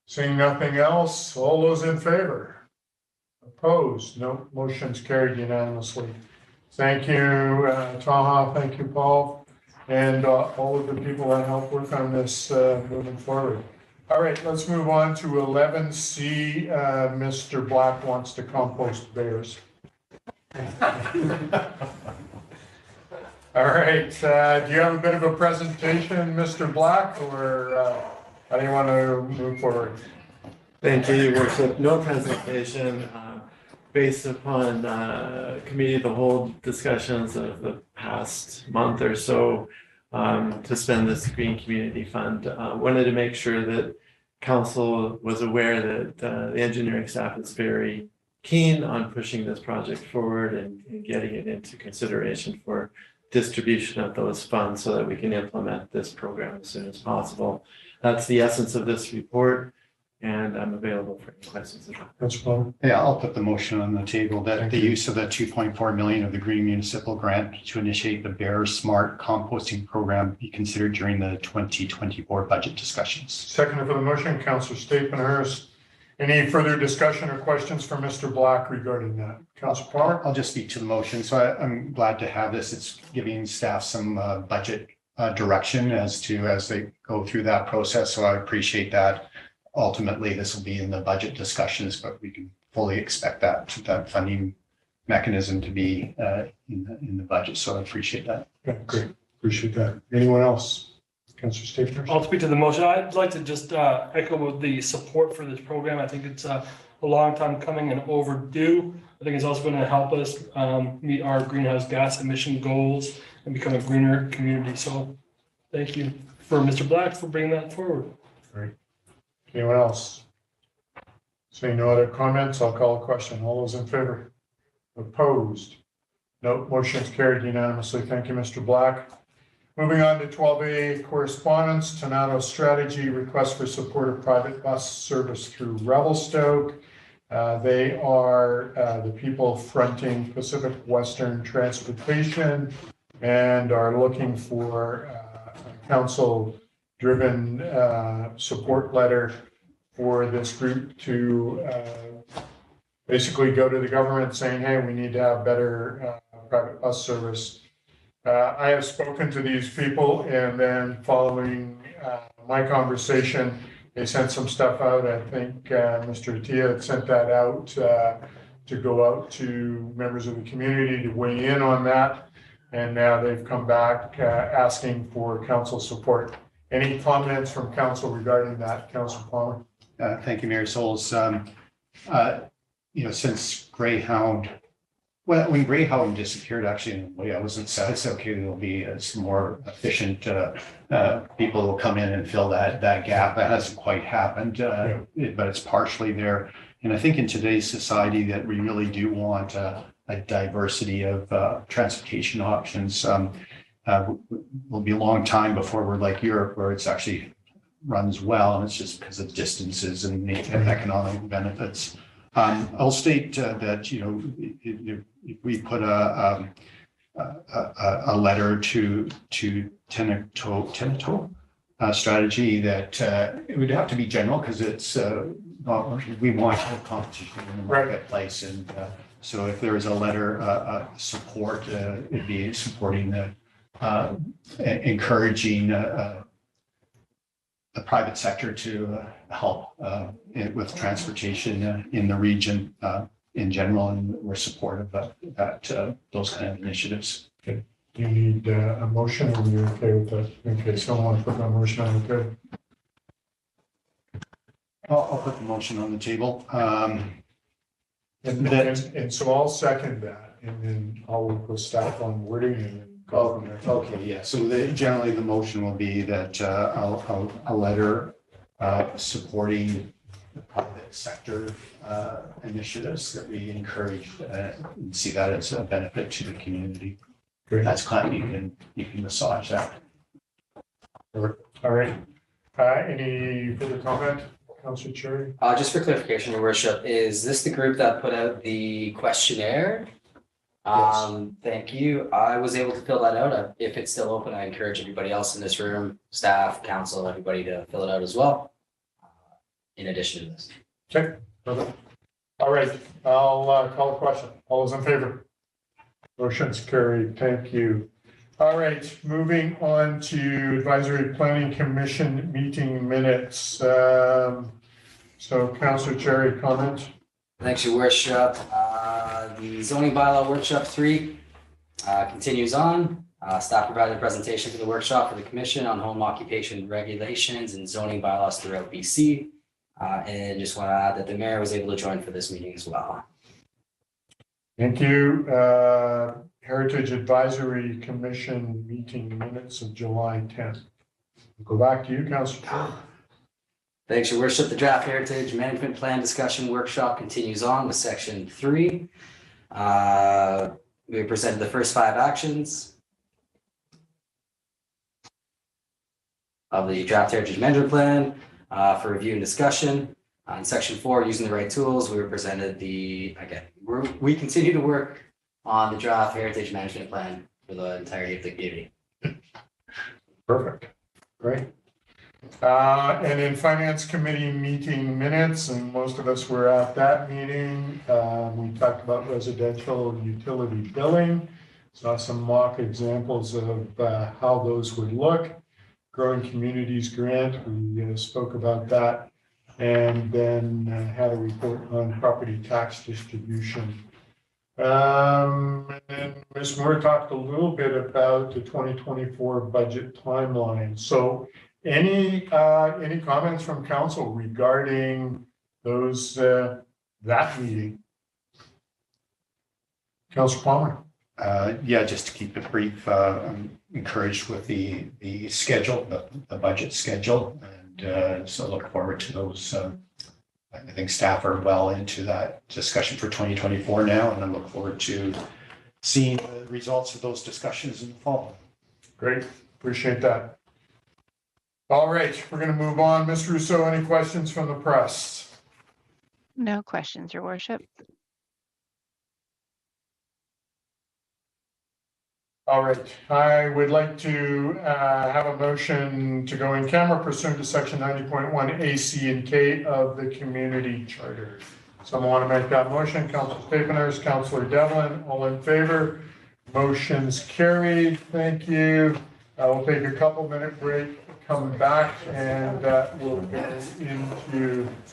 Seeing nothing else, all those in favor? Opposed? No. Motion's carried unanimously. Thank you, Taha. Thank you, Paul, and all of the people that helped work on this moving forward. All right, let's move on to 11C. Mr. Black wants to compost bears. All right, do you have a bit of a presentation, Mr. Black, or how do you want to move forward? Thank you, Your Worship. No presentation, based upon committee of the whole discussions of the past month or so to spend this Green Community Fund. Wanted to make sure that council was aware that the engineering staff is very keen on pushing this project forward and getting it into consideration for distribution of those funds so that we can implement this program as soon as possible. That's the essence of this report. and I'm available for any questions as well. That's fine. Yeah, I'll put the motion on the table that Thank the you. use of the 2.4 million of the Green Municipal Grant to initiate the Bear Smart Composting Program be considered during the 2024 budget discussions. Second for the motion, Councillor Staphenhurst. Any further discussion or questions for Mr. Black regarding that? Councillor Palmer? I'll just speak to the motion. So I'm glad to have this. It's giving staff some budget direction as they go through that process. So I appreciate that. Ultimately, this will be in the budget discussions, but we can fully expect that funding mechanism to be in the budget. So I appreciate that. Okay, great. Appreciate that. Anyone else? Councillor Staphenhurst? I'll speak to the motion. I'd like to just echo the support for this program. I think it's a long time coming and overdue. I think it's also going to help us meet our greenhouse gas emission goals and become a greener community. So thank you for Mr. Black for bringing that forward. Great. Anyone else? Seeing no other comments, I'll call a question. All those in favor? Opposed? No, motion's carried unanimously. Thank you, Mr. Black. Moving on to 12A correspondence, Tornado Strategy request for support of private bus service through Revelstoke. They are the people fronting Pacific Western Transportation and are looking for a council-driven support letter for this group to basically go to the government saying, hey, we need to have better private bus service. I have spoken to these people, and then following my conversation, they sent some stuff out. I think Mr. Attia had sent that out to go out to members of the community to weigh in on that. And now they've come back asking for council support. Any comments from council regarding that, Councillor Palmer? Thank you, Mayor Souls. Since Greyhound, well, when Greyhound disappeared, actually, in a way, I wasn't satisfied. Okay, there'll be some more efficient people who will come in and fill that gap. That hasn't quite happened, but it's partially there. And I think in today's society that we really do want a diversity of transportation options. Will be a long time before we're like Europe, where it's actually runs well, and it's just because of distances and the economic benefits. I'll state that if we put a letter to Teneto strategy, that it would have to be general because it's we want to have competition in the marketplace, and so if there is a letter support, it'd be supporting the encouraging the private sector to help with transportation in the region in general, and we're supportive of that those kind of initiatives. Okay. Do you need a motion, or are you okay with that? Okay, someone want to put that motion on the table? I'll put the motion on the table. And so I'll second that, and then I'll work with staff on wording and then go from there. Okay, yeah, so generally the motion will be that a letter supporting the private sector initiatives that we encourage and see that as a benefit to the community. Great. That's kind of, you can massage that. All right. Any further comment, Councillor Cherry? Just for clarification, Your Worship, is this the group that put out the questionnaire? Yes. Thank you. I was able to fill that out. If it's still open, I encourage everybody else in this room, staff, council, everybody to fill it out as well. In addition to this. Okay, perfect. All right, I'll call a question. All those in favor? Motion's carried. Thank you. All right, moving on to Advisory Planning Commission meeting minutes. So Councillor Cherry, comment? Thanks, Your Worship. The zoning bylaw workshop 3 continues on. Staff provided a presentation for the workshop for the commission on home occupation regulations and zoning bylaws throughout BC. And just want to add that the mayor was able to join for this meeting as well. Thank you. Heritage Advisory Commission meeting minutes of July 10th. We'll go back to you, Councillor Cherry. Thanks, Your Worship. The draft heritage management plan discussion workshop continues on with section 3. We presented the first 5 actions of the draft heritage management plan for review and discussion. On section 4, using the right tools, we were presented we continue to work on the draft heritage management plan for the entirety of the community. Perfect, great. And in finance committee meeting minutes, and most of us were at that meeting, we talked about residential utility billing. Saw some mock examples of how those would look. Growing Communities Grant, we spoke about that. And then had a report on property tax distribution. And then Ms. Moore talked a little bit about the 2024 budget timeline. So any comments from council regarding those, that meeting? Councilor Palmer. Yeah, just to keep it brief, I'm encouraged with the schedule, the budget schedule, and so look forward to those. I think staff are well into that discussion for 2024 now, and I look forward to seeing the results of those discussions in the fall. Great, appreciate that. All right, we're going to move on. Ms. Rousseau, any questions from the press? No questions, Your Worship. All right, I would like to have a motion to go in camera pursuant to section 90.1 A, C, and K of the community charter. Someone want to make that motion? Councilor Staples, Councilor Devlin, all in favor? Motion's carried. Thank you. We'll take a couple minute break, come back, and we'll go into